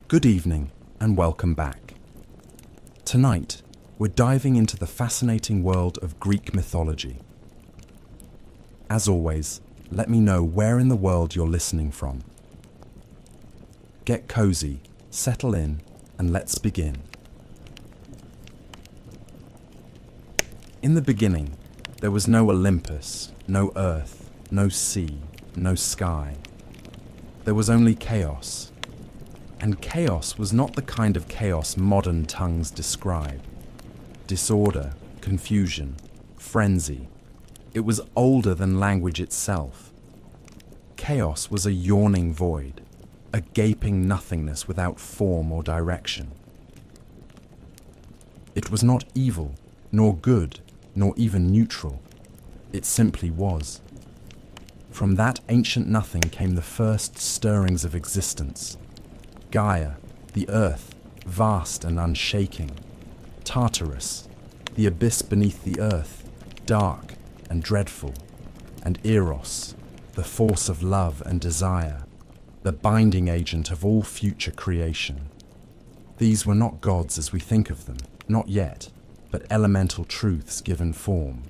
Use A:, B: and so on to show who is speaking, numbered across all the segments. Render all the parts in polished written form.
A: Good evening and welcome back. Tonight, we're diving into the fascinating world of Greek mythology. As always, let me know where in the world you're listening from. Get cozy, settle in, and let's begin. In the beginning, there was no Olympus, no earth, no sea, no sky. There was only chaos. And chaos was not the kind of chaos modern tongues describe. Disorder, confusion, frenzy. It was older than language itself. Chaos was a yawning void, a gaping nothingness without form or direction. It was not evil, nor good, nor even neutral. It simply was. From that ancient nothing came the first stirrings of existence. Gaia, the earth, vast and unshaking. Tartarus, the abyss beneath the earth, dark and dreadful. And Eros, the force of love and desire, the binding agent of all future creation. These were not gods as we think of them, not yet, but elemental truths given form.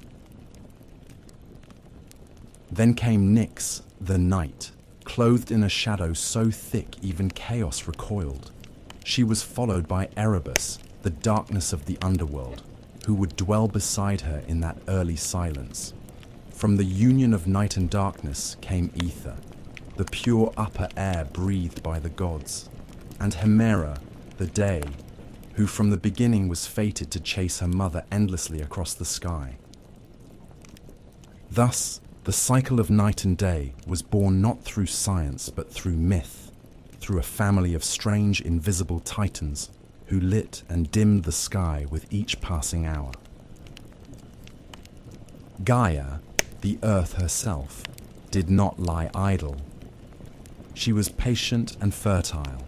A: Then came Nyx, the night, clothed in a shadow so thick even chaos recoiled. She was followed by Erebus, the darkness of the underworld, who would dwell beside her in that early silence. From the union of night and darkness came ether, the pure upper air breathed by the gods, and Hera, the day, who from the beginning was fated to chase her mother endlessly across the sky. Thus, the cycle of night and day was born not through science but through myth, through a family of strange invisible titans who lit and dimmed the sky with each passing hour. Gaia, the earth herself, did not lie idle. She was patient and fertile,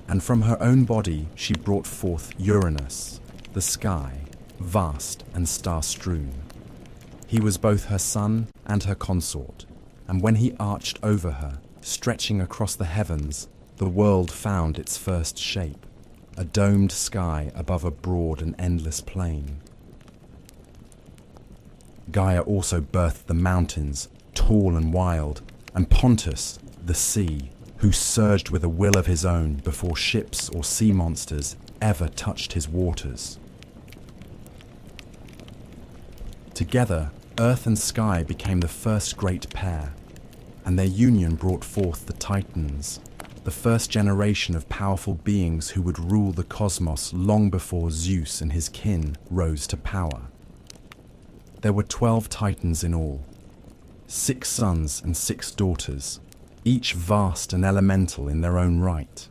A: and from her own body she brought forth Uranus, the sky, vast and star-strewn. He was both her son and her consort, and when he arched over her, stretching across the heavens, the world found its first shape, a domed sky above a broad and endless plain. Gaia also birthed the mountains, tall and wild, and Pontus, the sea, who surged with a will of his own before ships or sea monsters ever touched his waters. Together, earth and sky became the first great pair, and their union brought forth the Titans, the first generation of powerful beings who would rule the cosmos long before Zeus and his kin rose to power. There were 12 Titans in all, 6 sons and 6 daughters, each vast and elemental in their own right.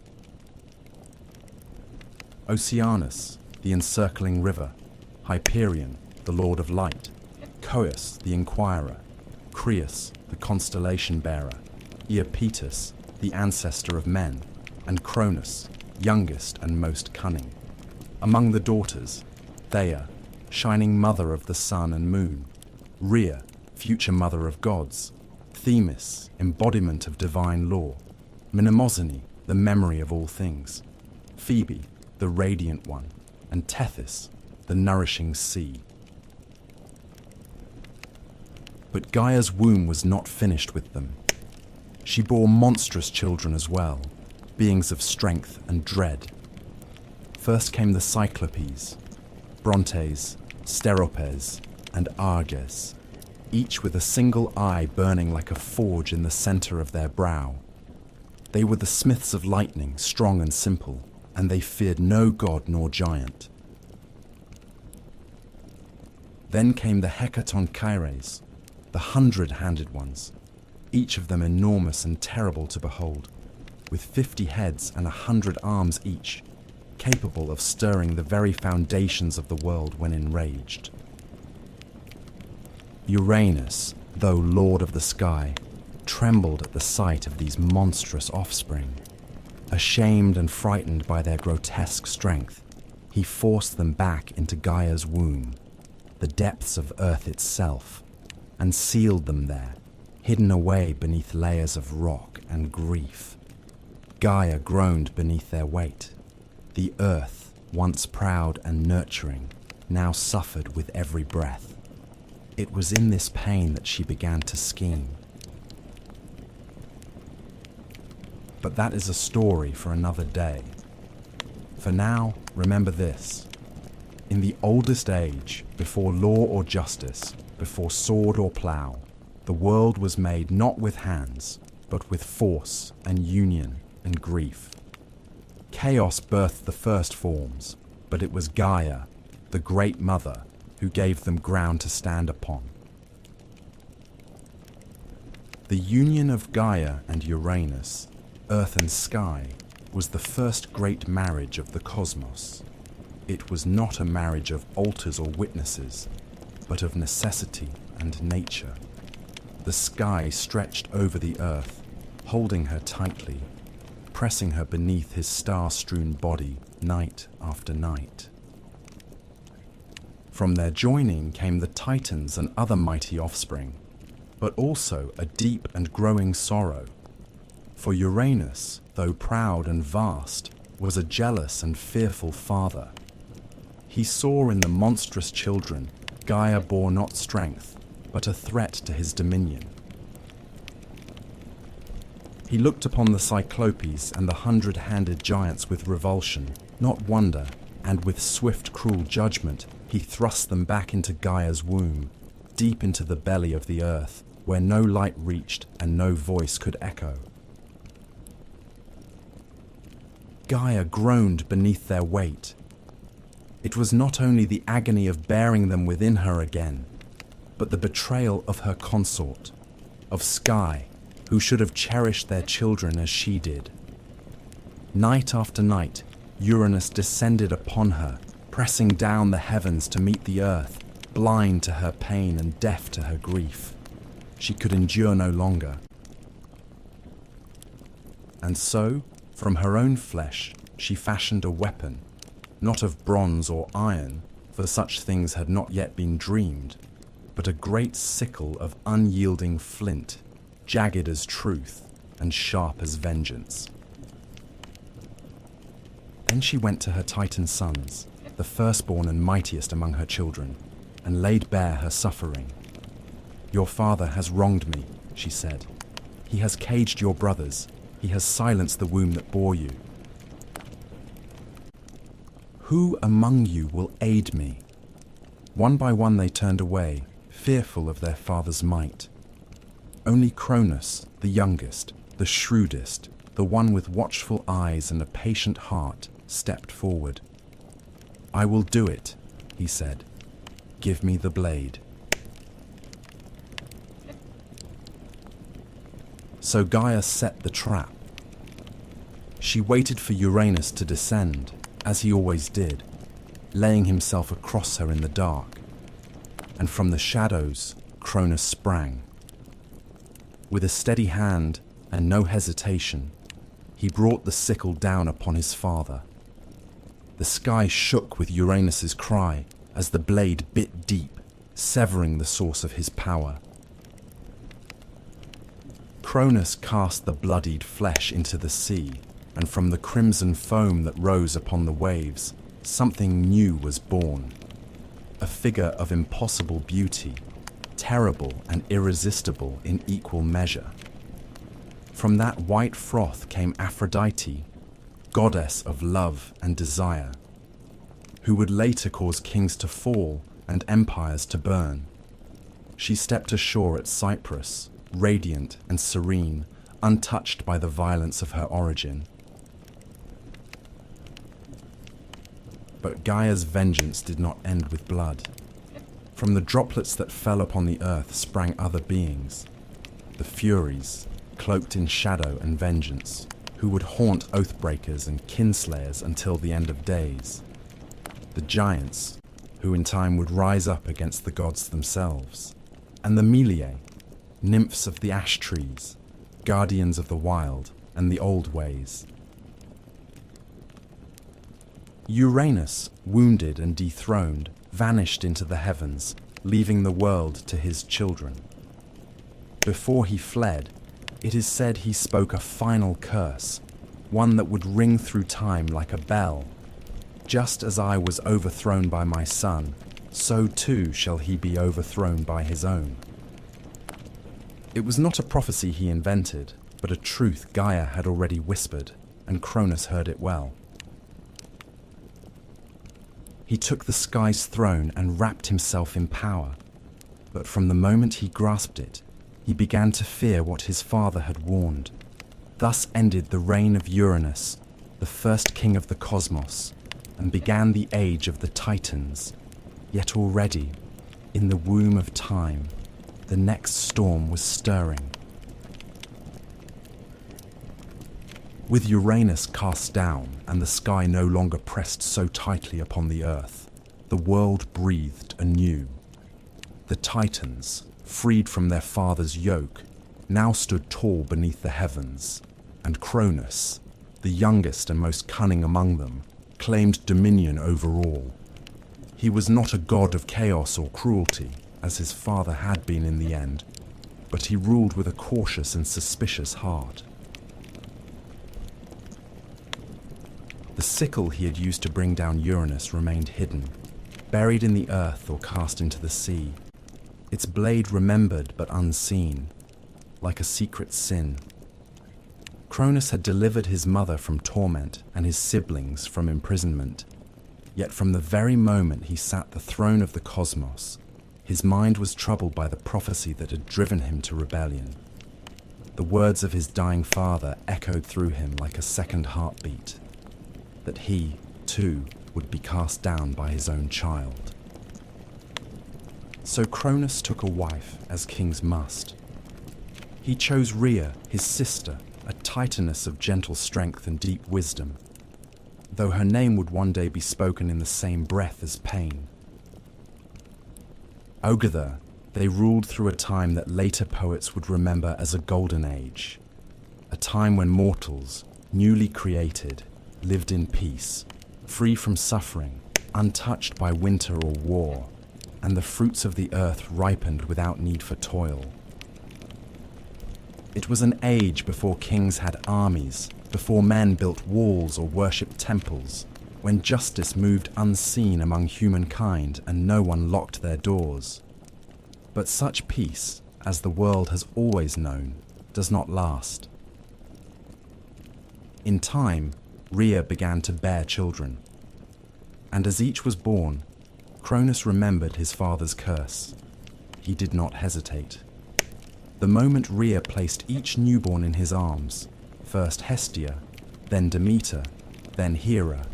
A: Oceanus, the encircling river, Hyperion, the lord of light, Coeus, the inquirer, Creus, the constellation bearer, Iapetus, the ancestor of men, and Cronus, youngest and most cunning. Among the daughters, Theia, shining mother of the sun and moon, Rhea, future mother of gods, Themis, embodiment of divine law, Mnemosyne, the memory of all things, Phoebe, the radiant one, and Tethys, the nourishing sea. But Gaia's womb was not finished with them. She bore monstrous children as well, beings of strength and dread. First came the Cyclopes, Brontes, Steropes, and Arges, each with a single eye burning like a forge in the center of their brow. They were the smiths of lightning, strong and simple, and they feared no god nor giant. Then came the Hecatonchires, the 100-handed ones, each of them enormous and terrible to behold, with 50 heads and 100 arms each, capable of stirring the very foundations of the world when enraged. Uranus, though lord of the sky, trembled at the sight of these monstrous offspring. Ashamed and frightened by their grotesque strength, he forced them back into Gaia's womb, the depths of earth itself, and sealed them there, hidden away beneath layers of rock and grief. Gaia groaned beneath their weight. The earth, once proud and nurturing, now suffered with every breath. It was in this pain that she began to scheme. But that is a story for another day. For now, remember this. In the oldest age, before law or justice, before sword or plough, the world was made not with hands, but with force and union and grief. Chaos birthed the first forms, but it was Gaia, the great mother, who gave them ground to stand upon. The union of Gaia and Uranus, earth and sky, was the first great marriage of the cosmos. It was not a marriage of altars or witnesses, but of necessity and nature. The sky stretched over the earth, holding her tightly, pressing her beneath his star-strewn body night after night. From their joining came the Titans and other mighty offspring, but also a deep and growing sorrow. For Uranus, though proud and vast, was a jealous and fearful father. He saw in the monstrous children Gaia bore not strength, but a threat to his dominion. He looked upon the Cyclopes and the 100-handed giants with revulsion, not wonder, and with swift, cruel judgment, he thrust them back into Gaia's womb, deep into the belly of the earth, where no light reached and no voice could echo. Gaia groaned beneath their weight. It was not only the agony of bearing them within her again, but the betrayal of her consort, of Sky, who should have cherished their children as she did. Night after night, Uranus descended upon her, pressing down the heavens to meet the earth, blind to her pain and deaf to her grief. She could endure no longer. And so, from her own flesh, she fashioned a weapon, not of bronze or iron, for such things had not yet been dreamed, but a great sickle of unyielding flint, jagged as truth and sharp as vengeance. Then she went to her Titan sons, the firstborn and mightiest among her children, and laid bare her suffering. "Your father has wronged me," she said. "He has caged your brothers. He has silenced the womb that bore you. Who among you will aid me?" One by one they turned away, fearful of their father's might. Only Cronus, the youngest, the shrewdest, the one with watchful eyes and a patient heart, stepped forward. "I will do it," he said. "Give me the blade." So Gaia set the trap. She waited for Uranus to descend, as he always did, laying himself across her in the dark. And from the shadows, Cronus sprang. With a steady hand and no hesitation, he brought the sickle down upon his father. The sky shook with Uranus's cry as the blade bit deep, severing the source of his power. Cronus cast the bloodied flesh into the sea, and from the crimson foam that rose upon the waves, something new was born. A figure of impossible beauty, terrible and irresistible in equal measure. From that white froth came Aphrodite, goddess of love and desire, who would later cause kings to fall and empires to burn. She stepped ashore at Cyprus, radiant and serene, untouched by the violence of her origin. But Gaia's vengeance did not end with blood. From the droplets that fell upon the earth sprang other beings, the Furies, cloaked in shadow and vengeance, who would haunt oathbreakers and kinslayers until the end of days. The giants, who in time would rise up against the gods themselves, and the Meliae, nymphs of the ash trees, guardians of the wild and the old ways. Uranus, wounded and dethroned, vanished into the heavens, leaving the world to his children. Before he fled, it is said he spoke a final curse, one that would ring through time like a bell. Just as I was overthrown by my son, so too shall he be overthrown by his own. It was not a prophecy he invented, but a truth Gaia had already whispered, and Cronus heard it well. He took the sky's throne and wrapped himself in power, but from the moment he grasped it, he began to fear what his father had warned. Thus ended the reign of Uranus, the first king of the cosmos, and began the age of the Titans. Yet already, in the womb of time, the next storm was stirring. With Uranus cast down and the sky no longer pressed so tightly upon the earth, the world breathed anew. The Titans, freed from their father's yoke, now stood tall beneath the heavens, and Cronus, the youngest and most cunning among them, claimed dominion over all. He was not a god of chaos or cruelty, as his father had been in the end, but he ruled with a cautious and suspicious heart. The sickle he had used to bring down Uranus remained hidden, buried in the earth or cast into the sea, its blade remembered but unseen, like a secret sin. Cronus had delivered his mother from torment and his siblings from imprisonment, yet from the very moment he sat the throne of the cosmos, his mind was troubled by the prophecy that had driven him to rebellion. The words of his dying father echoed through him like a second heartbeat, that he, too, would be cast down by his own child. So Cronus took a wife, as kings must. He chose Rhea, his sister, a titaness of gentle strength and deep wisdom, though her name would one day be spoken in the same breath as pain. Together, they ruled through a time that later poets would remember as a golden age, a time when mortals, newly created, lived in peace, free from suffering, untouched by winter or war, and the fruits of the earth ripened without need for toil. It was an age before kings had armies, before men built walls or worshipped temples, when justice moved unseen among humankind and no one locked their doors. But such peace, as the world has always known, does not last. In time, Rhea began to bear children, and as each was born, Cronus remembered his father's curse. He did not hesitate. The moment Rhea placed each newborn in his arms, first Hestia, then Demeter, then Hera,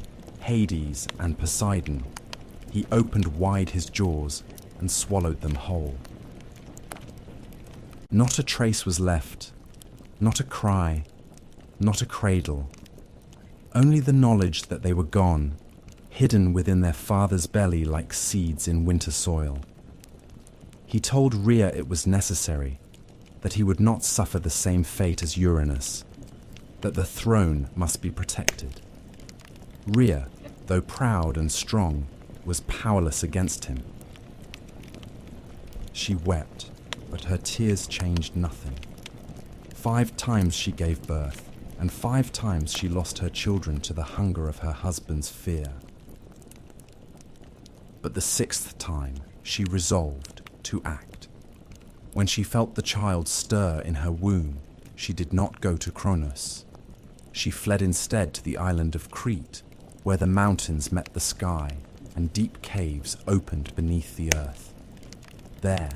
A: Hades, and Poseidon, he opened wide his jaws and swallowed them whole. Not a trace was left, not a cry, not a cradle, only the knowledge that they were gone, hidden within their father's belly like seeds in winter soil. He told Rhea it was necessary, that he would not suffer the same fate as Uranus, that the throne must be protected. Rhea, though proud and strong, was powerless against him. She wept, but her tears changed nothing. 5 times she gave birth, and 5 times she lost her children to the hunger of her husband's fear. But the 6th time she resolved to act. When she felt the child stir in her womb, she did not go to Cronus. She fled instead to the island of Crete, where the mountains met the sky and deep caves opened beneath the earth. There,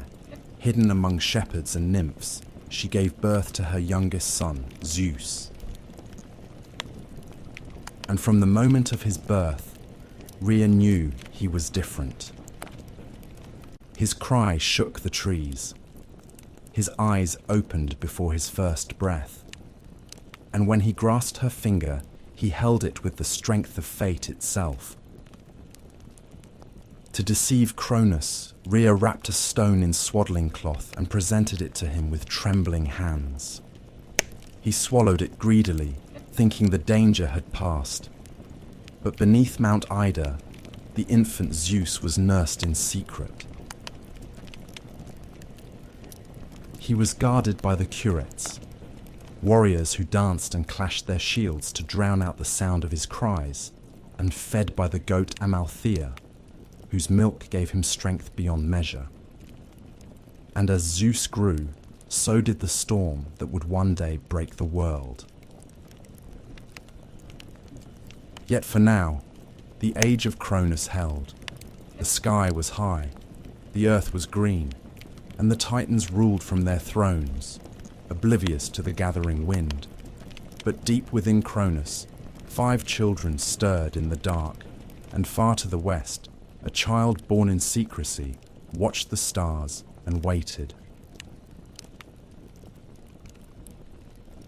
A: hidden among shepherds and nymphs, she gave birth to her youngest son, Zeus. And from the moment of his birth, Rhea knew he was different. His cry shook the trees. His eyes opened before his first breath. And when he grasped her finger, he held it with the strength of fate itself. To deceive Cronus, Rhea wrapped a stone in swaddling cloth and presented it to him with trembling hands. He swallowed it greedily, thinking the danger had passed. But beneath Mount Ida, the infant Zeus was nursed in secret. He was guarded by the Curetes, warriors who danced and clashed their shields to drown out the sound of his cries, and fed by the goat Amalthea, whose milk gave him strength beyond measure. And as Zeus grew, so did the storm that would one day break the world. Yet for now, the age of Cronus held. The sky was high, the earth was green, and the Titans ruled from their thrones, oblivious to the gathering wind. But deep within Cronus, 5 children stirred in the dark, and far to the west, a child born in secrecy watched the stars and waited.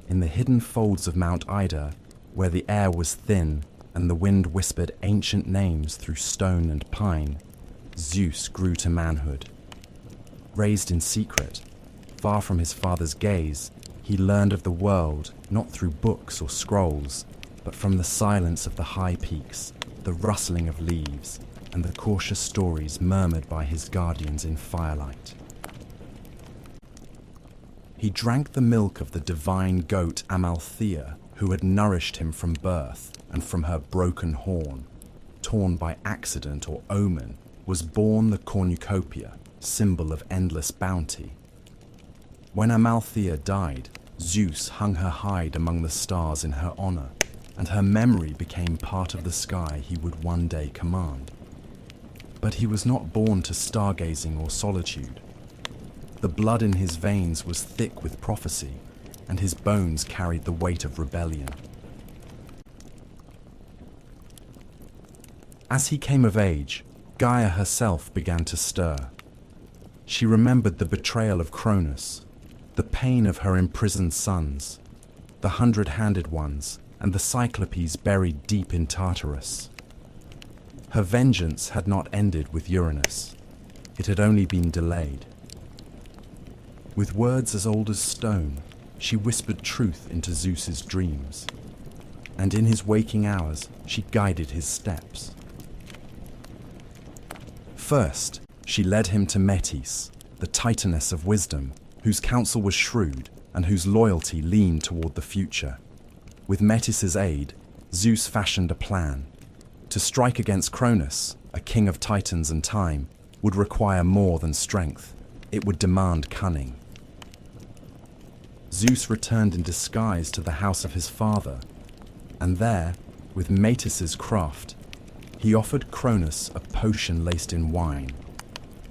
A: In the hidden folds of Mount Ida, where the air was thin and the wind whispered ancient names through stone and pine, Zeus grew to manhood. Raised in secret, far from his father's gaze, he learned of the world not through books or scrolls, but from the silence of the high peaks, the rustling of leaves, and the cautious stories murmured by his guardians in firelight. He drank the milk of the divine goat Amalthea, who had nourished him from birth, and from her broken horn, torn by accident or omen, was born the cornucopia, symbol of endless bounty. When Amalthea died, Zeus hung her hide among the stars in her honor, and her memory became part of the sky he would one day command. But he was not born to stargazing or solitude. The blood in his veins was thick with prophecy, and his bones carried the weight of rebellion. As he came of age, Gaia herself began to stir. She remembered the betrayal of Cronus, the pain of her imprisoned sons, the 100-handed ones, and the Cyclopes buried deep in Tartarus. Her vengeance had not ended with Uranus. It had only been delayed. With words as old as stone, she whispered truth into Zeus's dreams, and in his waking hours she guided his steps. First, she led him to Metis, the Titaness of wisdom, whose counsel was shrewd and whose loyalty leaned toward the future. With Metis's aid, Zeus fashioned a plan. To strike against Cronus, a king of Titans and time, would require more than strength. It would demand cunning. Zeus returned in disguise to the house of his father, and there, with Metis's craft, he offered Cronus a potion laced in wine,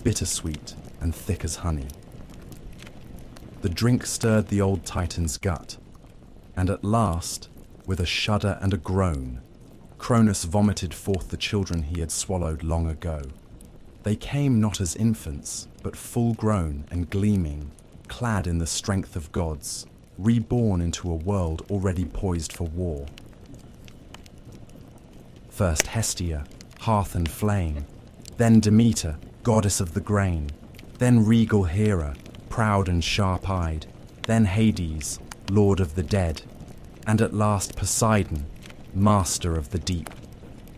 A: bittersweet and thick as honey. The drink stirred the old Titan's gut, and at last, with a shudder and a groan, Cronus vomited forth the children he had swallowed long ago. They came not as infants, but full-grown and gleaming, clad in the strength of gods, reborn into a world already poised for war. First Hestia, hearth and flame, then Demeter, goddess of the grain, then regal Hera, proud and sharp-eyed, then Hades, lord of the dead, and at last Poseidon, master of the deep.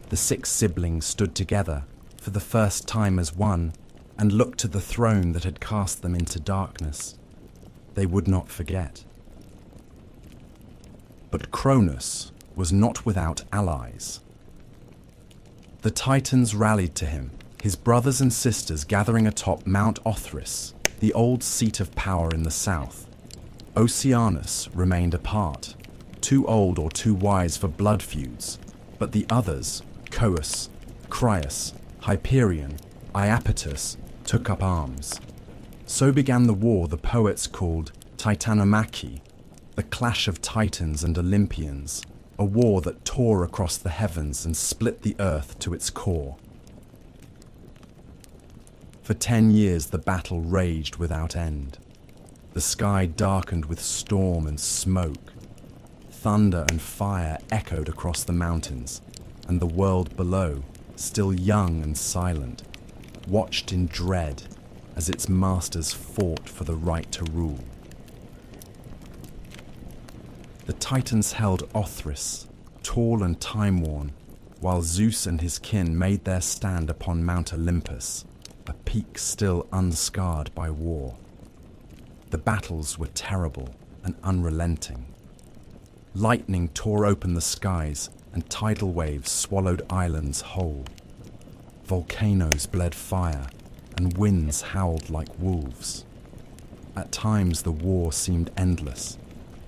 A: The 6 siblings stood together, for the first time as one, and looked to the throne that had cast them into darkness. They would not forget. But Cronus was not without allies. The Titans rallied to him, his brothers and sisters gathering atop Mount Othrys, the old seat of power in the south. Oceanus remained apart, too old or too wise for blood feuds, but the others, Coeus, Crius, Hyperion, Iapetus, took up arms. So began the war the poets called Titanomachy, the clash of Titans and Olympians, a war that tore across the heavens and split the earth to its core. For 10 years the battle raged without end. The sky darkened with storm and smoke. Thunder and fire echoed across the mountains, and the world below, still young and silent, watched in dread as its masters fought for the right to rule. The Titans held Othrys, tall and time-worn, while Zeus and his kin made their stand upon Mount Olympus, a peak still unscarred by war. The battles were terrible and unrelenting. Lightning tore open the skies, and tidal waves swallowed islands whole. Volcanoes bled fire, and winds howled like wolves. At times the war seemed endless,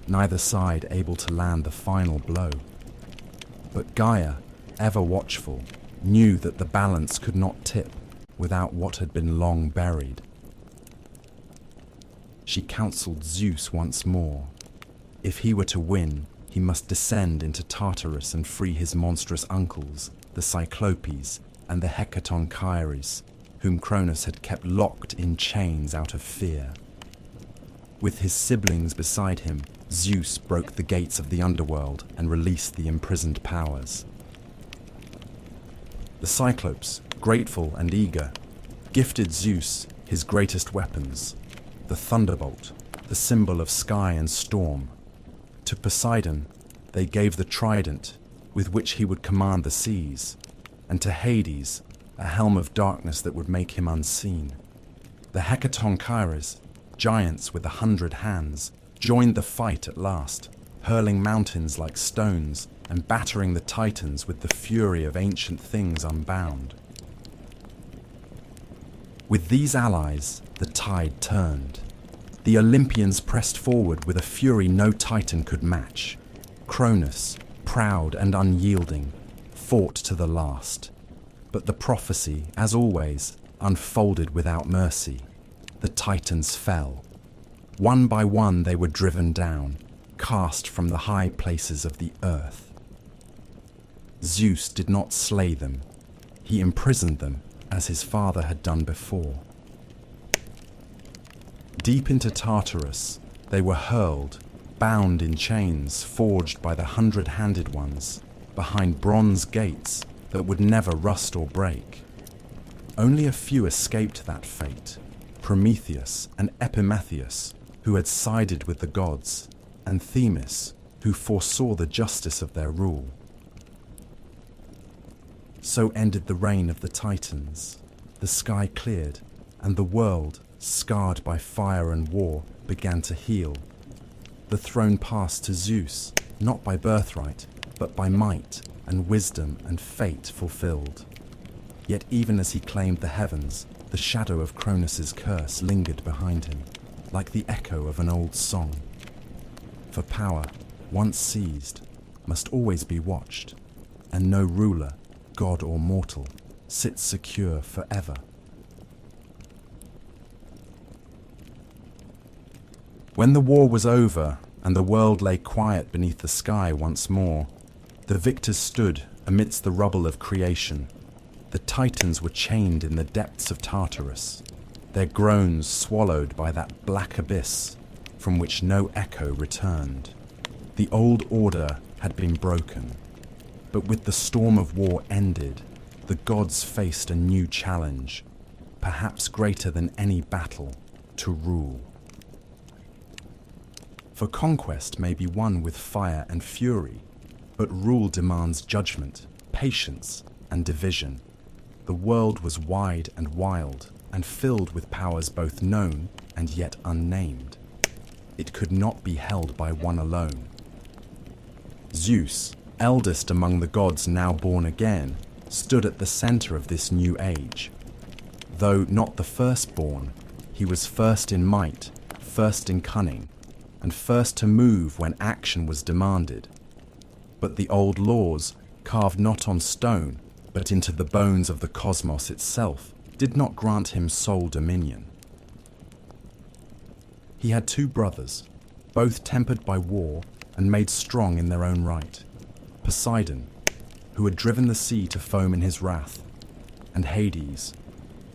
A: neither side able to land the final blow. But Gaia, ever watchful, knew that the balance could not tip without what had been long buried. She counselled Zeus once more. If he were to win, he must descend into Tartarus and free his monstrous uncles, the Cyclopes and the Hecatonchires, whom Cronus had kept locked in chains out of fear. With his siblings beside him, Zeus broke the gates of the underworld and released the imprisoned powers. The Cyclopes, grateful and eager, gifted Zeus his greatest weapons, the thunderbolt, the symbol of sky and storm. To Poseidon, they gave the trident with which he would command the seas, and to Hades, a helm of darkness that would make him unseen. The Hecatonchires, giants with 100 hands, joined the fight at last, hurling mountains like stones and battering the Titans with the fury of ancient things unbound. With these allies, the tide turned. The Olympians pressed forward with a fury no Titan could match. Cronus, proud and unyielding, fought to the last. But the prophecy, as always, unfolded without mercy. The Titans fell. One by one they were driven down, cast from the high places of the earth. Zeus did not slay them. He imprisoned them, as his father had done before. Deep into Tartarus, they were hurled, bound in chains forged by the 100-handed ones, behind bronze gates that would never rust or break. Only a few escaped that fate: Prometheus and Epimetheus, who had sided with the gods, and Themis, who foresaw the justice of their rule. So ended the reign of the Titans. The sky cleared, and the world, scarred by fire and war, began to heal. The throne passed to Zeus, not by birthright, but by might and wisdom and fate fulfilled. Yet even as he claimed the heavens, the shadow of Cronus's curse lingered behind him, like the echo of an old song. For power, once seized, must always be watched, and no ruler, god or mortal, sits secure forever. When the war was over and the world lay quiet beneath the sky once more, the victors stood amidst the rubble of creation. The Titans were chained in the depths of Tartarus, their groans swallowed by that black abyss from which no echo returned. The old order had been broken, but with the storm of war ended, the gods faced a new challenge, perhaps greater than any battle, to rule. For conquest may be won with fire and fury, but rule demands judgment, patience, and division. The world was wide and wild, and filled with powers both known and yet unnamed. It could not be held by one alone. Zeus, eldest among the gods now born again, stood at the center of this new age. Though not the firstborn, he was first in might, first in cunning, and first to move when action was demanded. But the old laws, carved not on stone, but into the bones of the cosmos itself, did not grant him sole dominion. He had two brothers, both tempered by war and made strong in their own right: Poseidon, who had driven the sea to foam in his wrath, and Hades,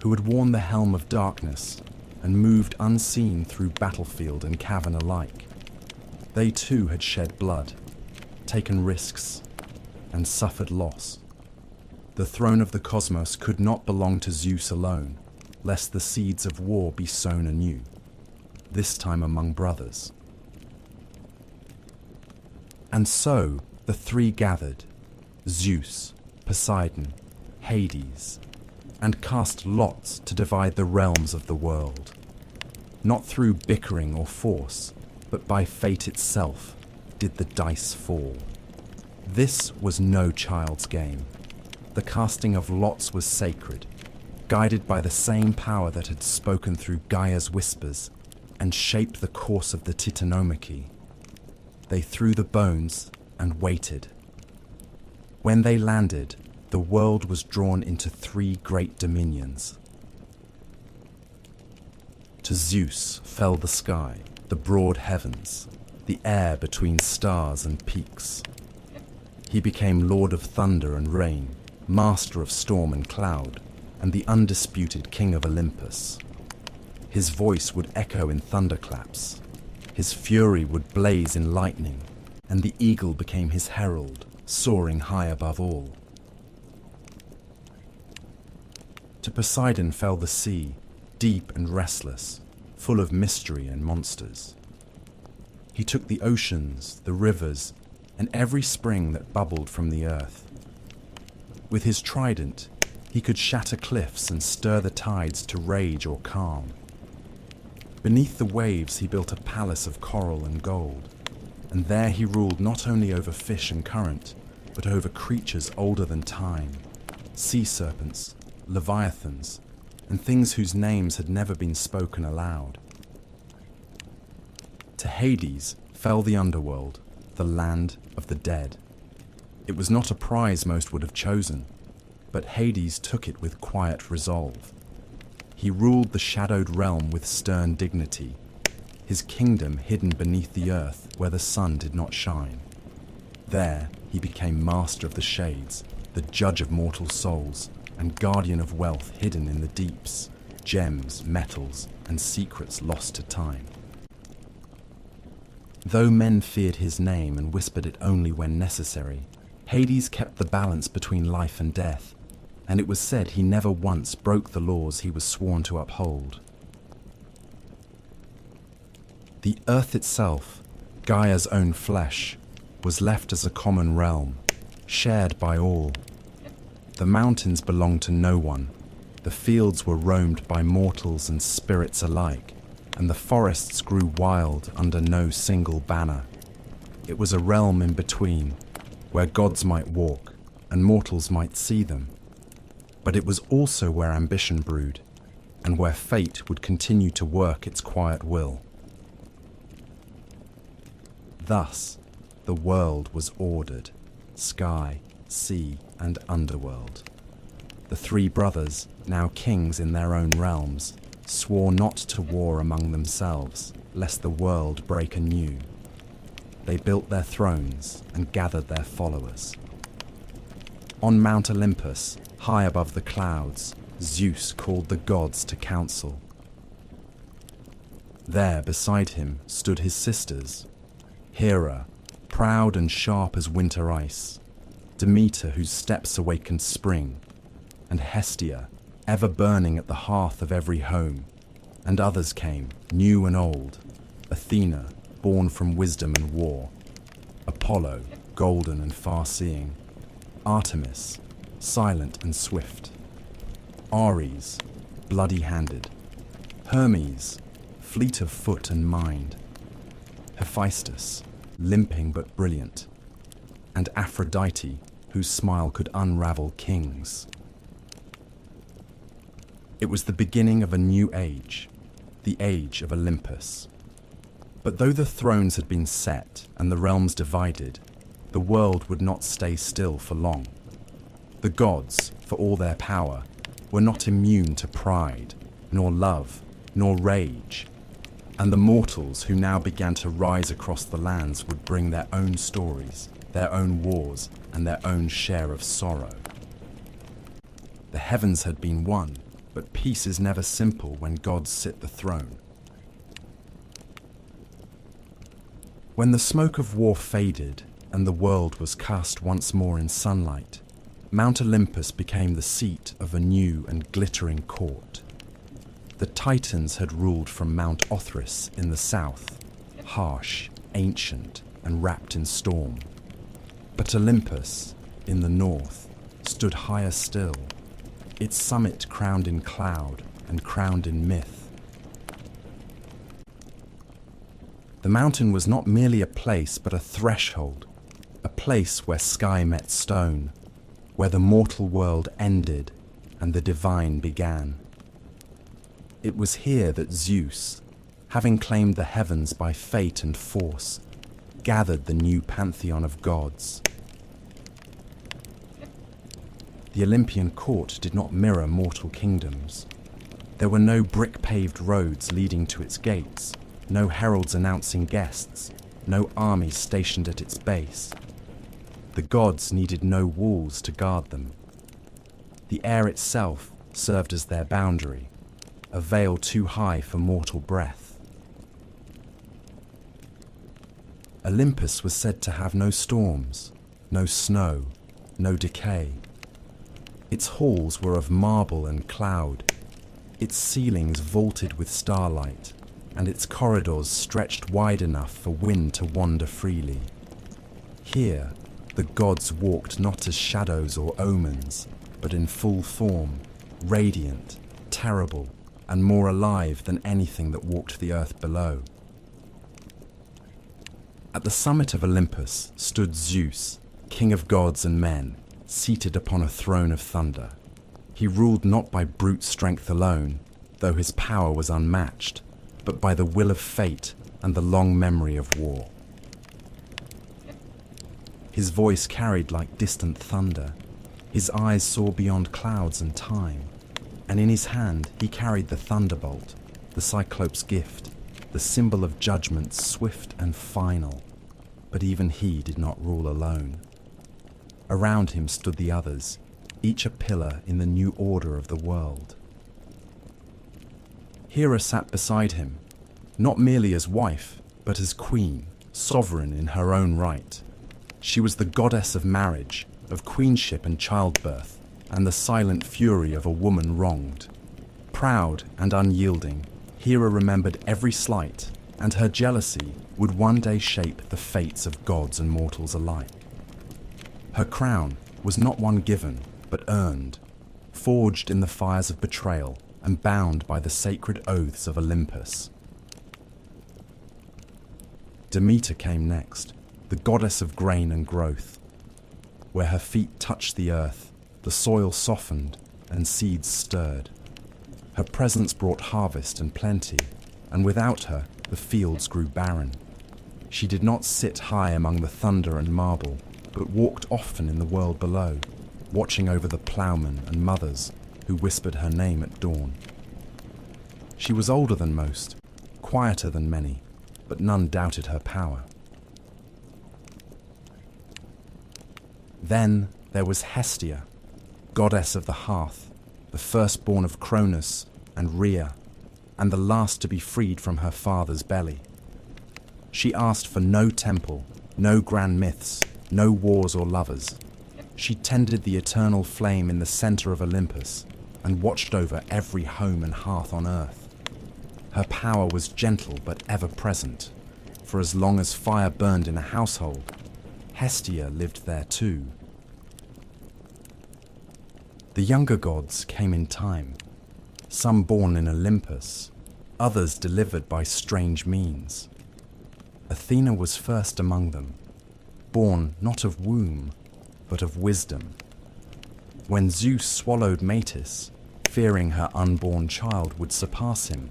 A: who had worn the helm of darkness and moved unseen through battlefield and cavern alike. They too had shed blood, taken risks, and suffered loss. The throne of the cosmos could not belong to Zeus alone, lest the seeds of war be sown anew, this time among brothers. And so the three gathered, Zeus, Poseidon, Hades, and cast lots to divide the realms of the world. Not through bickering or force, but by fate itself, did the dice fall. This was no child's game. The casting of lots was sacred, guided by the same power that had spoken through Gaia's whispers and shaped the course of the Titanomachy. They threw the bones and waited. When they landed, the world was drawn into 3 great dominions. To Zeus fell the sky, the broad heavens, the air between stars and peaks. He became lord of thunder and rain, master of storm and cloud, and the undisputed king of Olympus. His voice would echo in thunderclaps. His fury would blaze in lightning, and the eagle became his herald, soaring high above all. To Poseidon fell the sea, deep and restless, full of mystery and monsters. He took the oceans, the rivers, and every spring that bubbled from the earth. With his trident, he could shatter cliffs and stir the tides to rage or calm. Beneath the waves he built a palace of coral and gold, and there he ruled not only over fish and current, but over creatures older than time, sea serpents, leviathans, and things whose names had never been spoken aloud. To Hades fell the underworld, the land of the dead. It was not a prize most would have chosen, but Hades took it with quiet resolve. He ruled the shadowed realm with stern dignity, his kingdom hidden beneath the earth where the sun did not shine. There he became master of the shades, the judge of mortal souls, and guardian of wealth hidden in the deeps, gems, metals, and secrets lost to time. Though men feared his name and whispered it only when necessary, Hades kept the balance between life and death, and it was said he never once broke the laws he was sworn to uphold. The earth itself, Gaia's own flesh, was left as a common realm, shared by all. The mountains belonged to no one, the fields were roamed by mortals and spirits alike, and the forests grew wild under no single banner. It was a realm in between, where gods might walk and mortals might see them. But it was also where ambition brewed, and where fate would continue to work its quiet will. Thus, the world was ordered, sky, sea, and underworld. The 3 brothers, now kings in their own realms, swore not to war among themselves, lest the world break anew. They built their thrones and gathered their followers. On Mount Olympus, high above the clouds, Zeus called the gods to council. There beside him stood his sisters, Hera, proud and sharp as winter ice, Demeter, whose steps awakened spring, and Hestia, ever burning at the hearth of every home. And others came, new and old, Athena, born from wisdom and war, Apollo, golden and far-seeing, Artemis, silent and swift, Ares, bloody-handed, Hermes, fleet of foot and mind, Hephaestus, limping but brilliant, and Aphrodite, whose smile could unravel kings. It was the beginning of a new age, the age of Olympus. But though the thrones had been set and the realms divided, the world would not stay still for long. The gods, for all their power, were not immune to pride, nor love, nor rage, and the mortals who now began to rise across the lands would bring their own stories, their own wars, and their own share of sorrow. The heavens had been won, but peace is never simple when gods sit the throne. When the smoke of war faded and the world was cast once more in sunlight, Mount Olympus became the seat of a new and glittering court. The Titans had ruled from Mount Othrys in the south, harsh, ancient, and wrapped in storm. But Olympus, in the north, stood higher still, its summit crowned in cloud and crowned in myth. The mountain was not merely a place, but a threshold, a place where sky met stone, where the mortal world ended and the divine began. It was here that Zeus, having claimed the heavens by fate and force, gathered the new pantheon of gods. The Olympian court did not mirror mortal kingdoms. There were no brick-paved roads leading to its gates, no heralds announcing guests, no armies stationed at its base. The gods needed no walls to guard them. The air itself served as their boundary, a veil too high for mortal breath. Olympus was said to have no storms, no snow, no decay. Its halls were of marble and cloud, its ceilings vaulted with starlight, and its corridors stretched wide enough for wind to wander freely. Here, the gods walked not as shadows or omens, but in full form, radiant, terrible, and more alive than anything that walked the earth below. At the summit of Olympus stood Zeus, king of gods and men, seated upon a throne of thunder. He ruled not by brute strength alone, though his power was unmatched, but by the will of fate and the long memory of war. His voice carried like distant thunder, his eyes saw beyond clouds and time, and in his hand he carried the thunderbolt, the Cyclops' gift, the symbol of judgment swift and final. But even he did not rule alone. Around him stood the others, each a pillar in the new order of the world. Hera sat beside him, not merely as wife, but as queen, sovereign in her own right. She was the goddess of marriage, of queenship and childbirth, and the silent fury of a woman wronged. Proud and unyielding, Hera remembered every slight, and her jealousy would one day shape the fates of gods and mortals alike. Her crown was not one given, but earned, forged in the fires of betrayal and bound by the sacred oaths of Olympus. Demeter came next, the goddess of grain and growth. Where her feet touched the earth, the soil softened and seeds stirred. Her presence brought harvest and plenty, and without her, the fields grew barren. She did not sit high among the thunder and marble, but walked often in the world below, watching over the ploughmen and mothers who whispered her name at dawn. She was older than most, quieter than many, but none doubted her power. Then there was Hestia, goddess of the hearth, the firstborn of Cronus and Rhea, and the last to be freed from her father's belly. She asked for no temple, no grand myths, no wars or lovers. She tended the eternal flame in the center of Olympus and watched over every home and hearth on earth. Her power was gentle but ever present, for as long as fire burned in a household, Hestia lived there too. The younger gods came in time, some born in Olympus, others delivered by strange means. Athena was first among them, born not of womb, but of wisdom. When Zeus swallowed Metis, fearing her unborn child would surpass him,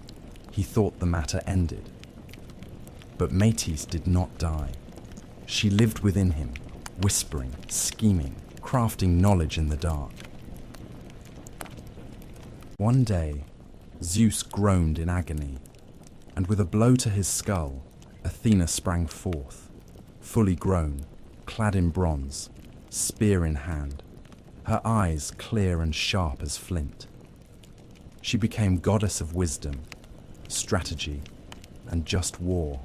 A: he thought the matter ended. But Metis did not die. She lived within him, whispering, scheming, crafting knowledge in the dark. One day, Zeus groaned in agony, and with a blow to his skull, Athena sprang forth, fully grown, clad in bronze, spear in hand, her eyes clear and sharp as flint. She became goddess of wisdom, strategy, and just war,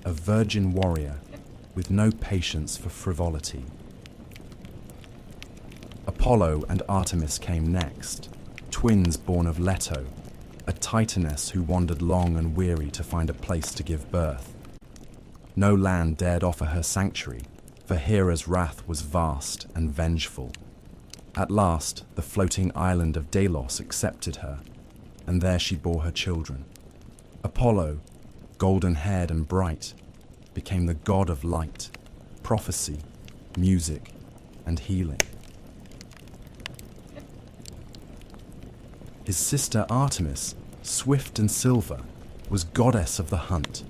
A: a virgin warrior with no patience for frivolity. Apollo and Artemis came next, twins born of Leto, a titaness who wandered long and weary to find a place to give birth. No land dared offer her sanctuary, for Hera's wrath was vast and vengeful. At last, the floating island of Delos accepted her, and there she bore her children. Apollo, golden-haired and bright, became the god of light, prophecy, music, and healing. His sister Artemis, swift and silver, was goddess of the hunt,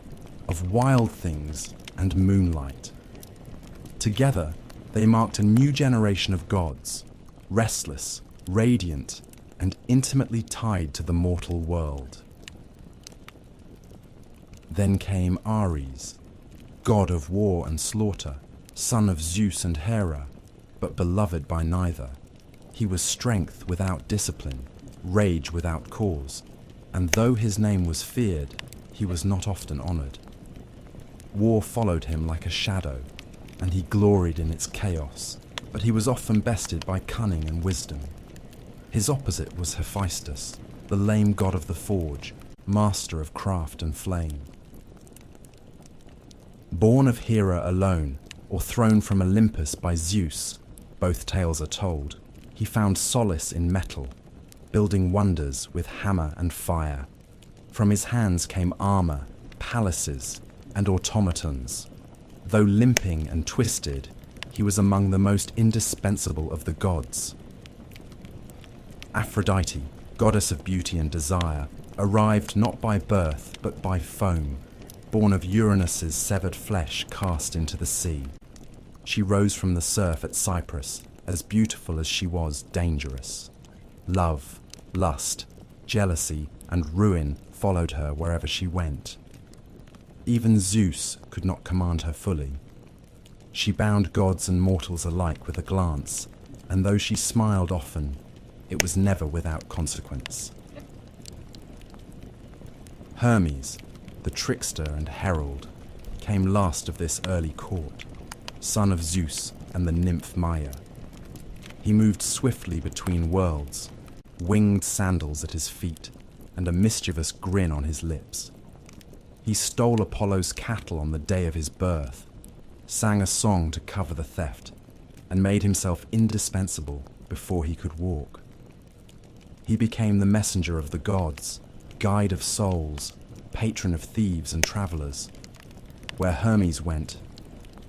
A: of wild things and moonlight. Together, they marked a new generation of gods, restless, radiant, and intimately tied to the mortal world. Then came Ares, god of war and slaughter, son of Zeus and Hera, but beloved by neither. He was strength without discipline, rage without cause, and though his name was feared, he was not often honored. War followed him like a shadow, and he gloried in its chaos, but he was often bested by cunning and wisdom. His opposite was Hephaestus, the lame god of the forge, master of craft and flame. Born of Hera alone, or thrown from Olympus by Zeus, both tales are told, he found solace in metal, building wonders with hammer and fire. From his hands came armor, palaces, and automatons. Though limping and twisted, he was among the most indispensable of the gods. Aphrodite, goddess of beauty and desire, arrived not by birth but by foam, born of Uranus's severed flesh cast into the sea. She rose from the surf at Cyprus, as beautiful as she was dangerous. Love, lust, jealousy, and ruin followed her wherever she went. Even Zeus could not command her fully. She bound gods and mortals alike with a glance, and though she smiled often, it was never without consequence. Hermes, the trickster and herald, came last of this early court, son of Zeus and the nymph Maia. He moved swiftly between worlds, winged sandals at his feet, and a mischievous grin on his lips. He stole Apollo's cattle on the day of his birth, sang a song to cover the theft, and made himself indispensable before he could walk. He became the messenger of the gods, guide of souls, patron of thieves and travelers. Where Hermes went,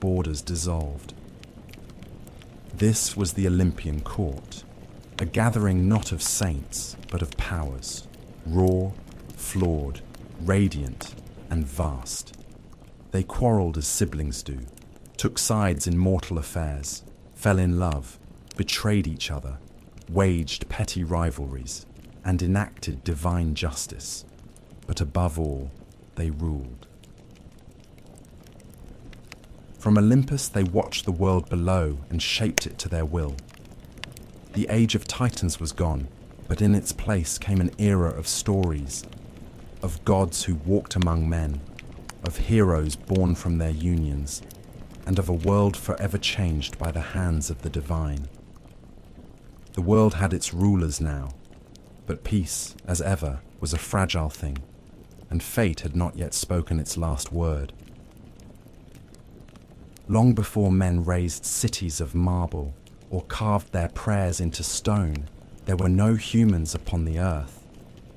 A: borders dissolved. This was the Olympian court, a gathering not of saints, but of powers, raw, flawed, radiant, and vast. They quarrelled as siblings do, took sides in mortal affairs, fell in love, betrayed each other, waged petty rivalries, and enacted divine justice. But above all, they ruled. From Olympus they watched the world below and shaped it to their will. The age of Titans was gone, but in its place came an era of stories, of gods who walked among men, of heroes born from their unions, and of a world forever changed by the hands of the divine. The world had its rulers now, but peace, as ever, was a fragile thing, and fate had not yet spoken its last word. Long before men raised cities of marble or carved their prayers into stone, there were no humans upon the earth.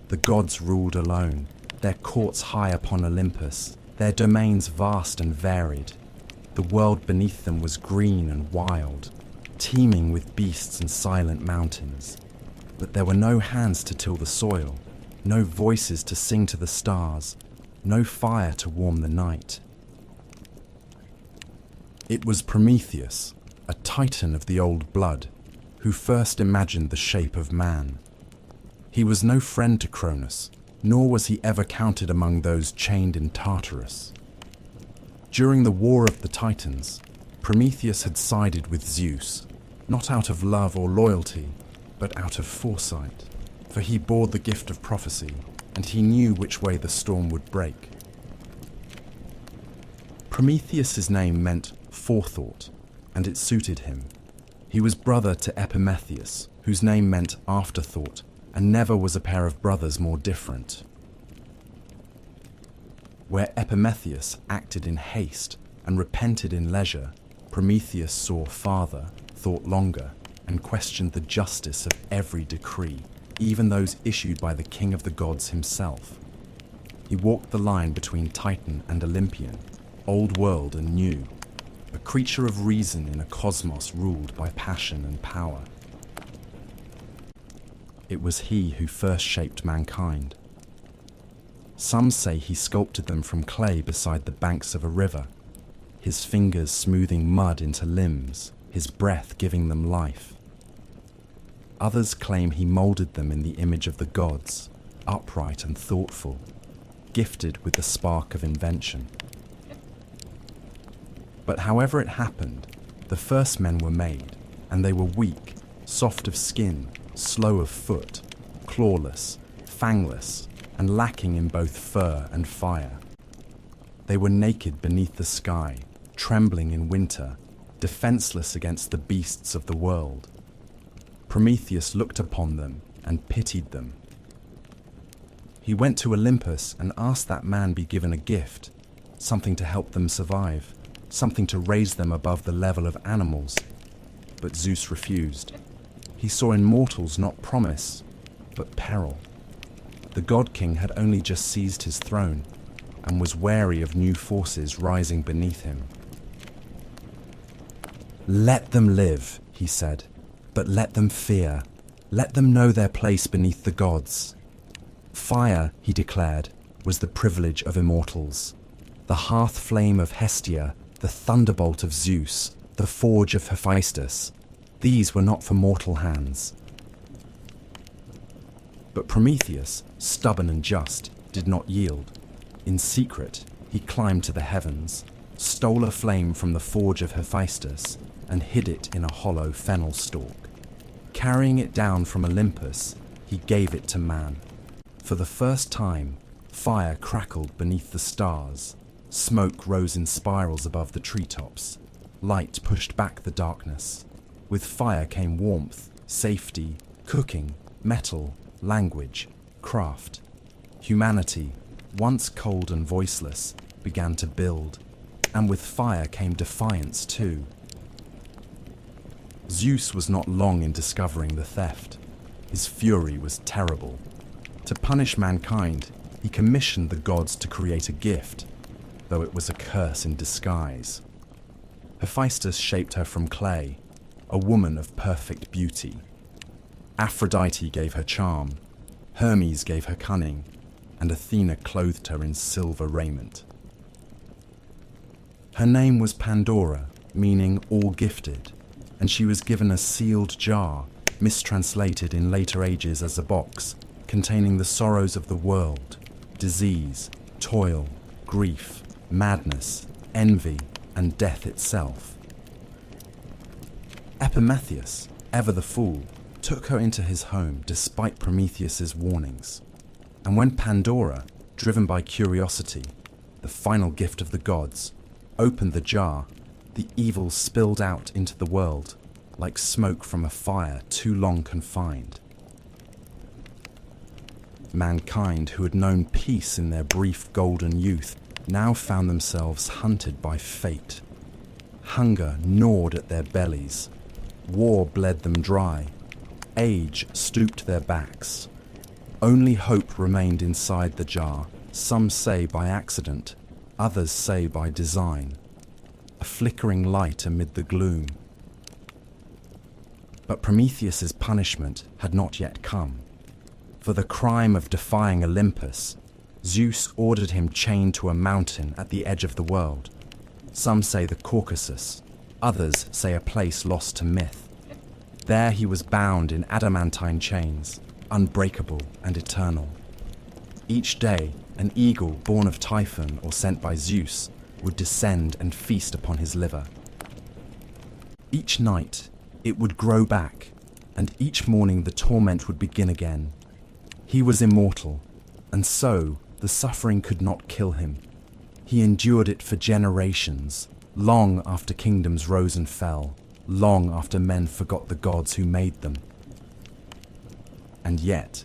A: The gods ruled alone, their courts high upon Olympus, their domains vast and varied. The world beneath them was green and wild, teeming with beasts and silent mountains. But there were no hands to till the soil, no voices to sing to the stars, no fire to warm the night. It was Prometheus, a titan of the old blood, who first imagined the shape of man. He was no friend to Cronus, nor was he ever counted among those chained in Tartarus. During the War of the Titans, Prometheus had sided with Zeus, not out of love or loyalty, but out of foresight, for he bore the gift of prophecy, and he knew which way the storm would break. Prometheus's name meant forethought, and it suited him. He was brother to Epimetheus, whose name meant afterthought, and never was a pair of brothers more different. Where Epimetheus acted in haste and repented in leisure, Prometheus saw farther, thought longer, and questioned the justice of every decree, even those issued by the king of the gods himself. He walked the line between Titan and Olympian, old world and new, a creature of reason in a cosmos ruled by passion and power. It was he who first shaped mankind. Some say he sculpted them from clay beside the banks of a river, his fingers smoothing mud into limbs, his breath giving them life. Others claim he molded them in the image of the gods, upright and thoughtful, gifted with the spark of invention. But however it happened, the first men were made, and they were weak, soft of skin, slow of foot, clawless, fangless, and lacking in both fur and fire. They were naked beneath the sky, trembling in winter, defenseless against the beasts of the world. Prometheus looked upon them and pitied them. He went to Olympus and asked that man be given a gift, something to help them survive, something to raise them above the level of animals. But Zeus refused. He saw in mortals not promise, but peril. The God King had only just seized his throne and was wary of new forces rising beneath him. "Let them live," he said, "but let them fear. Let them know their place beneath the gods." Fire, he declared, was the privilege of immortals. The hearth flame of Hestia, the thunderbolt of Zeus, the forge of Hephaestus, these were not for mortal hands. But Prometheus, stubborn and just, did not yield. In secret, he climbed to the heavens, stole a flame from the forge of Hephaestus, and hid it in a hollow fennel stalk. Carrying it down from Olympus, he gave it to man. For the first time, fire crackled beneath the stars, smoke rose in spirals above the treetops, light pushed back the darkness. With fire came warmth, safety, cooking, metal, language, craft. Humanity, once cold and voiceless, began to build, and with fire came defiance too. Zeus was not long in discovering the theft. His fury was terrible. To punish mankind, he commissioned the gods to create a gift, though it was a curse in disguise. Hephaestus shaped her from clay, a woman of perfect beauty. Aphrodite gave her charm, Hermes gave her cunning, and Athena clothed her in silver raiment. Her name was Pandora, meaning all gifted, and she was given a sealed jar, mistranslated in later ages as a box, containing the sorrows of the world, disease, toil, grief, madness, envy, and death itself. Epimetheus, ever the fool, took her into his home despite Prometheus's warnings. And when Pandora, driven by curiosity, the final gift of the gods, opened the jar, the evil spilled out into the world like smoke from a fire too long confined. Mankind, who had known peace in their brief golden youth, now found themselves hunted by fate. Hunger gnawed at their bellies. War bled them dry. Age stooped their backs. Only hope remained inside the jar, some say by accident, others say by design. A flickering light amid the gloom. But Prometheus's punishment had not yet come. For the crime of defying Olympus, Zeus ordered him chained to a mountain at the edge of the world. Some say the Caucasus, others say a place lost to myth. There he was bound in adamantine chains, unbreakable and eternal. Each day, an eagle born of Typhon or sent by Zeus would descend and feast upon his liver. Each night, it would grow back, and each morning the torment would begin again. He was immortal, and so the suffering could not kill him. He endured it for generations, long after kingdoms rose and fell, long after men forgot the gods who made them. And yet,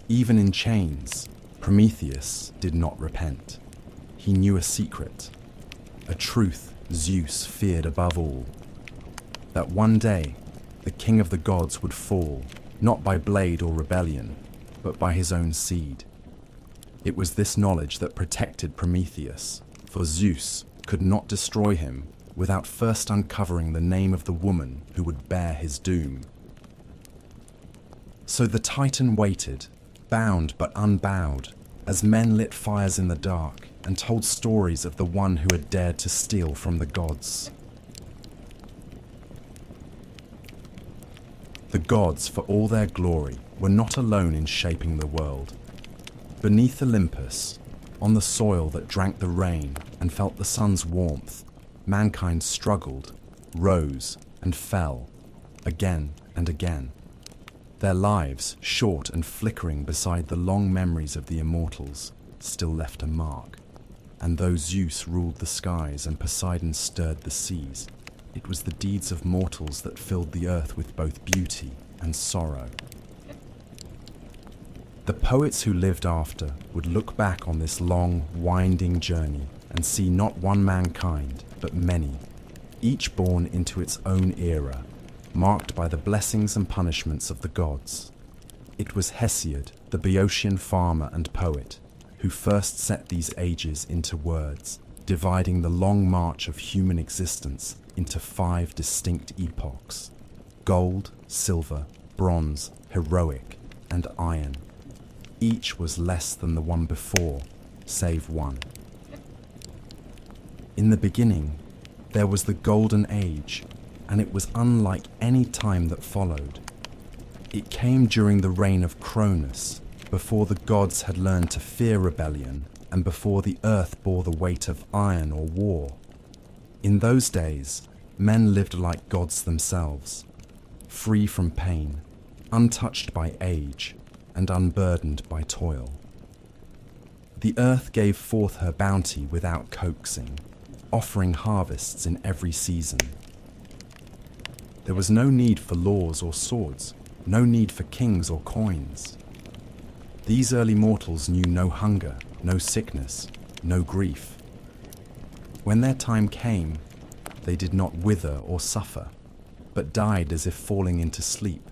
A: even in chains, Prometheus did not repent. He knew a secret, a truth Zeus feared above all, that one day the king of the gods would fall, not by blade or rebellion, but by his own seed. It was this knowledge that protected Prometheus, for Zeus could not destroy him without first uncovering the name of the woman who would bear his doom. So the Titan waited, bound but unbowed, as men lit fires in the dark and told stories of the one who had dared to steal from the gods. The gods, for all their glory, were not alone in shaping the world. Beneath Olympus, on the soil that drank the rain and felt the sun's warmth, mankind struggled, rose, and fell, again and again. Their lives, short and flickering beside the long memories of the immortals, still left a mark. And though Zeus ruled the skies and Poseidon stirred the seas, it was the deeds of mortals that filled the earth with both beauty and sorrow. The poets who lived after would look back on this long, winding journey and see not one mankind, but many, each born into its own era, marked by the blessings and punishments of the gods. It was Hesiod, the Boeotian farmer and poet, who first set these ages into words, dividing the long march of human existence into 5 distinct epochs: gold, silver, bronze, heroic, and iron. Each was less than the one before, save one. In the beginning, there was the Golden Age, and it was unlike any time that followed. It came during the reign of Cronus, before the gods had learned to fear rebellion, and before the earth bore the weight of iron or war. In those days, men lived like gods themselves, free from pain, untouched by age, and unburdened by toil. The earth gave forth her bounty without coaxing, offering harvests in every season. There was no need for laws or swords, no need for kings or coins. These early mortals knew no hunger, no sickness, no grief. When their time came, they did not wither or suffer, but died as if falling into sleep,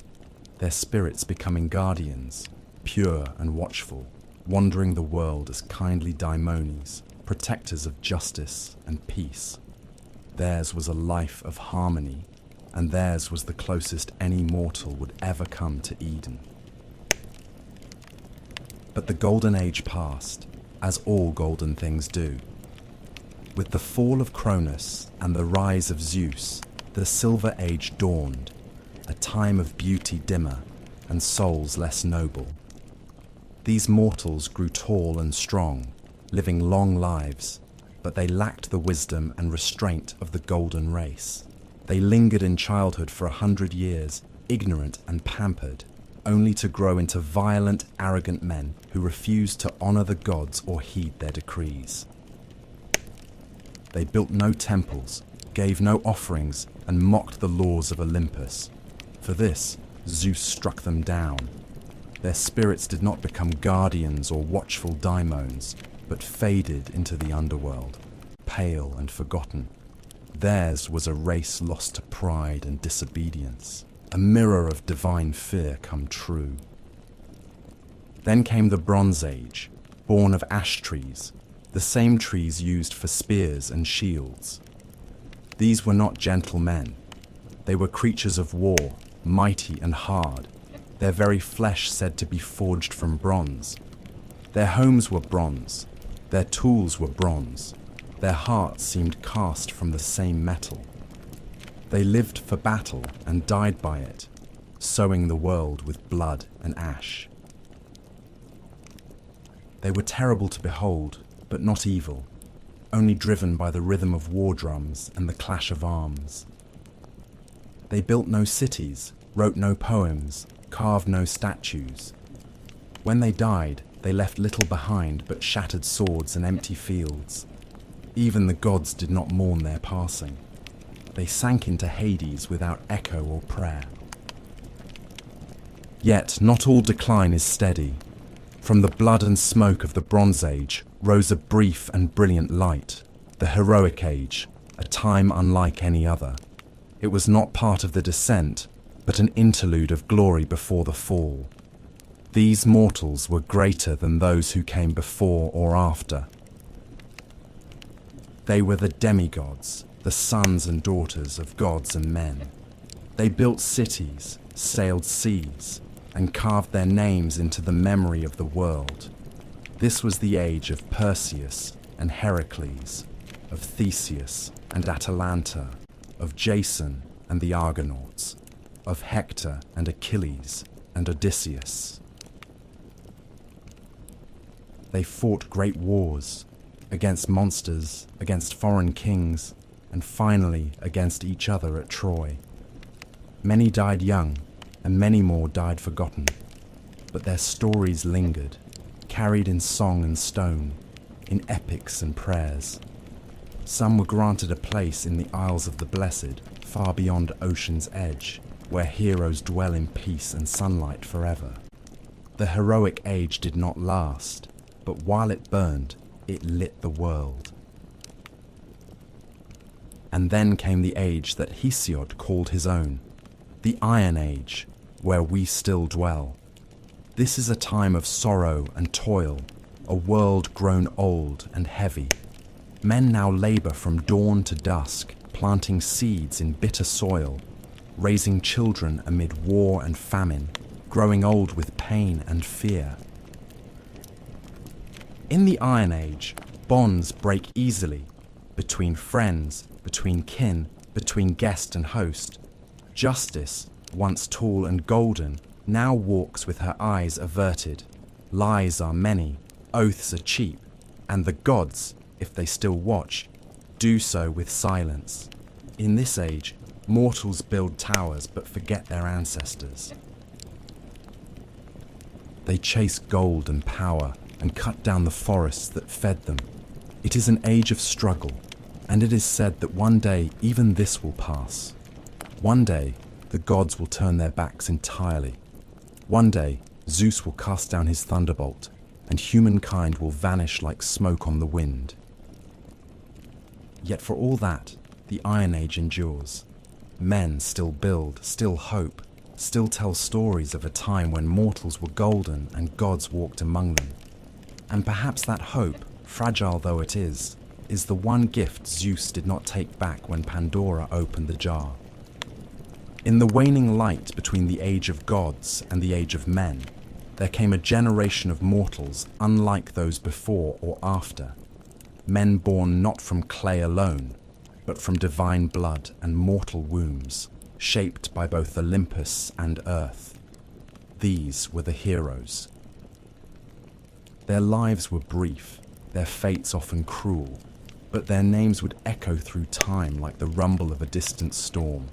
A: their spirits becoming guardians, pure and watchful, wandering the world as kindly daimones, protectors of justice and peace. Theirs was a life of harmony, and theirs was the closest any mortal would ever come to Eden. But the Golden Age passed, as all golden things do. With the fall of Cronus and the rise of Zeus, the Silver Age dawned, a time of beauty dimmer and souls less noble. These mortals grew tall and strong, living long lives, but they lacked the wisdom and restraint of the golden race. They lingered in childhood for 100 years, ignorant and pampered, only to grow into violent, arrogant men who refused to honor the gods or heed their decrees. They built no temples, gave no offerings, and mocked the laws of Olympus. For this, Zeus struck them down. Their spirits did not become guardians or watchful daimones, but faded into the underworld, pale and forgotten. Theirs was a race lost to pride and disobedience, a mirror of divine fear come true. Then came the Bronze Age, born of ash trees, the same trees used for spears and shields. These were not gentle men. They were creatures of war, mighty and hard, their very flesh said to be forged from bronze. Their homes were bronze, their tools were bronze, their hearts seemed cast from the same metal. They lived for battle and died by it, sowing the world with blood and ash. They were terrible to behold, but not evil, only driven by the rhythm of war drums and the clash of arms. They built no cities, wrote no poems, carved no statues. When they died, they left little behind but shattered swords and empty fields. Even the gods did not mourn their passing. They sank into Hades without echo or prayer. Yet not all decline is steady. From the blood and smoke of the Bronze Age rose a brief and brilliant light, the Heroic Age, a time unlike any other. It was not part of the descent, but an interlude of glory before the fall. These mortals were greater than those who came before or after. They were the demigods, the sons and daughters of gods and men. They built cities, sailed seas, and carved their names into the memory of the world. This was the age of Perseus and Heracles, of Theseus and Atalanta, of Jason and the Argonauts, of Hector and Achilles and Odysseus. They fought great wars against monsters, against foreign kings, and finally against each other at Troy. Many died young, and many more died forgotten, but their stories lingered, carried in song and stone, in epics and prayers. Some were granted a place in the Isles of the Blessed, far beyond ocean's edge, where heroes dwell in peace and sunlight forever. The heroic age did not last, but while it burned, it lit the world. And then came the age that Hesiod called his own, the Iron Age, where we still dwell. This is a time of sorrow and toil, a world grown old and heavy. Men now labor from dawn to dusk, planting seeds in bitter soil, raising children amid war and famine, growing old with pain and fear. In the Iron Age, bonds break easily between friends, between kin, between guest and host. Justice, once tall and golden, now walks with her eyes averted. Lies are many, oaths are cheap, and the gods, if they still watch, do so with silence. In this age, mortals build towers but forget their ancestors. They chase gold and power and cut down the forests that fed them. It is an age of struggle, and it is said that one day even this will pass. One day, the gods will turn their backs entirely. One day, Zeus will cast down his thunderbolt, and humankind will vanish like smoke on the wind. Yet for all that, the Iron Age endures. Men still build, still hope, still tell stories of a time when mortals were golden and gods walked among them. And perhaps that hope, fragile though it is the one gift Zeus did not take back when Pandora opened the jar. In the waning light between the age of gods and the age of men, there came a generation of mortals unlike those before or after. Men born not from clay alone, but from divine blood and mortal wombs, shaped by both Olympus and earth. These were the heroes. Their lives were brief, their fates often cruel, but their names would echo through time like the rumble of a distant storm.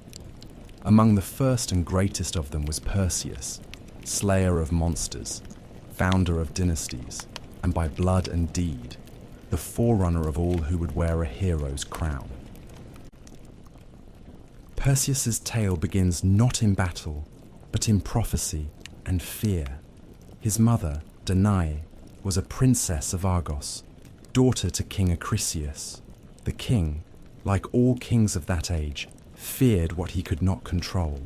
A: Among the first and greatest of them was Perseus, slayer of monsters, founder of dynasties, and by blood and deed, the forerunner of all who would wear a hero's crown. Perseus's tale begins not in battle, but in prophecy and fear. His mother, Danae, was a princess of Argos, daughter to King Acrisius. The king, like all kings of that age, feared what he could not control.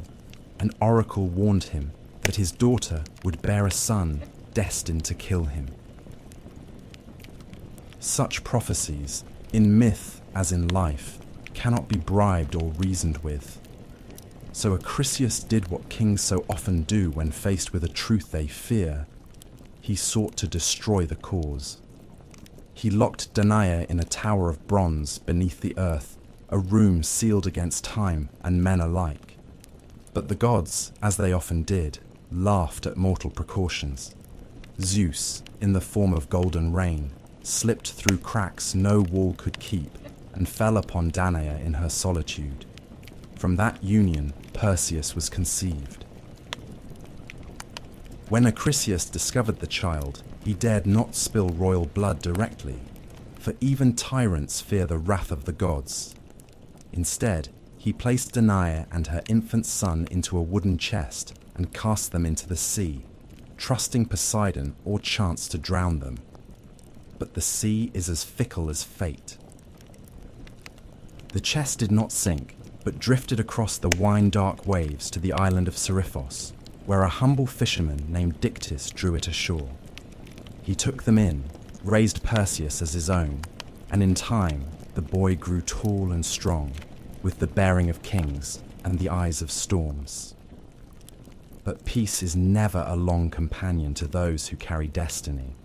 A: An oracle warned him that his daughter would bear a son destined to kill him. Such prophecies, in myth as in life, cannot be bribed or reasoned with. So Acrisius did what kings so often do when faced with a truth they fear. He sought to destroy the cause. He locked Danae in a tower of bronze beneath the earth, a room sealed against time and men alike. But the gods, as they often did, laughed at mortal precautions. Zeus, in the form of golden rain, slipped through cracks no wall could keep and fell upon Danae in her solitude. From that union, Perseus was conceived. When Acrisius discovered the child, he dared not spill royal blood directly, for even tyrants fear the wrath of the gods. Instead, he placed Danae and her infant son into a wooden chest and cast them into the sea, trusting Poseidon or chance to drown them. But the sea is as fickle as fate. The chest did not sink, but drifted across the wine-dark waves to the island of Seriphos, where a humble fisherman named Dictys drew it ashore. He took them in, raised Perseus as his own, and in time the boy grew tall and strong, with the bearing of kings and the eyes of storms. But peace is never a long companion to those who carry destiny.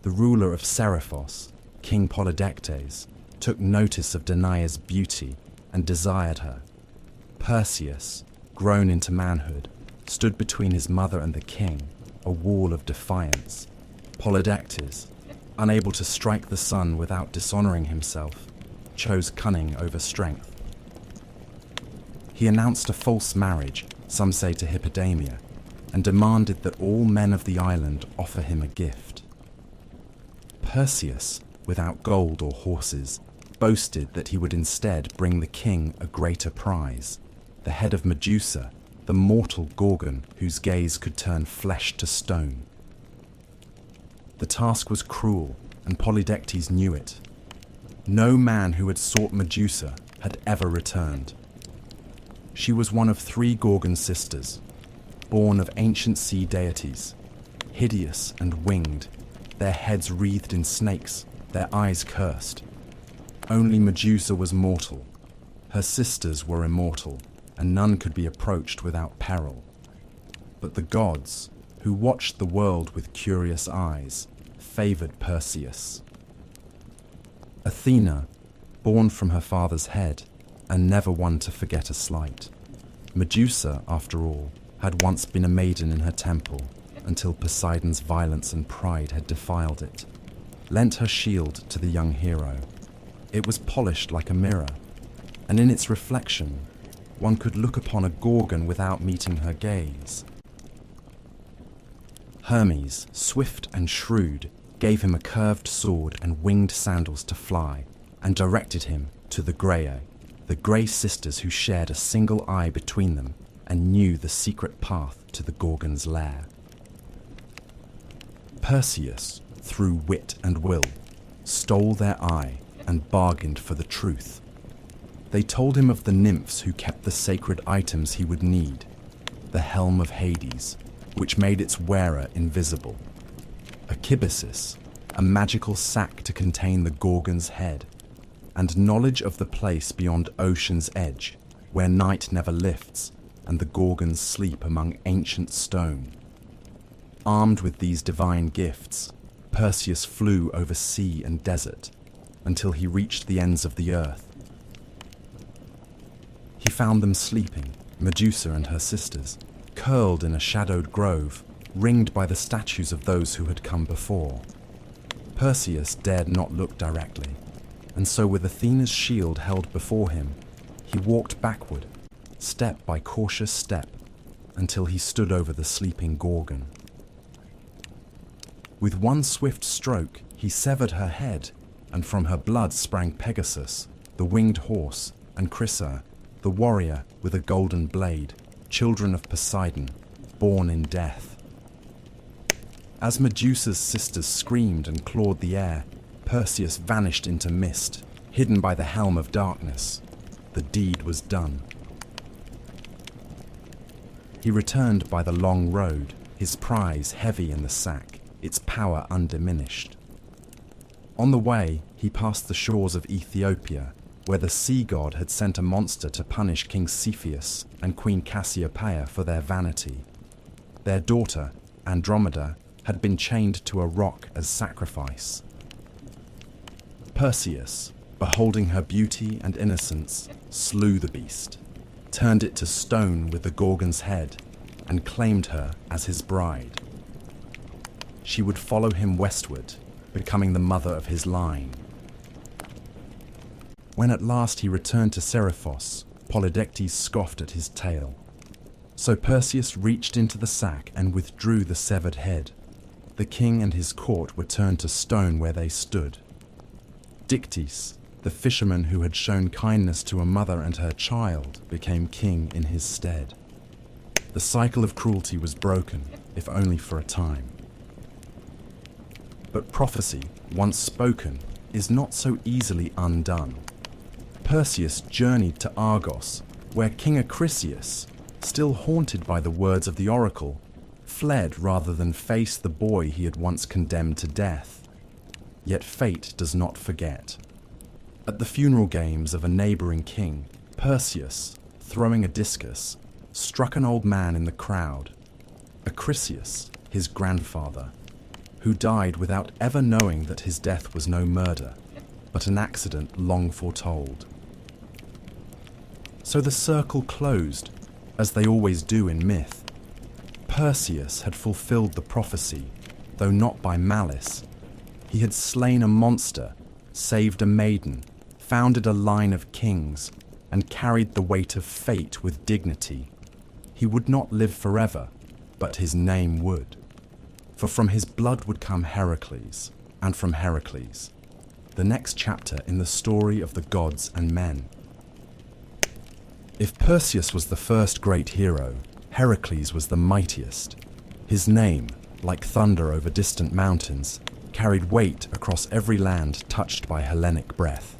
A: The ruler of Seriphos, King Polydectes, took notice of Danae's beauty and desired her. Perseus, grown into manhood, stood between his mother and the king, a wall of defiance. Polydectes, unable to strike the sun without dishonoring himself, chose cunning over strength. He announced a false marriage, some say to Hippodamia, and demanded that all men of the island offer him a gift. Perseus, without gold or horses, boasted that he would instead bring the king a greater prize, the head of Medusa, the mortal Gorgon whose gaze could turn flesh to stone. The task was cruel, and Polydectes knew it. No man who had sought Medusa had ever returned. She was one of 3 Gorgon sisters, born of ancient sea deities, hideous and winged, their heads wreathed in snakes, their eyes cursed. Only Medusa was mortal. Her sisters were immortal, and none could be approached without peril. But the gods, who watched the world with curious eyes, favored Perseus. Athena, born from her father's head, and never one to forget a slight. Medusa, after all, had once been a maiden in her temple, until Poseidon's violence and pride had defiled it, lent her shield to the young hero. It was polished like a mirror, and in its reflection, one could look upon a Gorgon without meeting her gaze. Hermes, swift and shrewd, gave him a curved sword and winged sandals to fly, and directed him to the Graeae, the grey sisters who shared a single eye between them and knew the secret path to the Gorgon's lair. Perseus, through wit and will, stole their eye and bargained for the truth. They told him of the nymphs who kept the sacred items he would need, the helm of Hades, which made its wearer invisible, a kibisis, a magical sack to contain the Gorgon's head, and knowledge of the place beyond ocean's edge, where night never lifts and the Gorgons sleep among ancient stone. Armed with these divine gifts, Perseus flew over sea and desert until he reached the ends of the earth. He found them sleeping, Medusa and her sisters, curled in a shadowed grove, ringed by the statues of those who had come before. Perseus dared not look directly, and so with Athena's shield held before him, he walked backward, step by cautious step, until he stood over the sleeping Gorgon. With one swift stroke, he severed her head, and from her blood sprang Pegasus, the winged horse, and Chrysa, the warrior with a golden blade, children of Poseidon, born in death. As Medusa's sisters screamed and clawed the air, Perseus vanished into mist, hidden by the helm of darkness. The deed was done. He returned by the long road, his prize heavy in the sack, its power undiminished. On the way, he passed the shores of Ethiopia, where the sea god had sent a monster to punish King Cepheus and Queen Cassiopeia for their vanity. Their daughter, Andromeda, had been chained to a rock as sacrifice. Perseus, beholding her beauty and innocence, slew the beast, turned it to stone with the Gorgon's head, and claimed her as his bride. She would follow him westward, becoming the mother of his line. When at last he returned to Seriphos, Polydectes scoffed at his tale. So Perseus reached into the sack and withdrew the severed head. The king and his court were turned to stone where they stood. Dictys, the fisherman who had shown kindness to a mother and her child, became king in his stead. The cycle of cruelty was broken, if only for a time. But prophecy, once spoken, is not so easily undone. Perseus journeyed to Argos, where King Acrisius, still haunted by the words of the oracle, fled rather than face the boy he had once condemned to death. Yet fate does not forget. At the funeral games of a neighboring king, Perseus, throwing a discus, struck an old man in the crowd, Acrisius, his grandfather, who died without ever knowing that his death was no murder, but an accident long foretold. So the circle closed, as they always do in myth. Perseus had fulfilled the prophecy, though not by malice. He had slain a monster, saved a maiden, founded a line of kings, and carried the weight of fate with dignity. He would not live forever, but his name would. For from his blood would come Heracles, and from Heracles, the next chapter in the story of the gods and men. If Perseus was the first great hero, Heracles was the mightiest. His name, like thunder over distant mountains, carried weight across every land touched by Hellenic breath.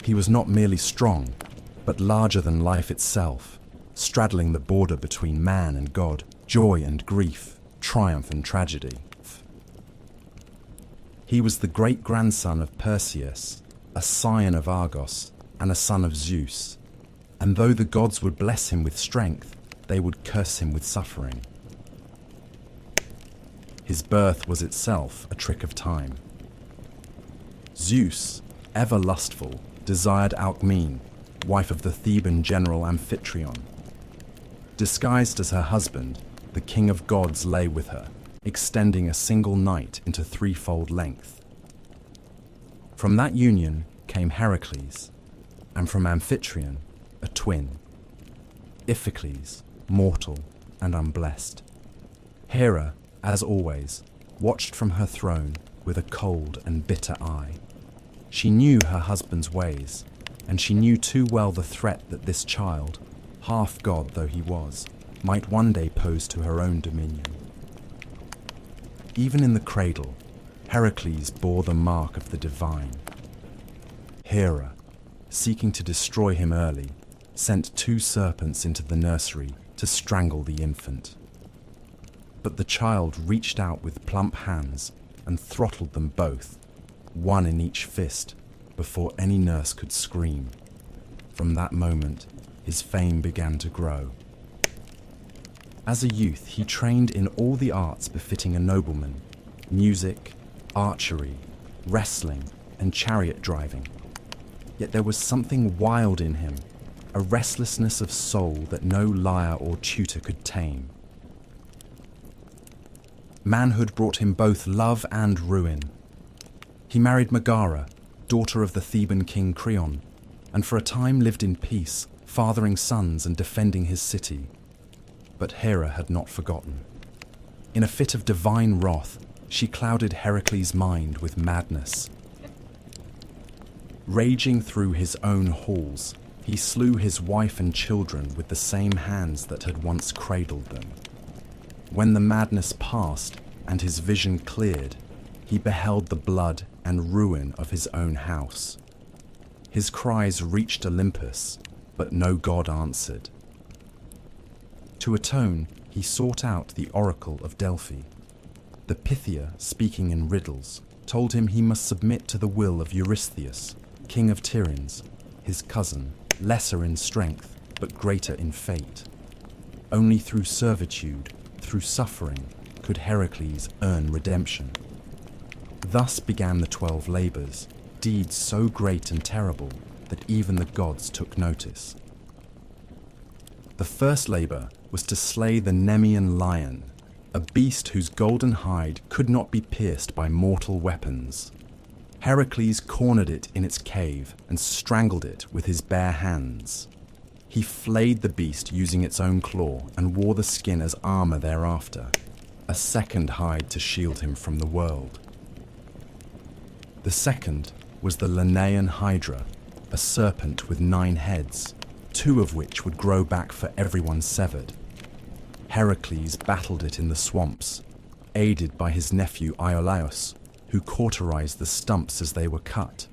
A: He was not merely strong, but larger than life itself, straddling the border between man and god, joy and grief, triumph and tragedy. He was the great-grandson of Perseus, a scion of Argos, and a son of Zeus. And though the gods would bless him with strength, they would curse him with suffering. His birth was itself a trick of time. Zeus, ever lustful, desired Alcmene, wife of the Theban general Amphitryon. Disguised as her husband, the king of gods lay with her, extending a single night into threefold length. From that union came Heracles, and from Amphitryon, a twin, Iphicles, mortal and unblessed. Hera, as always, watched from her throne with a cold and bitter eye. She knew her husband's ways, and she knew too well the threat that this child, half god though he was, might one day pose to her own dominion. Even in the cradle, Heracles bore the mark of the divine. Hera, seeking to destroy him early, sent 2 serpents into the nursery to strangle the infant. But the child reached out with plump hands and throttled them both, one in each fist, before any nurse could scream. From that moment, his fame began to grow. As a youth, he trained in all the arts befitting a nobleman: music, archery, wrestling, and chariot driving. Yet there was something wild in him, a restlessness of soul that no lyre or tutor could tame. Manhood brought him both love and ruin. He married Megara, daughter of the Theban king Creon, and for a time lived in peace, fathering sons and defending his city. But Hera had not forgotten. In a fit of divine wrath, she clouded Heracles' mind with madness. Raging through his own halls, he slew his wife and children with the same hands that had once cradled them. When the madness passed and his vision cleared, he beheld the blood and ruin of his own house. His cries reached Olympus, but no god answered. To atone, he sought out the oracle of Delphi. The Pythia, speaking in riddles, told him he must submit to the will of Eurystheus, king of Tiryns, his cousin, lesser in strength, but greater in fate. Only through servitude, through suffering, could Heracles earn redemption. Thus began the 12 labours, deeds so great and terrible that even the gods took notice. The first labour was to slay the Nemean lion, a beast whose golden hide could not be pierced by mortal weapons. Heracles cornered it in its cave and strangled it with his bare hands. He flayed the beast using its own claw and wore the skin as armour thereafter, a second hide to shield him from the world. The second was the Linnaean Hydra, a serpent with 9 heads, 2 of which would grow back for everyone severed. Heracles battled it in the swamps, aided by his nephew Iolaus, who cauterized the stumps as they were cut.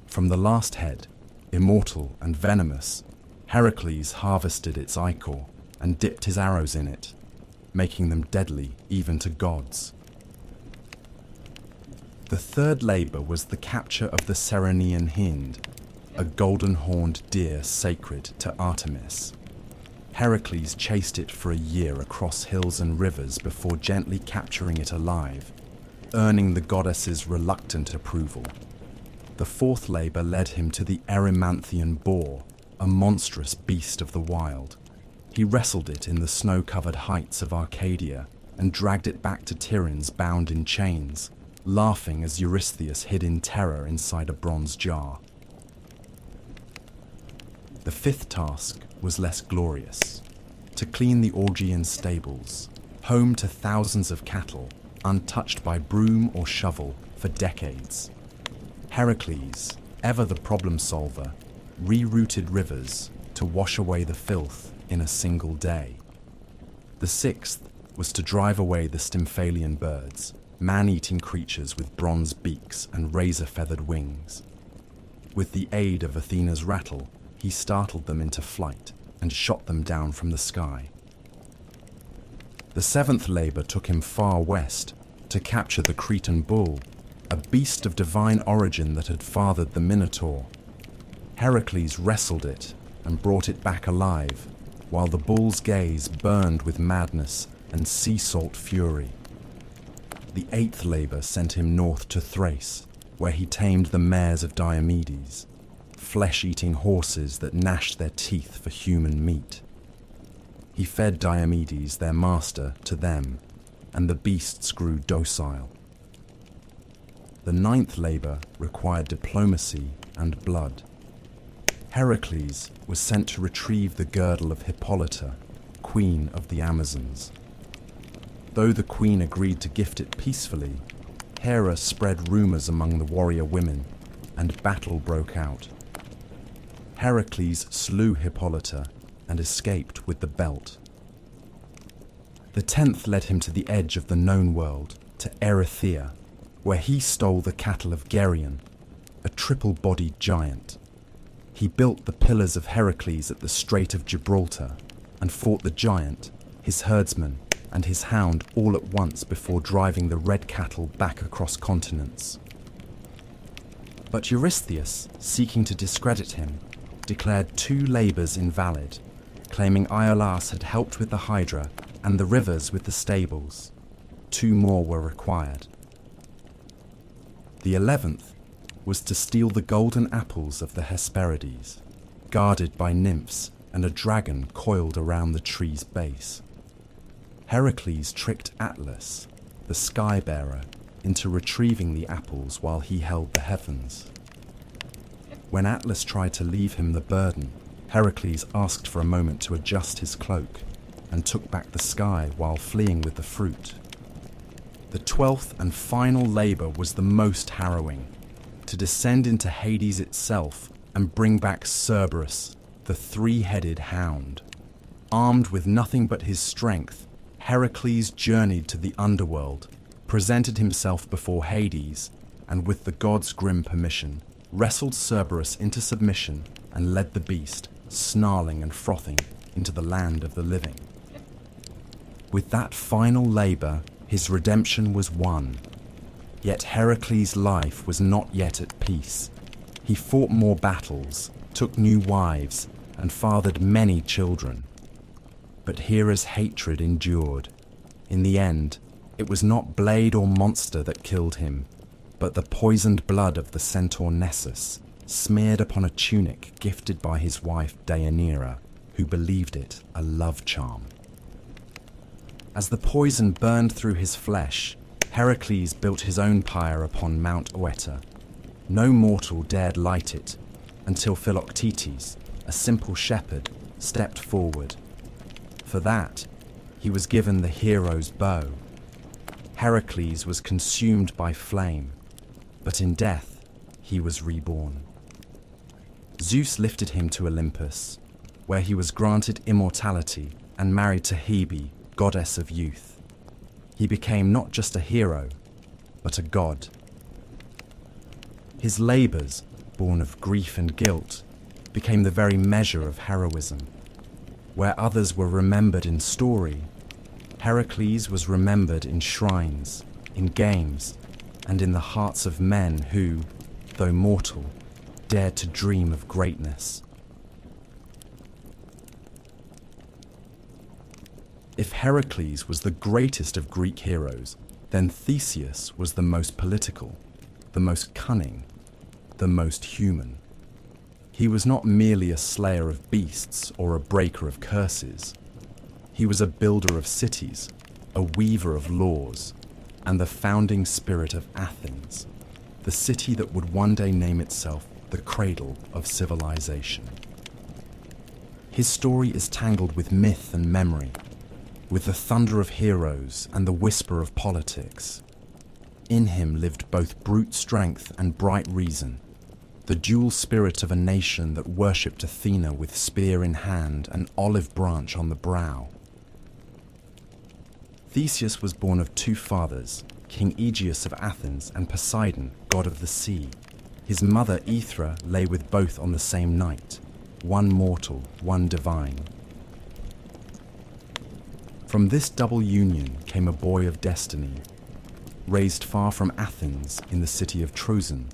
A: From the last head, immortal and venomous, Heracles harvested its ichor and dipped his arrows in it, making them deadly even to gods. The third labour was the capture of the Ceryneian hind, a golden-horned deer sacred to Artemis. Heracles chased it for a year across hills and rivers before gently capturing it alive, earning the goddess's reluctant approval. The fourth labour led him to the Erymanthian boar, a monstrous beast of the wild. He wrestled it in the snow-covered heights of Arcadia and dragged it back to Tiryns bound in chains, laughing as Eurystheus hid in terror inside a bronze jar. The fifth task was less glorious: to clean the Augean stables, home to thousands of cattle, untouched by broom or shovel for decades. Heracles, ever the problem solver, rerouted rivers to wash away the filth in a single day. The sixth was to drive away the Stymphalian birds, man-eating creatures with bronze beaks and razor-feathered wings. With the aid of Athena's rattle, he startled them into flight and shot them down from the sky. The seventh labour took him far west to capture the Cretan bull, a beast of divine origin that had fathered the Minotaur. Heracles wrestled it and brought it back alive, while the bull's gaze burned with madness and sea salt fury. The eighth labour sent him north to Thrace, where he tamed the mares of Diomedes, flesh-eating horses that gnashed their teeth for human meat. He fed Diomedes, their master, to them, and the beasts grew docile. The ninth labour required diplomacy and blood. Heracles was sent to retrieve the girdle of Hippolyta, queen of the Amazons. Though the queen agreed to gift it peacefully, Hera spread rumours among the warrior women, and battle broke out. Heracles slew Hippolyta and escaped with the belt. The 10th led him to the edge of the known world, to Erythea, where he stole the cattle of Geryon, a triple-bodied giant. He built the pillars of Heracles at the Strait of Gibraltar and fought the giant, his herdsman, and his hound all at once before driving the red cattle back across continents. But Eurystheus, seeking to discredit him, declared 2 labours invalid, claiming Iolaus had helped with the Hydra and the rivers with the stables. 2 more were required. The 11th was to steal the golden apples of the Hesperides, guarded by nymphs and a dragon coiled around the tree's base. Heracles tricked Atlas, the sky-bearer, into retrieving the apples while he held the heavens. When Atlas tried to leave him the burden, Heracles asked for a moment to adjust his cloak and took back the sky while fleeing with the fruit. The 12th and final labour was the most harrowing: to descend into Hades itself and bring back Cerberus, the 3-headed hound. Armed with nothing but his strength, Heracles journeyed to the underworld, presented himself before Hades, and with the god's grim permission, wrestled Cerberus into submission and led the beast, snarling and frothing, into the land of the living. With that final labour, his redemption was won. Yet Heracles' life was not yet at peace. He fought more battles, took new wives, and fathered many children. But Hera's hatred endured. In the end, it was not blade or monster that killed him, but the poisoned blood of the centaur Nessus, smeared upon a tunic gifted by his wife Deianira, who believed it a love charm. As the poison burned through his flesh, Heracles built his own pyre upon Mount Oeta. No mortal dared light it, until Philoctetes, a simple shepherd, stepped forward. For that, he was given the hero's bow. Heracles was consumed by flame, but in death he was reborn. Zeus lifted him to Olympus, where he was granted immortality and married to Hebe, goddess of youth. He became not just a hero, but a god. His labours, born of grief and guilt, became the very measure of heroism. Where others were remembered in story, Heracles was remembered in shrines, in games, and in the hearts of men who, though mortal, dared to dream of greatness. If Heracles was the greatest of Greek heroes, then Theseus was the most political, the most cunning, the most human. He was not merely a slayer of beasts or a breaker of curses. He was a builder of cities, a weaver of laws, and the founding spirit of Athens, the city that would one day name itself the cradle of civilization. His story is tangled with myth and memory, with the thunder of heroes and the whisper of politics. In him lived both brute strength and bright reason, the dual spirit of a nation that worshipped Athena with spear in hand and olive branch on the brow. Theseus was born of two fathers, King Aegeus of Athens and Poseidon, god of the sea. His mother Hera lay with both on the same night, one mortal, one divine. From this double union came a boy of destiny, raised far from Athens in the city of Troezen,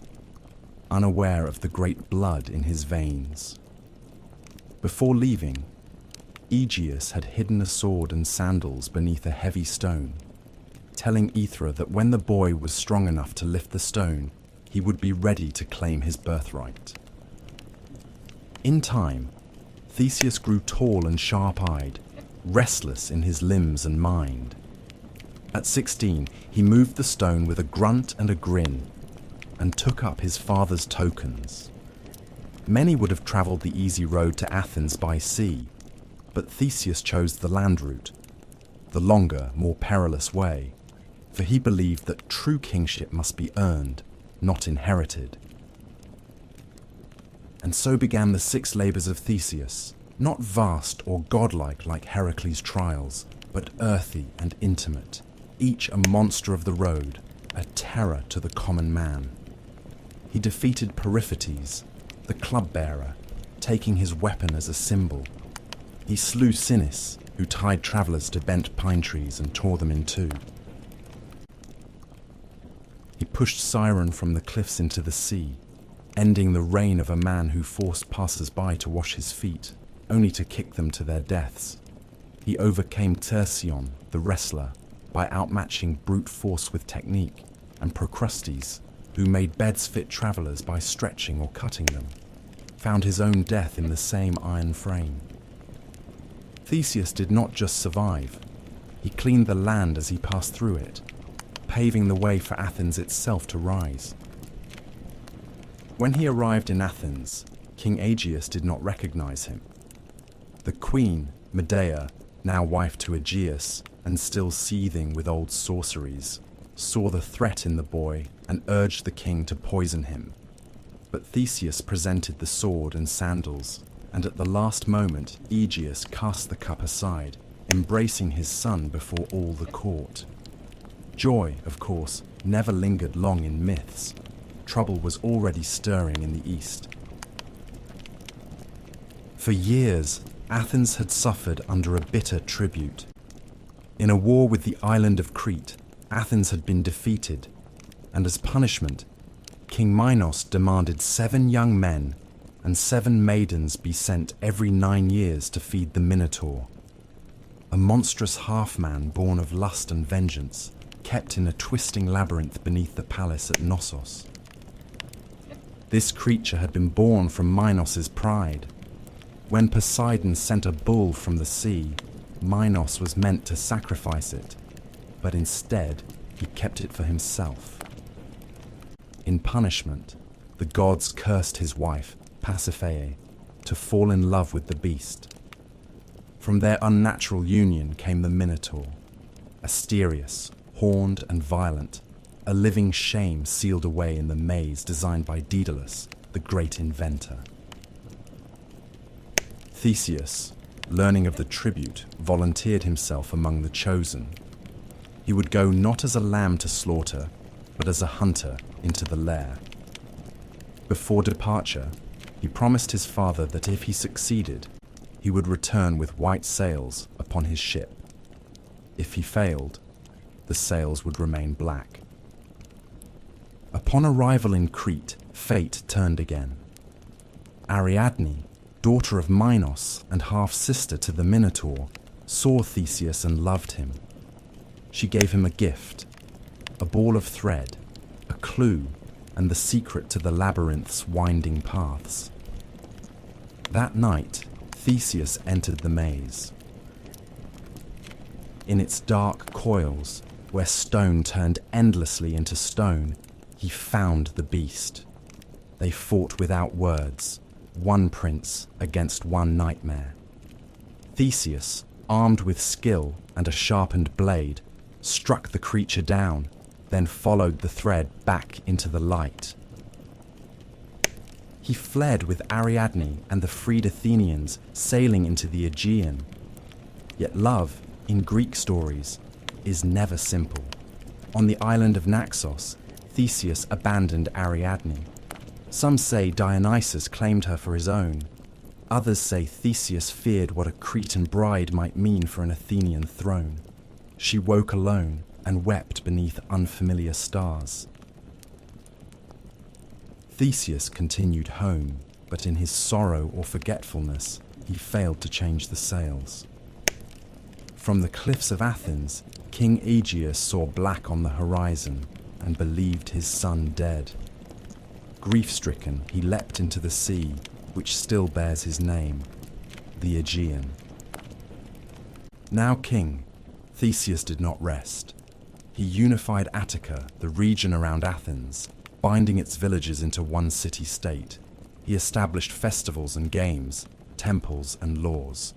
A: unaware of the great blood in his veins. Before leaving, Aegeus had hidden a sword and sandals beneath a heavy stone, telling Hera that when the boy was strong enough to lift the stone, he would be ready to claim his birthright. In time, Theseus grew tall and sharp-eyed, restless in his limbs and mind. At 16, he moved the stone with a grunt and a grin, and took up his father's tokens. Many would have travelled the easy road to Athens by sea, but Theseus chose the land route, the longer, more perilous way, for he believed that true kingship must be earned, not inherited. And so began the 6 labours of Theseus, not vast or godlike like Heracles' trials, but earthy and intimate, each a monster of the road, a terror to the common man. He defeated Periphetes, the club-bearer, taking his weapon as a symbol. He slew Sinis, who tied travellers to bent pine trees and tore them in two. He pushed Siren from the cliffs into the sea, ending the reign of a man who forced passers-by to wash his feet, only to kick them to their deaths. He overcame Tersion, the wrestler, by outmatching brute force with technique, and Procrustes, who made beds fit travellers by stretching or cutting them, found his own death in the same iron frame. Theseus did not just survive, he cleaned the land as he passed through it, paving the way for Athens itself to rise. When he arrived in Athens, King Aegeus did not recognize him. The queen, Medea, now wife to Aegeus, and still seething with old sorceries, saw the threat in the boy and urged the king to poison him. But Theseus presented the sword and sandals, and at the last moment Aegeus cast the cup aside, embracing his son before all the court. Joy, of course, never lingered long in myths. Trouble was already stirring in the east. For years, Athens had suffered under a bitter tribute. In a war with the island of Crete, Athens had been defeated, and as punishment, King Minos demanded 7 young men and 7 maidens be sent every 9 years to feed the Minotaur, a monstrous half-man born of lust and vengeance, kept in a twisting labyrinth beneath the palace at Knossos. This creature had been born from Minos's pride. When Poseidon sent a bull from the sea, Minos was meant to sacrifice it, but instead he kept it for himself. In punishment, the gods cursed his wife, Pasiphae, to fall in love with the beast. From their unnatural union came the Minotaur, Asterius, horned and violent, a living shame sealed away in the maze designed by Daedalus, the great inventor. Theseus, learning of the tribute, volunteered himself among the chosen. He would go not as a lamb to slaughter, but as a hunter into the lair. Before departure, he promised his father that if he succeeded, he would return with white sails upon his ship. If he failed, the sails would remain black. Upon arrival in Crete, fate turned again. Ariadne, daughter of Minos and half-sister to the Minotaur, saw Theseus and loved him. She gave him a gift, a ball of thread, a clue, and the secret to the labyrinth's winding paths. That night, Theseus entered the maze. In its dark coils, where stone turned endlessly into stone, he found the beast. They fought without words, one prince against one nightmare. Theseus, armed with skill and a sharpened blade, struck the creature down, then followed the thread back into the light. He fled with Ariadne and the freed Athenians, sailing into the Aegean. Yet love, in Greek stories, is never simple. On the island of Naxos, Theseus abandoned Ariadne. Some say Dionysus claimed her for his own. Others say Theseus feared what a Cretan bride might mean for an Athenian throne. She woke alone and wept beneath unfamiliar stars. Theseus continued home, but in his sorrow or forgetfulness, he failed to change the sails. From the cliffs of Athens, King Aegeus saw black on the horizon and believed his son dead. Grief-stricken, he leapt into the sea, which still bears his name, the Aegean. Now king, Theseus did not rest. He unified Attica, the region around Athens, binding its villages into one city-state. He established festivals and games, temples and laws.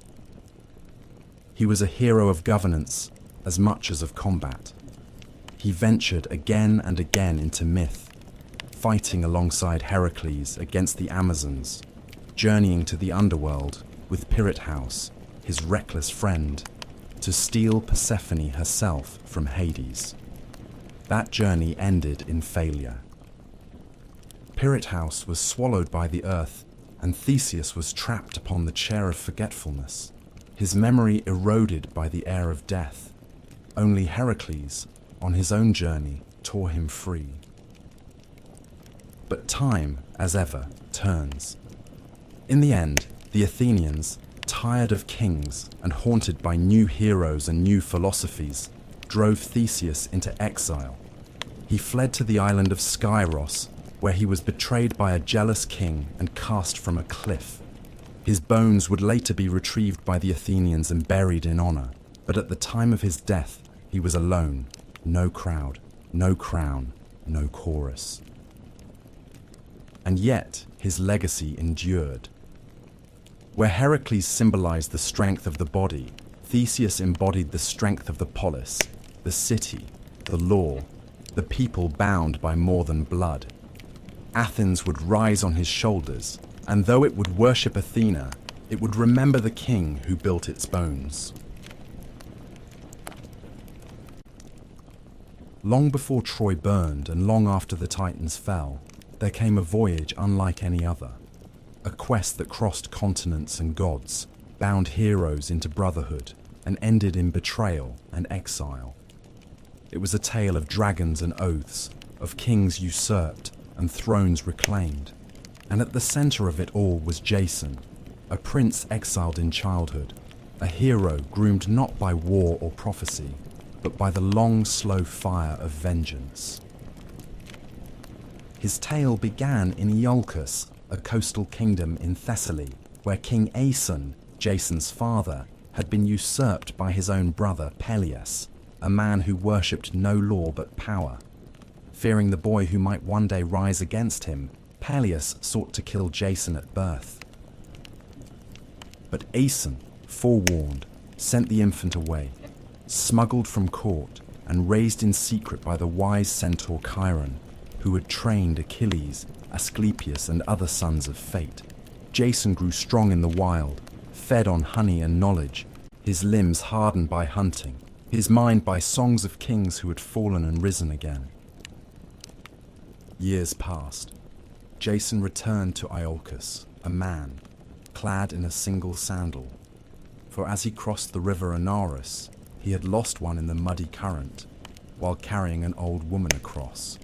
A: He was a hero of governance as much as of combat. He ventured again and again into myth, fighting alongside Heracles against the Amazons, journeying to the underworld with Pirithous, his reckless friend, to steal Persephone herself from Hades. That journey ended in failure. Pirithous was swallowed by the earth, and Theseus was trapped upon the chair of forgetfulness, his memory eroded by the air of death. Only Heracles, on his own journey, tore him free. But time, as ever, turns. In the end, the Athenians, tired of kings and haunted by new heroes and new philosophies, drove Theseus into exile. He fled to the island of Skyros, where he was betrayed by a jealous king and cast from a cliff. His bones would later be retrieved by the Athenians and buried in honor, but at the time of his death, he was alone, no crowd, no crown, no chorus. And yet, his legacy endured. Where Heracles symbolized the strength of the body, Theseus embodied the strength of the polis, the city, the law, the people bound by more than blood. Athens would rise on his shoulders, and though it would worship Athena, it would remember the king who built its bones. Long before Troy burned and long after the Titans fell, there came a voyage unlike any other. A quest that crossed continents and gods, bound heroes into brotherhood, and ended in betrayal and exile. It was a tale of dragons and oaths, of kings usurped and thrones reclaimed. And at the center of it all was Jason, a prince exiled in childhood, a hero groomed not by war or prophecy, but by the long, slow fire of vengeance. His tale began in Iolcus, a coastal kingdom in Thessaly, where King Aeson, Jason's father, had been usurped by his own brother Peleus, a man who worshipped no law but power. Fearing the boy who might one day rise against him, Peleus sought to kill Jason at birth. But Aeson, forewarned, sent the infant away, smuggled from court and raised in secret by the wise centaur Chiron, who had trained Achilles, Asclepius and other sons of fate. Jason grew strong in the wild, fed on honey and knowledge, his limbs hardened by hunting, his mind by songs of kings who had fallen and risen again. Years passed. Jason returned to Iolcus, a man. clad in a single sandal, for as he crossed the river Anaurus, he had lost one in the muddy current, while carrying an old woman across.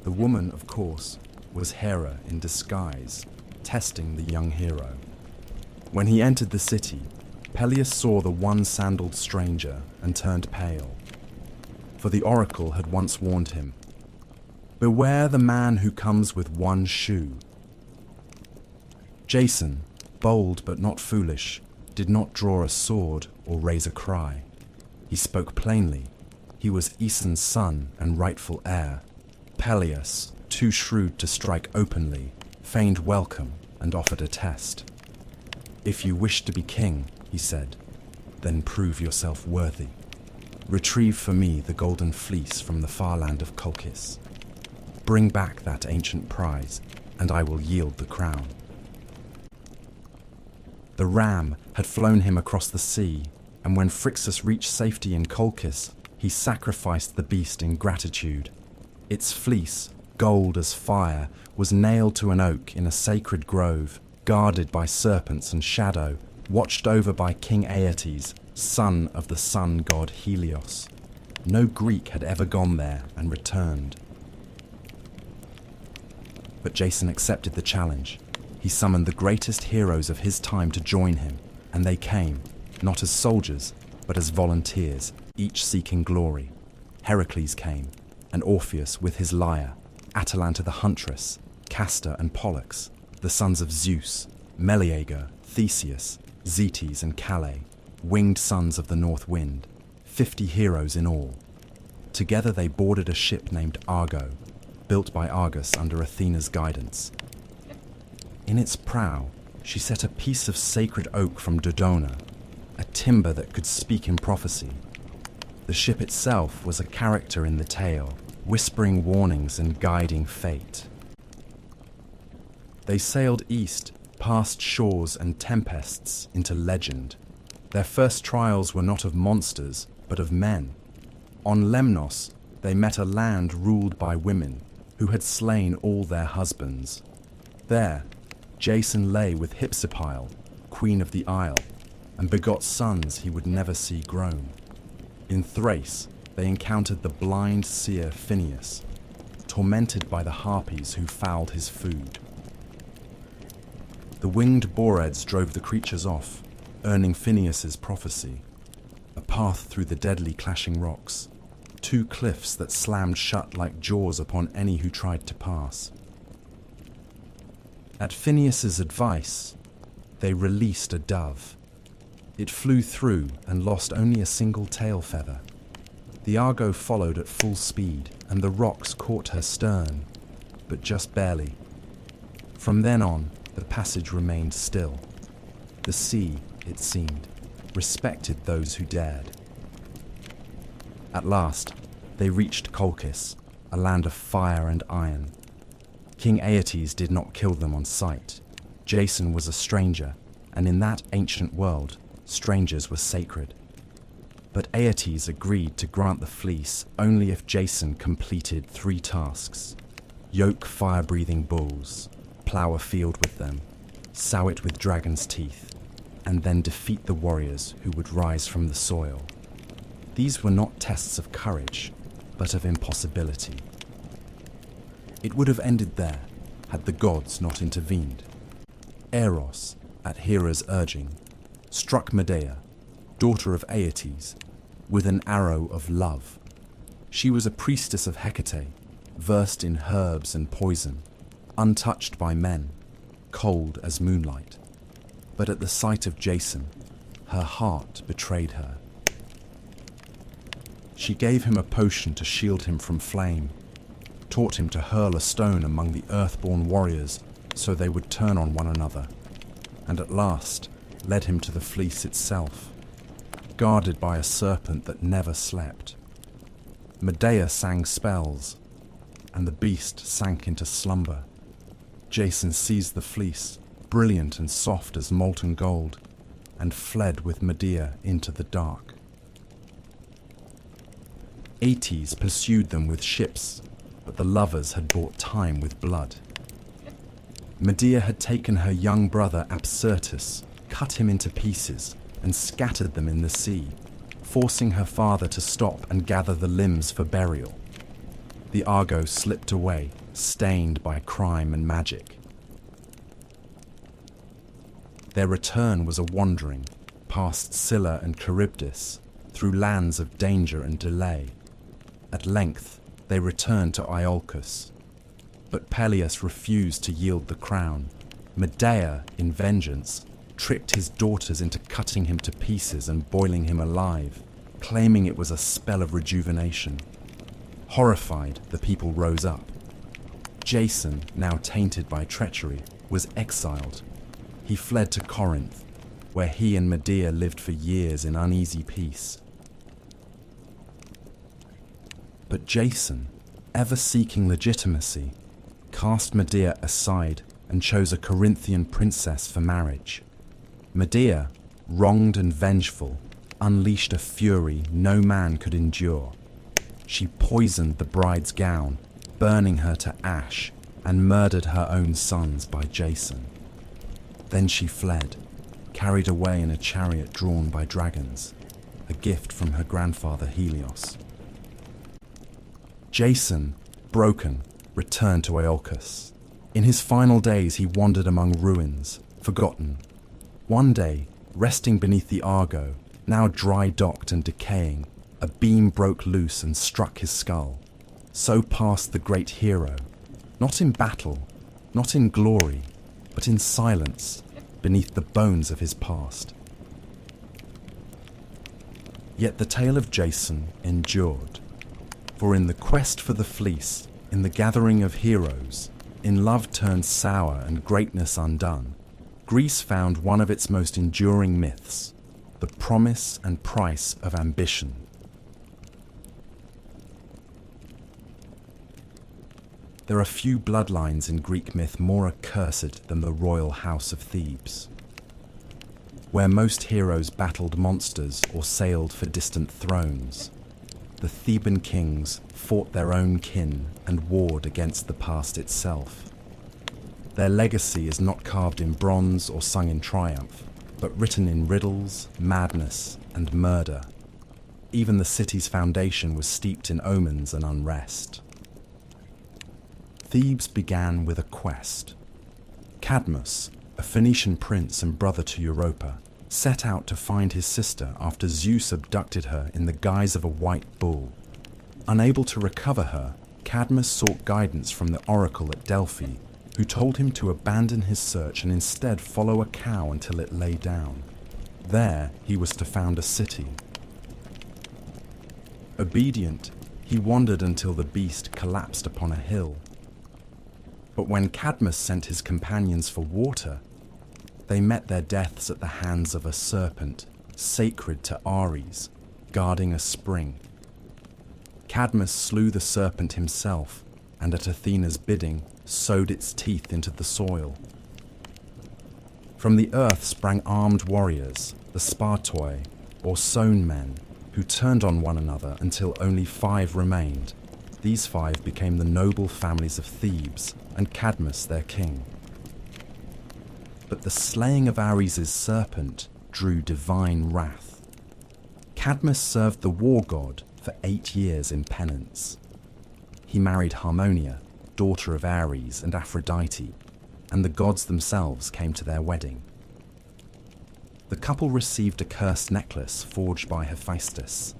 A: The woman, of course, was Hera in disguise, testing the young hero. When he entered the city, Peleus saw the one-sandaled stranger and turned pale, for the oracle had once warned him, "Beware the man who comes with one shoe." Jason, bold but not foolish, did not draw a sword or raise a cry. He spoke plainly. He was Aeson's son and rightful heir. Peleus, too shrewd to strike openly, feigned welcome and offered a test. "If you wish to be king," he said, "then prove yourself worthy. Retrieve for me the golden fleece from the far land of Colchis. Bring back that ancient prize, and I will yield the crown." The ram had flown him across the sea, and when Phrixus reached safety in Colchis, he sacrificed the beast in gratitude. Its fleece, gold as fire, was nailed to an oak in a sacred grove, guarded by serpents and shadow, watched over by King Aeetes, son of the sun god Helios. No Greek had ever gone there and returned. But Jason accepted the challenge. He summoned the greatest heroes of his time to join him, and they came, not as soldiers, but as volunteers, each seeking glory. Heracles came, and Orpheus with his lyre, Atalanta the huntress, Castor and Pollux, the sons of Zeus, Meleager, Theseus, Zetes and Calais, winged sons of the north wind, 50 heroes in all. Together they boarded a ship named Argo, built by Argus under Athena's guidance. In its prow, she set a piece of sacred oak from Dodona, a timber that could speak in prophecy. The ship itself was a character in the tale, whispering warnings and guiding fate. They sailed east, past shores and tempests, into legend. Their first trials were not of monsters, but of men. On Lemnos, they met a land ruled by women, who had slain all their husbands. There, Jason lay with Hypsipyle, queen of the isle, and begot sons he would never see grown. In Thrace, they encountered the blind seer Phineus, tormented by the harpies who fouled his food. The winged Boreads drove the creatures off, earning Phineus's prophecy, a path through the deadly clashing rocks, 2 cliffs that slammed shut like jaws upon any who tried to pass. At Phineus's advice, they released a dove. It flew through and lost only a single tail feather. The Argo followed at full speed, and the rocks caught her stern, but just barely. From then on, the passage remained still. The sea, it seemed, respected those who dared. At last, they reached Colchis, a land of fire and iron. King Aeetes did not kill them on sight. Jason was a stranger, and in that ancient world, strangers were sacred. But Aeetes agreed to grant the fleece only if Jason completed 3 tasks: yoke fire-breathing bulls, plough a field with them, sow it with dragon's teeth, and then defeat the warriors who would rise from the soil. These were not tests of courage, but of impossibility. It would have ended there, had the gods not intervened. Eros, at Hera's urging, struck Medea, daughter of Aeetes, with an arrow of love. She was a priestess of Hecate, versed in herbs and poison, untouched by men, cold as moonlight. But at the sight of Jason, her heart betrayed her. She gave him a potion to shield him from flame, taught him to hurl a stone among the earthborn warriors so they would turn on one another, and at last led him to the fleece itself, guarded by a serpent that never slept. Medea sang spells, and the beast sank into slumber. Jason seized the fleece, brilliant and soft as molten gold, and fled with Medea into the dark. Aeetes pursued them with ships, but the lovers had bought time with blood. Medea had taken her young brother Absyrtus, cut him into pieces, and scattered them in the sea, forcing her father to stop and gather the limbs for burial. The Argo slipped away, stained by crime and magic. Their return was a wandering, past Scylla and Charybdis, through lands of danger and delay. At length, they returned to Iolcus. But Peleus refused to yield the crown. Medea, in vengeance, tricked his daughters into cutting him to pieces and boiling him alive, claiming it was a spell of rejuvenation. Horrified, the people rose up. Jason, now tainted by treachery, was exiled. He fled to Corinth, where he and Medea lived for years in uneasy peace. But Jason, ever seeking legitimacy, cast Medea aside and chose a Corinthian princess for marriage. Medea, wronged and vengeful, unleashed a fury no man could endure. She poisoned the bride's gown, burning her to ash, and murdered her own sons by Jason. Then she fled, carried away in a chariot drawn by dragons, a gift from her grandfather Helios. Jason, broken, returned to Iolcus. In his final days he wandered among ruins, forgotten. One day, resting beneath the Argo, now dry-docked and decaying, a beam broke loose and struck his skull. So passed the great hero, not in battle, not in glory, but in silence, beneath the bones of his past. Yet the tale of Jason endured, for in the quest for the fleece, in the gathering of heroes, in love turned sour and greatness undone, Greece found one of its most enduring myths, the promise and price of ambition. There are few bloodlines in Greek myth more accursed than the royal house of Thebes, where most heroes battled monsters or sailed for distant thrones. The Theban kings fought their own kin and warred against the past itself. Their legacy is not carved in bronze or sung in triumph, but written in riddles, madness, and murder. Even the city's foundation was steeped in omens and unrest. Thebes began with a quest. Cadmus, a Phoenician prince and brother to Europa, set out to find his sister after Zeus abducted her in the guise of a white bull. Unable to recover her, Cadmus sought guidance from the oracle at Delphi, who told him to abandon his search and instead follow a cow until it lay down. There he was to found a city. Obedient, he wandered until the beast collapsed upon a hill. But when Cadmus sent his companions for water, they met their deaths at the hands of a serpent, sacred to Ares, guarding a spring. Cadmus slew the serpent himself, and at Athena's bidding, sowed its teeth into the soil. From the earth sprang armed warriors, the Spartoi, or sown men, who turned on one another until only 5 remained. These 5 became the noble families of Thebes, and Cadmus their king. But the slaying of Ares' serpent drew divine wrath. Cadmus served the war god for 8 years in penance. He married Harmonia, daughter of Ares and Aphrodite, and the gods themselves came to their wedding. The couple received a cursed necklace forged by Hephaestus,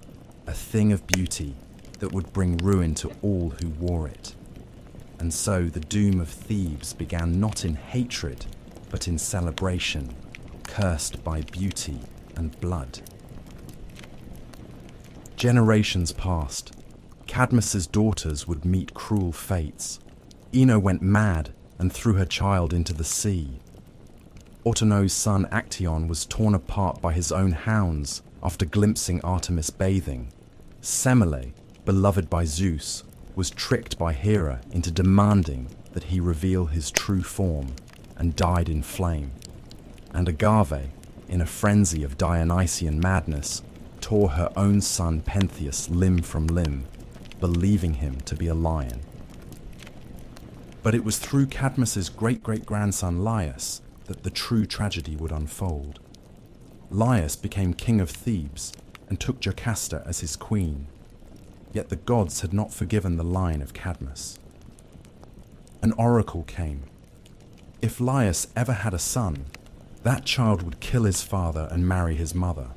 A: a thing of beauty that would bring ruin to all who wore it. And so the doom of Thebes began not in hatred, but in celebration, cursed by beauty and blood. Generations passed. Cadmus's daughters would meet cruel fates. Ino went mad and threw her child into the sea. Autono's son Actaeon was torn apart by his own hounds after glimpsing Artemis bathing. Semele, beloved by Zeus, was tricked by Hera into demanding that he reveal his true form, and died in flame. And Agave, in a frenzy of Dionysian madness, tore her own son Pentheus limb from limb, believing him to be a lion. But it was through Cadmus's great-great-grandson Laius that the true tragedy would unfold. Laius became king of Thebes and took Jocasta as his queen. Yet the gods had not forgiven the line of Cadmus. An oracle came. If Laius ever had a son, that child would kill his father and marry his mother.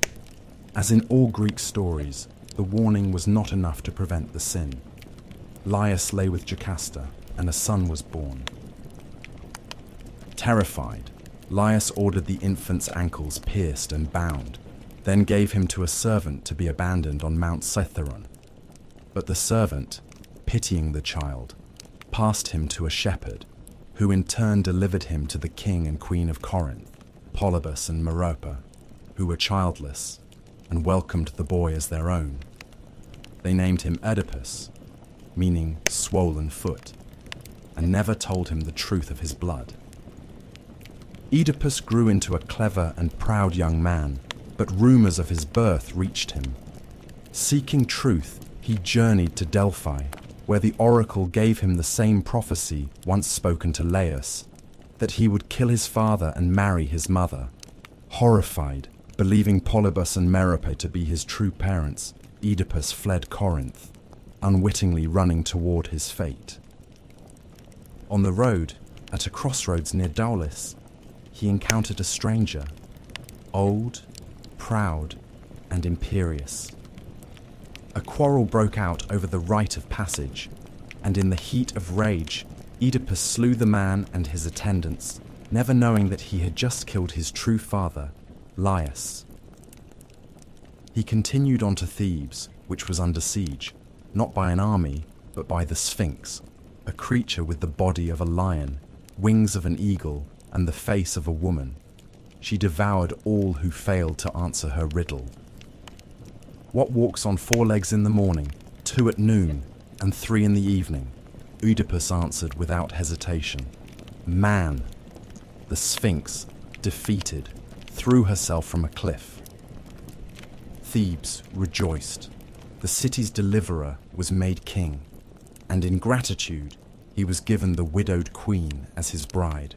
A: As in all Greek stories, the warning was not enough to prevent the sin. Laius lay with Jocasta, and a son was born. Terrified, Laius ordered the infant's ankles pierced and bound, then gave him to a servant to be abandoned on Mount Cithaeron. But the servant, pitying the child, passed him to a shepherd, who in turn delivered him to the king and queen of Corinth, Polybus and Merope, who were childless, and welcomed the boy as their own. They named him Oedipus, meaning swollen foot, and never told him the truth of his blood. Oedipus grew into a clever and proud young man, but rumors of his birth reached him. Seeking truth, he journeyed to Delphi, where the oracle gave him the same prophecy once spoken to Laius, that he would kill his father and marry his mother. Horrified, believing Polybus and Merope to be his true parents, Oedipus fled Corinth, unwittingly running toward his fate. On the road, at a crossroads near Daulis, he encountered a stranger, old, proud, and imperious. A quarrel broke out over the right of passage, and in the heat of rage, Oedipus slew the man and his attendants, never knowing that he had just killed his true father, Laius. He continued on to Thebes, which was under siege, not by an army, but by the Sphinx, a creature with the body of a lion, wings of an eagle, and the face of a woman. She devoured all who failed to answer her riddle. What walks on 4 legs in the morning, 2 at noon, and 3 in the evening? Oedipus answered without hesitation. Man. The Sphinx, defeated, threw herself from a cliff. Thebes rejoiced. The city's deliverer was made king, and in gratitude he was given the widowed queen as his bride,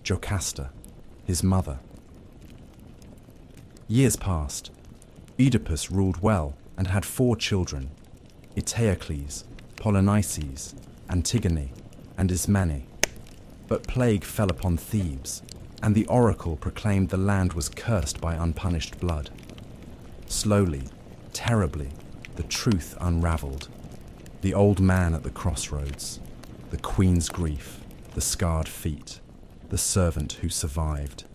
A: Jocasta, his mother. Years passed. Oedipus ruled well and had 4 children, Eteocles, Polynices, Antigone, and Ismene. But plague fell upon Thebes, and the oracle proclaimed the land was cursed by unpunished blood. Slowly, terribly, the truth unraveled. The old man at the crossroads, the queen's grief, the scarred feet, the servant who survived,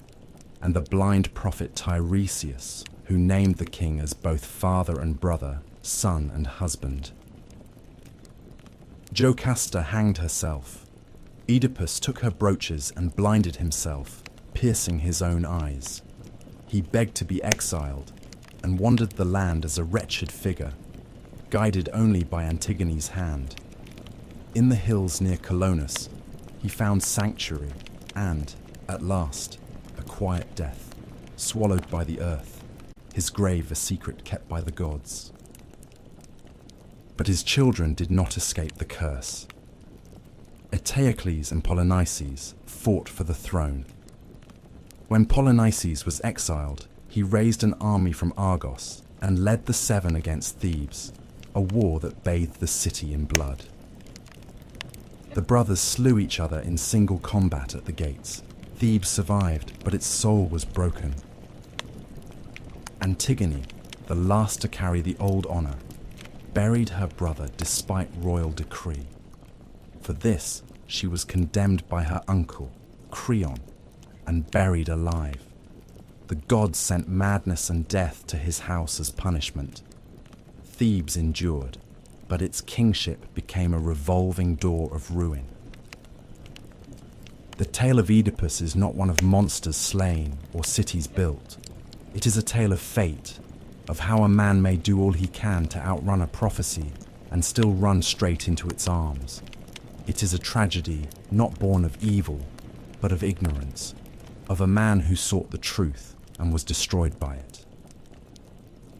A: and the blind prophet Tiresias, who named the king as both father and brother, son and husband. Jocasta hanged herself. Oedipus took her brooches and blinded himself, piercing his own eyes. He begged to be exiled and wandered the land as a wretched figure, guided only by Antigone's hand. In the hills near Colonus, he found sanctuary and, at last, a quiet death, swallowed by the earth, his grave a secret kept by the gods. But his children did not escape the curse. Eteocles and Polynices fought for the throne. When Polynices was exiled, he raised an army from Argos and led the 7 against Thebes, a war that bathed the city in blood. The brothers slew each other in single combat at the gates. Thebes survived, but its soul was broken. Antigone, the last to carry the old honor, buried her brother despite royal decree. For this, she was condemned by her uncle, Creon, and buried alive. The gods sent madness and death to his house as punishment. Thebes endured, but its kingship became a revolving door of ruin. The tale of Oedipus is not one of monsters slain or cities built. It is a tale of fate, of how a man may do all he can to outrun a prophecy and still run straight into its arms. It is a tragedy not born of evil, but of ignorance, of a man who sought the truth and was destroyed by it.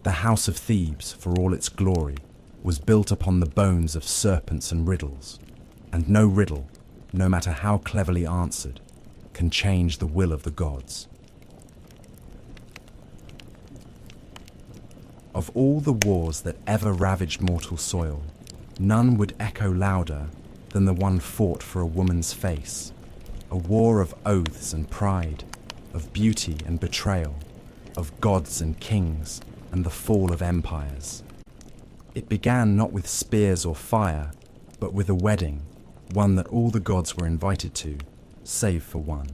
A: The house of Thebes, for all its glory, was built upon the bones of serpents and riddles, and no riddle, no matter how cleverly answered, can change the will of the gods. Of all the wars that ever ravaged mortal soil, none would echo louder than the one fought for a woman's face, a war of oaths and pride, of beauty and betrayal, of gods and kings, and the fall of empires. It began not with spears or fire, but with a wedding, one that all the gods were invited to, save for one.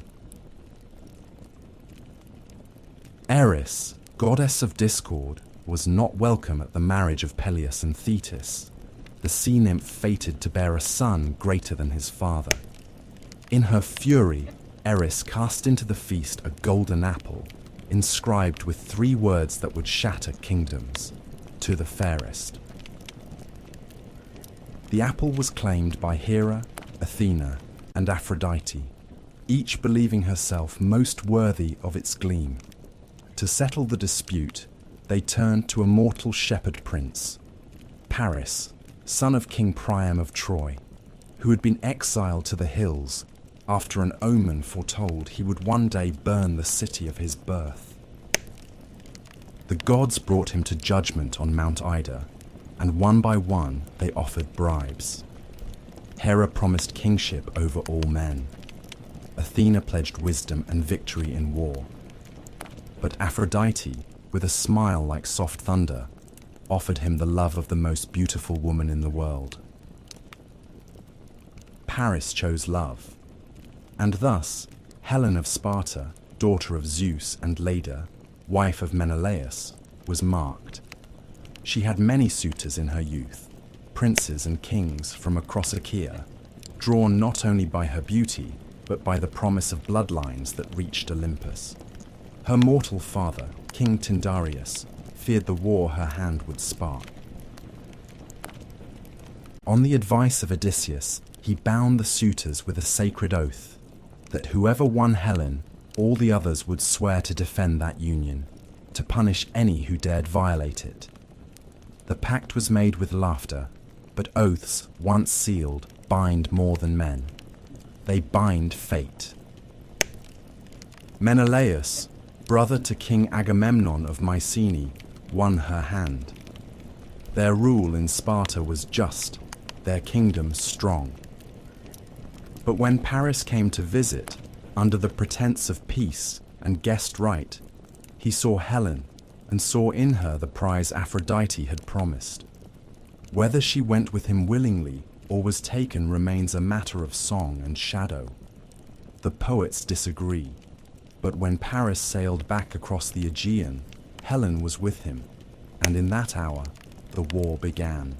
A: Eris, goddess of discord, was not welcome at the marriage of Peleus and Thetis, the sea nymph fated to bear a son greater than his father. In her fury, Eris cast into the feast a golden apple, inscribed with 3 words that would shatter kingdoms: to the fairest. The apple was claimed by Hera, Athena, and Aphrodite, each believing herself most worthy of its gleam. To settle the dispute, they turned to a mortal shepherd prince, Paris, son of King Priam of Troy, who had been exiled to the hills after an omen foretold he would one day burn the city of his birth. The gods brought him to judgment on Mount Ida, and one by one they offered bribes. Hera promised kingship over all men. Athena pledged wisdom and victory in war. But Aphrodite, with a smile like soft thunder, offered him the love of the most beautiful woman in the world. Paris chose love, and thus Helen of Sparta, daughter of Zeus and Leda, wife of Menelaus, was marked. She had many suitors in her youth, princes and kings from across Achaea, drawn not only by her beauty, but by the promise of bloodlines that reached Olympus. Her mortal father, King Tyndareus, feared the war her hand would spark. On the advice of Odysseus, he bound the suitors with a sacred oath that whoever won Helen, all the others would swear to defend that union, to punish any who dared violate it. The pact was made with laughter, but oaths, once sealed, bind more than men. They bind fate. Menelaus, brother to King Agamemnon of Mycenae, won her hand. Their rule in Sparta was just, their kingdom strong. But when Paris came to visit, under the pretense of peace and guest right, he saw Helen and saw in her the prize Aphrodite had promised. Whether she went with him willingly or was taken remains a matter of song and shadow. The poets disagree, but when Paris sailed back across the Aegean, Helen was with him, and in that hour the war began.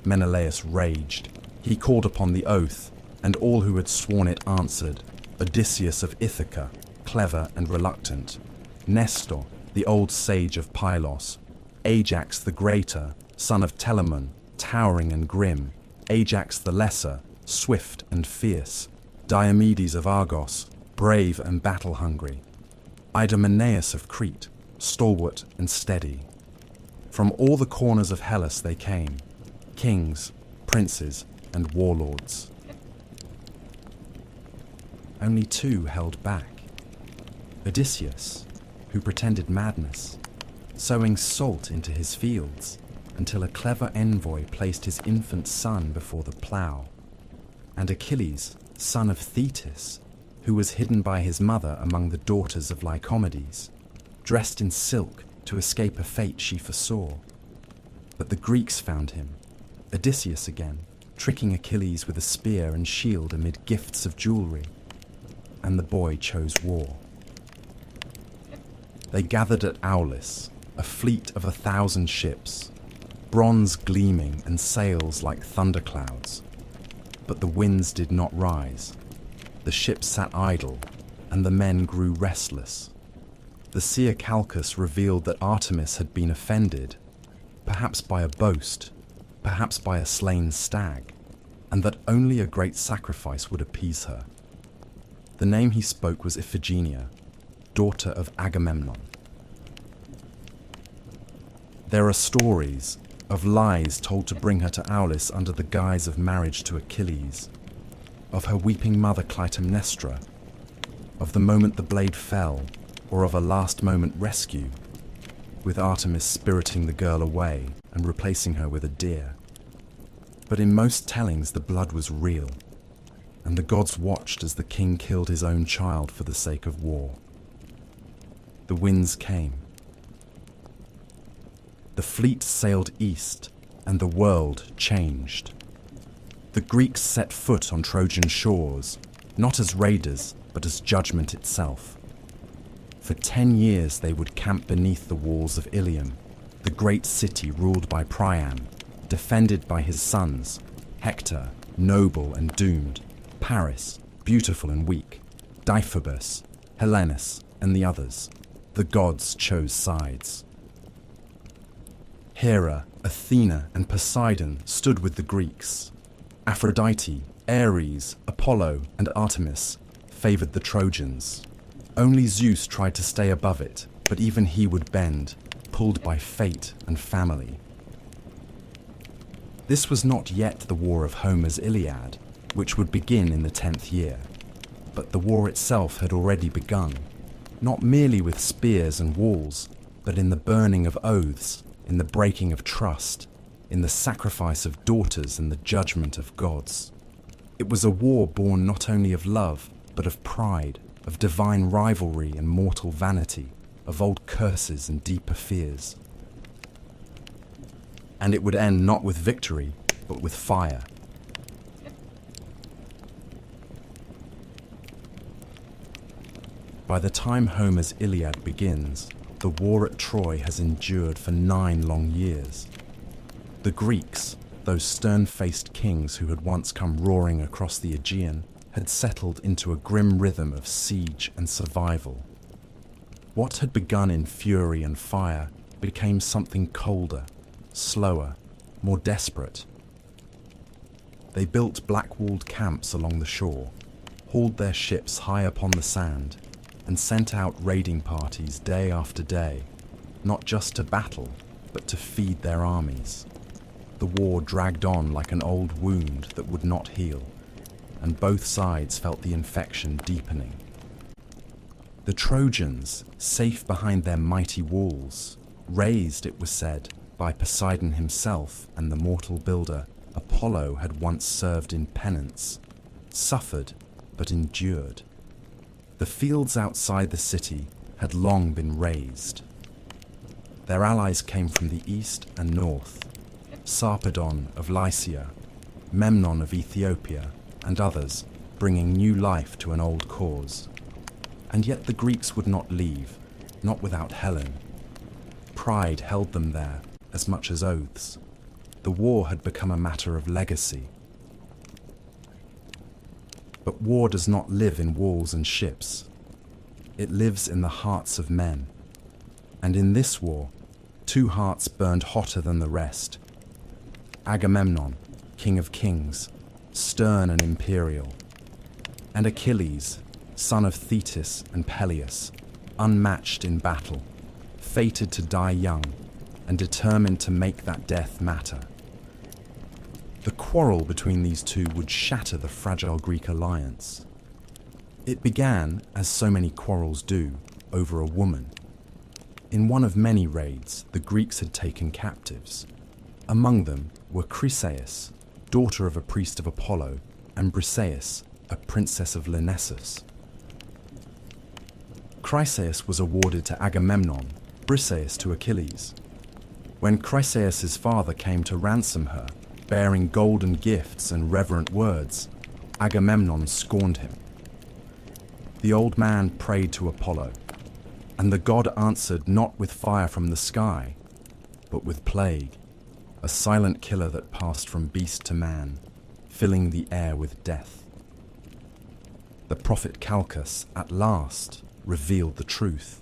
A: Menelaus raged. He called upon the oath, and all who had sworn it answered: Odysseus of Ithaca, clever and reluctant; Nestor, the old sage of Pylos; Ajax the greater, son of Telamon, towering and grim; Ajax the lesser, swift and fierce; Diomedes of Argos, brave and battle-hungry; Idomeneus of Crete, stalwart and steady. From all the corners of Hellas they came, kings, princes, and warlords. Only 2 held back. Odysseus, who pretended madness, sowing salt into his fields until a clever envoy placed his infant son before the plough, and Achilles, son of Thetis, who was hidden by his mother among the daughters of Lycomedes, dressed in silk to escape a fate she foresaw. But the Greeks found him, Odysseus again, tricking Achilles with a spear and shield amid gifts of jewelry, and the boy chose war. They gathered at Aulis, a fleet of 1,000 ships, bronze gleaming and sails like thunderclouds. But the winds did not rise. The ships sat idle, and the men grew restless. The seer Calchas revealed that Artemis had been offended, perhaps by a boast, perhaps by a slain stag, and that only a great sacrifice would appease her. The name he spoke was Iphigenia, daughter of Agamemnon. There are stories, of lies told to bring her to Aulis under the guise of marriage to Achilles, of her weeping mother Clytemnestra, of the moment the blade fell, or of a last-moment rescue, with Artemis spiriting the girl away and replacing her with a deer. But in most tellings the blood was real, and the gods watched as the king killed his own child for the sake of war. The winds came. The fleet sailed east, and the world changed. The Greeks set foot on Trojan shores, not as raiders, but as judgment itself. For 10 years they would camp beneath the walls of Ilium, the great city ruled by Priam, defended by his sons, Hector, noble and doomed, Paris, beautiful and weak, Deiphobus, Helenus, and the others. The gods chose sides. Hera, Athena, and Poseidon stood with the Greeks. Aphrodite, Ares, Apollo, and Artemis favored the Trojans. Only Zeus tried to stay above it, but even he would bend, pulled by fate and family. This was not yet the war of Homer's Iliad, which would begin in the 10th year, but the war itself had already begun, not merely with spears and walls, but in the burning of oaths, in the breaking of trust, in the sacrifice of daughters and the judgment of gods. It was a war born not only of love, but of pride, of divine rivalry and mortal vanity, of old curses and deeper fears. And it would end not with victory, but with fire. By the time Homer's Iliad begins, the war at Troy has endured for 9 long years. The Greeks, those stern-faced kings who had once come roaring across the Aegean, had settled into a grim rhythm of siege and survival. What had begun in fury and fire became something colder, slower, more desperate. They built black-walled camps along the shore, hauled their ships high upon the sand, and sent out raiding parties day after day, not just to battle, but to feed their armies. The war dragged on like an old wound that would not heal, and both sides felt the infection deepening. The Trojans, safe behind their mighty walls, raised, it was said, by Poseidon himself and the mortal builder Apollo had once served in penance, suffered but endured. The fields outside the city had long been razed. Their allies came from the east and north, Sarpedon of Lycia, Memnon of Ethiopia, and others, bringing new life to an old cause. And yet the Greeks would not leave, not without Helen. Pride held them there as much as oaths. The war had become a matter of legacy. But war does not live in walls and ships. It lives in the hearts of men. And in this war, 2 hearts burned hotter than the rest. Agamemnon, king of kings, stern and imperial, and Achilles, son of Thetis and Peleus, unmatched in battle, fated to die young, and determined to make that death matter. The quarrel between these two would shatter the fragile Greek alliance. It began, as so many quarrels do, over a woman. In one of many raids, the Greeks had taken captives. Among them were Chryseis, daughter of a priest of Apollo, and Briseis, a princess of Lyrnessus. Chryseis was awarded to Agamemnon, Briseis to Achilles. When Chryseis' father came to ransom her, bearing golden gifts and reverent words, Agamemnon scorned him. The old man prayed to Apollo, and the god answered not with fire from the sky, but with plague, a silent killer that passed from beast to man, filling the air with death. The prophet Calchas, at last, revealed the truth.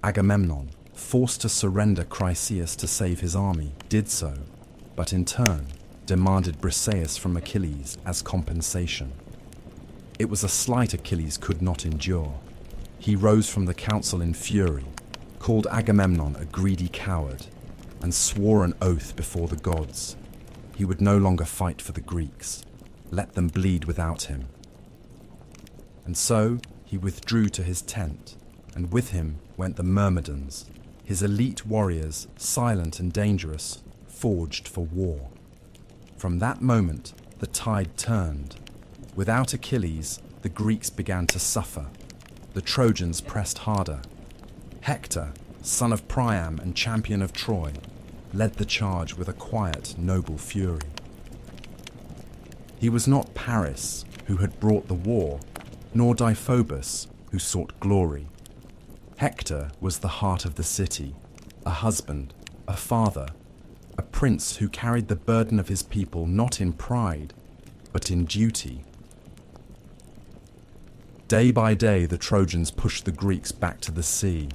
A: Agamemnon, forced to surrender Chryseis to save his army, did so, but in turn demanded Briseis from Achilles as compensation. It was a slight Achilles could not endure. He rose from the council in fury, called Agamemnon a greedy coward, and swore an oath before the gods. He would no longer fight for the Greeks, let them bleed without him. And so he withdrew to his tent, and with him went the Myrmidons, his elite warriors, silent and dangerous, forged for war. From that moment, the tide turned. Without Achilles, the Greeks began to suffer. The Trojans pressed harder. Hector, son of Priam and champion of Troy, led the charge with a quiet, noble fury. He was not Paris, who had brought the war, nor Deiphobus, who sought glory. Hector was the heart of the city, a husband, a father, a prince who carried the burden of his people not in pride, but in duty. Day by day the Trojans pushed the Greeks back to the sea.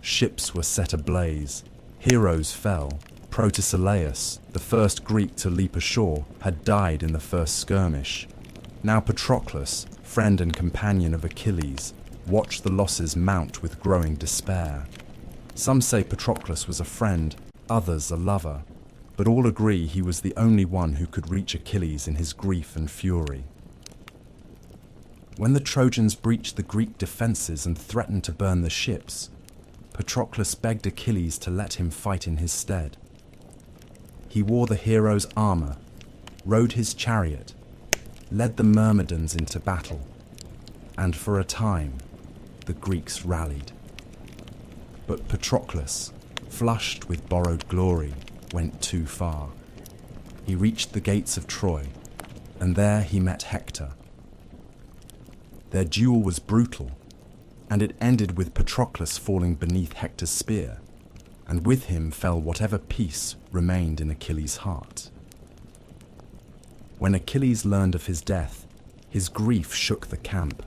A: Ships were set ablaze, heroes fell. Protesilaus, the first Greek to leap ashore, had died in the first skirmish. Now Patroclus, friend and companion of Achilles, watched the losses mount with growing despair. Some say Patroclus was a friend, others a lover, but all agree he was the only one who could reach Achilles in his grief and fury. When the Trojans breached the Greek defences and threatened to burn the ships, Patroclus begged Achilles to let him fight in his stead. He wore the hero's armour, rode his chariot, led the Myrmidons into battle, and for a time the Greeks rallied. But Patroclus, flushed with borrowed glory, went too far. He reached the gates of Troy, and there he met Hector. Their duel was brutal, and it ended with Patroclus falling beneath Hector's spear, and with him fell whatever peace remained in Achilles' heart. When Achilles learned of his death, his grief shook the camp.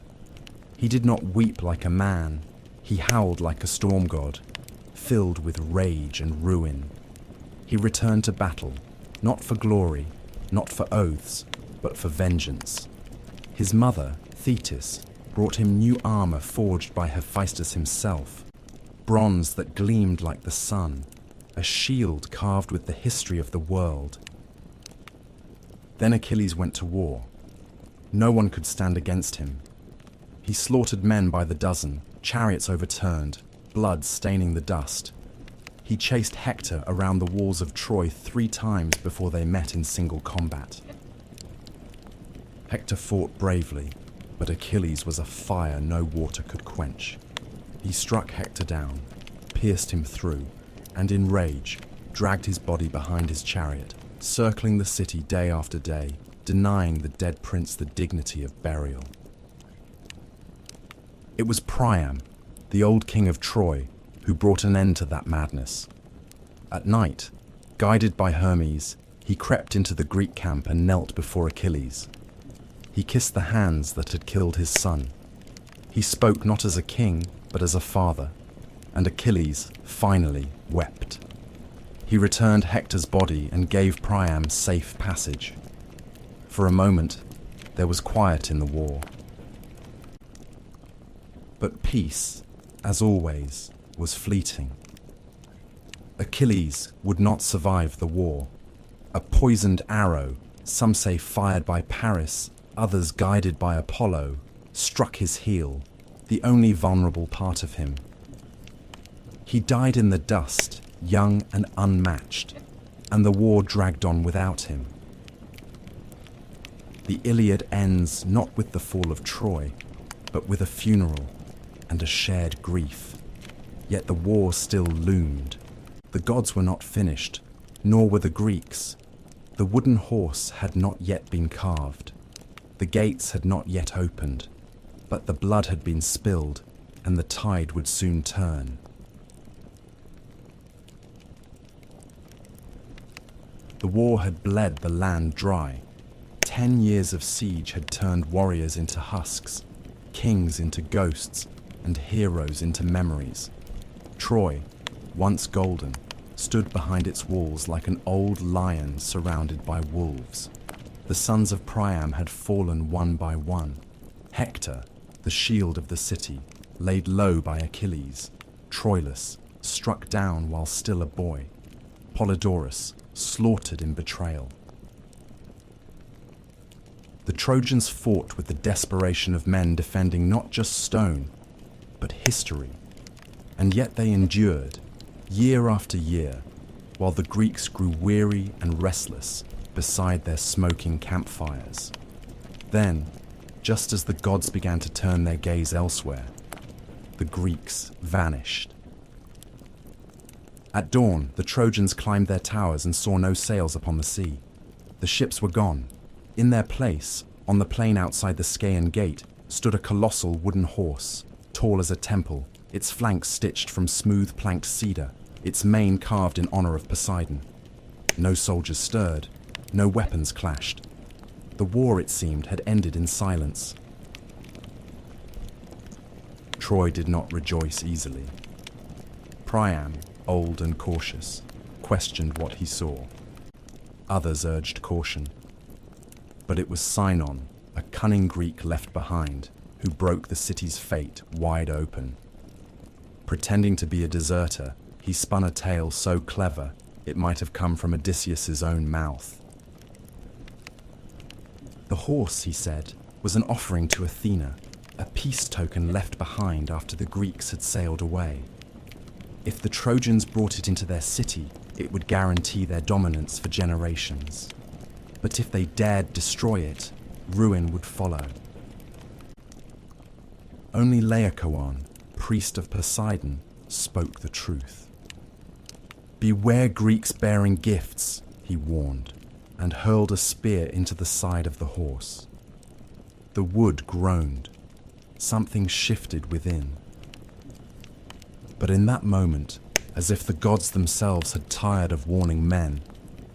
A: He did not weep like a man, he howled like a storm god, filled with rage and ruin. He returned to battle, not for glory, not for oaths, but for vengeance. His mother, Thetis, brought him new armor forged by Hephaestus himself, bronze that gleamed like the sun, a shield carved with the history of the world. Then Achilles went to war. No one could stand against him. He slaughtered men by the dozen, chariots overturned, blood staining the dust. He chased Hector around the walls of Troy 3 times before they met in single combat. Hector fought bravely, but Achilles was a fire no water could quench. He struck Hector down, pierced him through, and in rage dragged his body behind his chariot, circling the city day after day, denying the dead prince the dignity of burial. It was Priam, the old king of Troy, who brought an end to that madness. At night, guided by Hermes, he crept into the Greek camp and knelt before Achilles. He kissed the hands that had killed his son. He spoke not as a king, but as a father, and Achilles finally wept. He returned Hector's body and gave Priam safe passage. For a moment, there was quiet in the war. But peace, as always, was fleeting. Achilles would not survive the war. A poisoned arrow, some say fired by Paris, others guided by Apollo, struck his heel, the only vulnerable part of him. He died in the dust, young and unmatched, and the war dragged on without him. The Iliad ends not with the fall of Troy, but with a funeral and a shared grief. Yet the war still loomed. The gods were not finished, nor were the Greeks. The wooden horse had not yet been carved. The gates had not yet opened, but the blood had been spilled, and the tide would soon turn. The war had bled the land dry. 10 years of siege had turned warriors into husks, kings into ghosts, and heroes into memories. Troy, once golden, stood behind its walls like an old lion surrounded by wolves. The sons of Priam had fallen one by one. Hector, the shield of the city, laid low by Achilles. Troilus, struck down while still a boy. Polydorus, slaughtered in betrayal. The Trojans fought with the desperation of men defending not just stone, but history. And yet they endured, year after year, while the Greeks grew weary and restless beside their smoking campfires. Then, just as the gods began to turn their gaze elsewhere, the Greeks vanished. At dawn, the Trojans climbed their towers and saw no sails upon the sea. The ships were gone. In their place, on the plain outside the Scaean gate, stood a colossal wooden horse, tall as a temple, its flanks stitched from smooth planked cedar, its mane carved in honor of Poseidon. No soldiers stirred, no weapons clashed. The war, it seemed, had ended in silence. Troy did not rejoice easily. Priam, old and cautious, questioned what he saw. Others urged caution. But it was Sinon, a cunning Greek left behind, who broke the city's fate wide open. Pretending to be a deserter, he spun a tale so clever it might have come from Odysseus's own mouth. The horse, he said, was an offering to Athena, a peace token left behind after the Greeks had sailed away. If the Trojans brought it into their city, it would guarantee their dominance for generations. But if they dared destroy it, ruin would follow. Only Laocoon, priest of Poseidon, spoke the truth. "Beware Greeks bearing gifts," he warned, and hurled a spear into the side of the horse. The wood groaned. Something shifted within. But in that moment, as if the gods themselves had tired of warning men,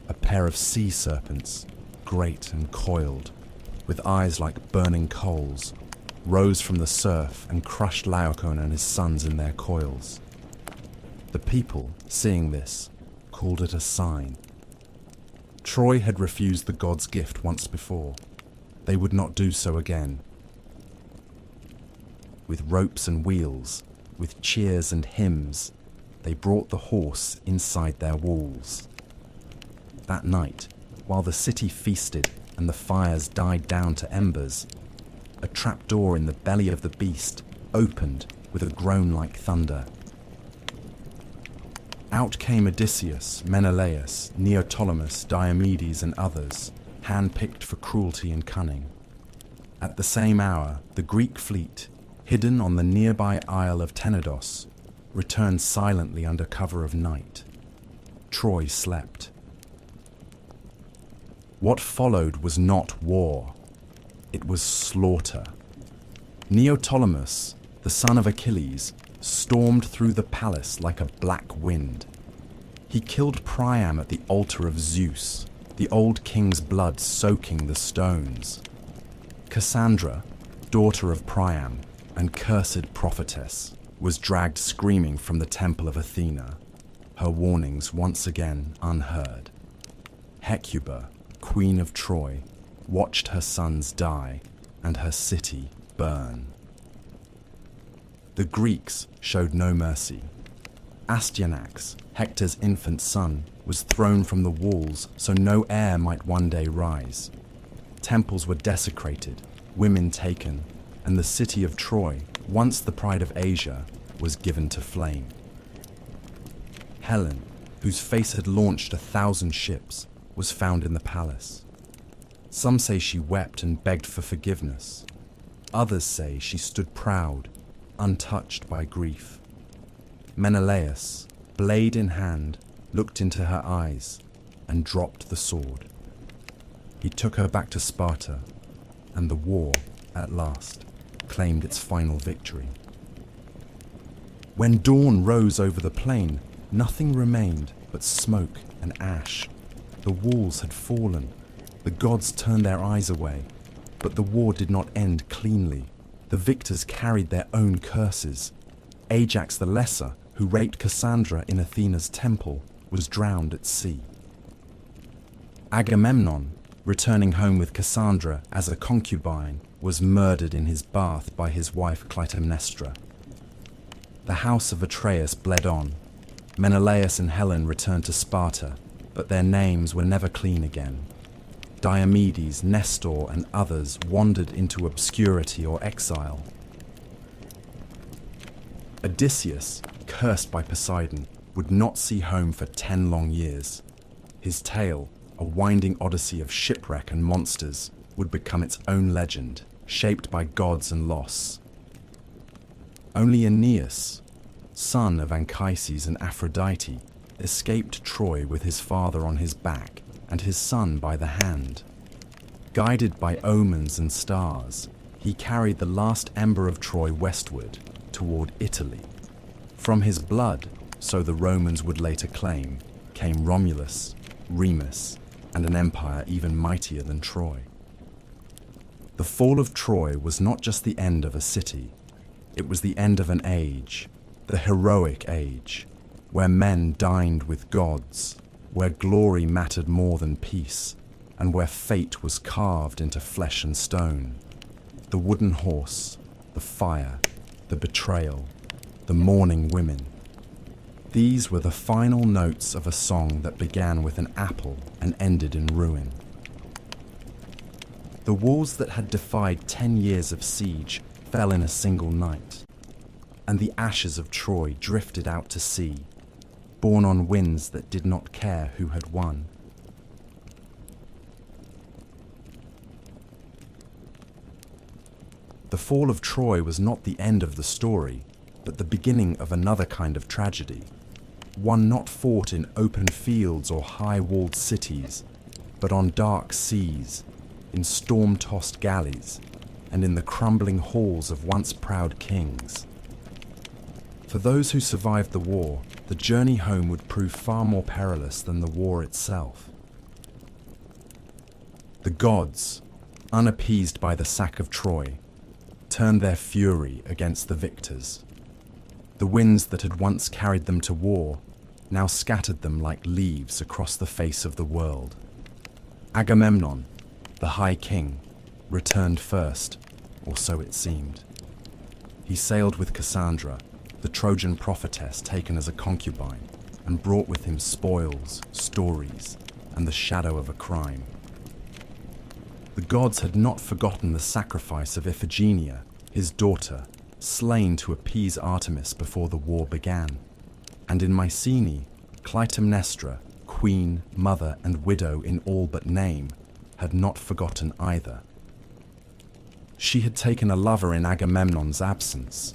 A: a pair of sea serpents, great and coiled, with eyes like burning coals, rose from the surf and crushed Laocoon and his sons in their coils. The people, seeing this, called it a sign. Troy had refused the gods' gift once before. They would not do so again. With ropes and wheels, with cheers and hymns, they brought the horse inside their walls. That night, while the city feasted and the fires died down to embers, a trapdoor in the belly of the beast opened with a groan like thunder. Out came Odysseus, Menelaus, Neoptolemus, Diomedes, and others, hand-picked for cruelty and cunning. At the same hour, the Greek fleet, hidden on the nearby isle of Tenedos, returned silently under cover of night. Troy slept. What followed was not war. It was slaughter. Neoptolemus, the son of Achilles, stormed through the palace like a black wind. He killed Priam at the altar of Zeus, the old king's blood soaking the stones. Cassandra, daughter of Priam and cursed prophetess, was dragged screaming from the temple of Athena, her warnings once again unheard. Hecuba, queen of Troy, watched her sons die and her city burn. The Greeks showed no mercy. Astyanax, Hector's infant son, was thrown from the walls so no heir might one day rise. Temples were desecrated, women taken, and the city of Troy, once the pride of Asia, was given to flame. Helen, whose face had launched 1,000 ships, was found in the palace. Some say she wept and begged for forgiveness. Others say she stood proud, untouched by grief. Menelaus, blade in hand, looked into her eyes and dropped the sword. He took her back to Sparta, and the war, at last, claimed its final victory. When dawn rose over the plain, nothing remained but smoke and ash. The walls had fallen. The gods turned their eyes away, but the war did not end cleanly. The victors carried their own curses. Ajax the Lesser, who raped Cassandra in Athena's temple, was drowned at sea. Agamemnon, returning home with Cassandra as a concubine, was murdered in his bath by his wife Clytemnestra. The house of Atreus bled on. Menelaus and Helen returned to Sparta, but their names were never clean again. Diomedes, Nestor, and others wandered into obscurity or exile. Odysseus, cursed by Poseidon, would not see home for 10 long years. His tale, a winding odyssey of shipwreck and monsters, would become its own legend, shaped by gods and loss. Only Aeneas, son of Anchises and Aphrodite, escaped Troy with his father on his back and his son by the hand. Guided by omens and stars, he carried the last ember of Troy westward, toward Italy. From his blood, so the Romans would later claim, came Romulus, Remus, and an empire even mightier than Troy. The fall of Troy was not just the end of a city, it was the end of an age, the heroic age, where men dined with gods, where glory mattered more than peace, and where fate was carved into flesh and stone. The wooden horse, the fire, the betrayal, the mourning women. These were the final notes of a song that began with an apple and ended in ruin. The walls that had defied 10 years of siege fell in a single night, and the ashes of Troy drifted out to sea, borne on winds that did not care who had won. The fall of Troy was not the end of the story, but the beginning of another kind of tragedy, one not fought in open fields or high-walled cities, but on dark seas, in storm-tossed galleys, and in the crumbling halls of once proud kings. For those who survived the war, the journey home would prove far more perilous than the war itself. The gods, unappeased by the sack of Troy, turned their fury against the victors. The winds that had once carried them to war now scattered them like leaves across the face of the world. Agamemnon, the High King, returned first, or so it seemed. He sailed with Cassandra, the Trojan prophetess taken as a concubine, and brought with him spoils, stories, and the shadow of a crime. The gods had not forgotten the sacrifice of Iphigenia, his daughter, slain to appease Artemis before the war began. And in Mycenae, Clytemnestra, queen, mother, and widow in all but name, had not forgotten either. She had taken a lover in Agamemnon's absence.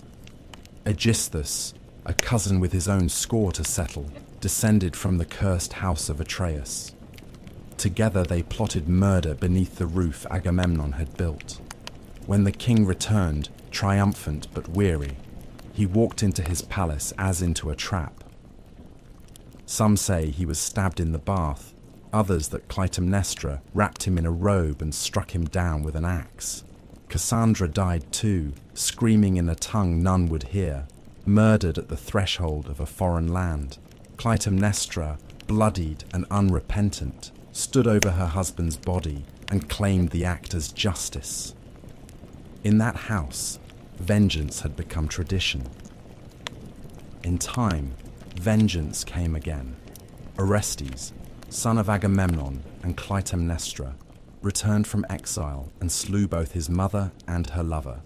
A: Aegisthus, a cousin with his own score to settle, descended from the cursed house of Atreus. Together they plotted murder beneath the roof Agamemnon had built. When the king returned, triumphant but weary, he walked into his palace as into a trap. Some say he was stabbed in the bath, others that Clytemnestra wrapped him in a robe and struck him down with an axe. Cassandra died too, screaming in a tongue none would hear, murdered at the threshold of a foreign land. Clytemnestra, bloodied and unrepentant, stood over her husband's body and claimed the act as justice. In that house, vengeance had become tradition. In time, vengeance came again. Orestes, son of Agamemnon and Clytemnestra, returned from exile and slew both his mother and her lover,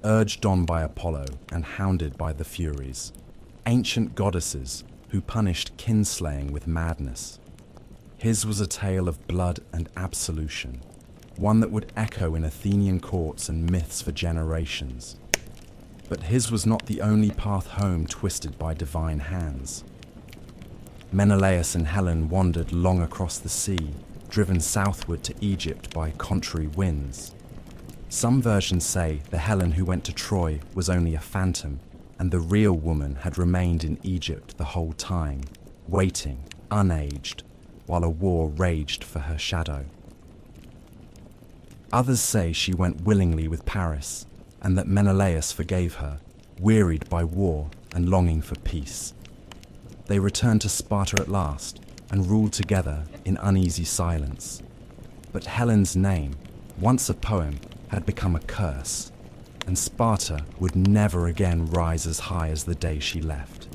A: urged on by Apollo and hounded by the Furies, ancient goddesses who punished kinslaying with madness. His was a tale of blood and absolution, one that would echo in Athenian courts and myths for generations. But his was not the only path home twisted by divine hands. Menelaus and Helen wandered long across the sea, driven southward to Egypt by contrary winds. Some versions say the Helen who went to Troy was only a phantom, and the real woman had remained in Egypt the whole time, waiting, unaged, while a war raged for her shadow. Others say she went willingly with Paris, and that Menelaus forgave her, wearied by war and longing for peace. They returned to Sparta at last, and ruled together in uneasy silence. But Helen's name, once a poem, had become a curse, and Sparta would never again rise as high as the day she left.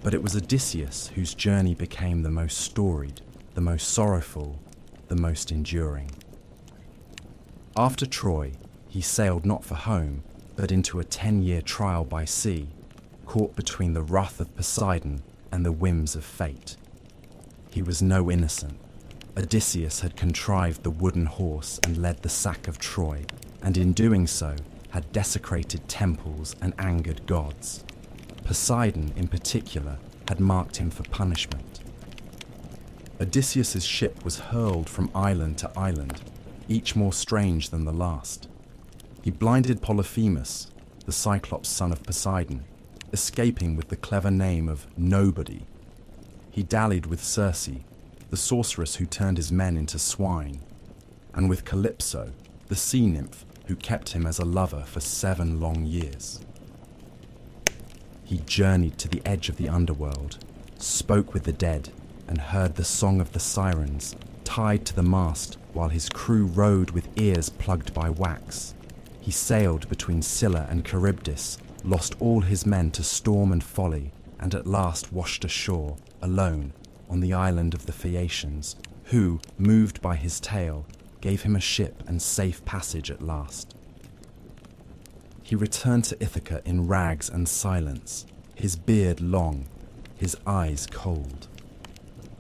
A: But it was Odysseus whose journey became the most storied, the most sorrowful, the most enduring. After Troy, he sailed not for home, but into a 10-year trial by sea, caught between the wrath of Poseidon and the whims of fate. He was no innocent. Odysseus had contrived the wooden horse and led the sack of Troy, and in doing so had desecrated temples and angered gods. Poseidon, in particular, had marked him for punishment. Odysseus's ship was hurled from island to island, each more strange than the last. He blinded Polyphemus, the Cyclops son of Poseidon, escaping with the clever name of Nobody. He dallied with Circe, the sorceress who turned his men into swine, and with Calypso, the sea nymph who kept him as a lover for 7 long years. He journeyed to the edge of the underworld, spoke with the dead, and heard the song of the sirens, tied to the mast while his crew rode with ears plugged by wax. He sailed between Scylla and Charybdis, lost all his men to storm and folly, and at last washed ashore, alone, on the island of the Phaeacians, who, moved by his tale, gave him a ship and safe passage at last. He returned to Ithaca in rags and silence, his beard long, his eyes cold.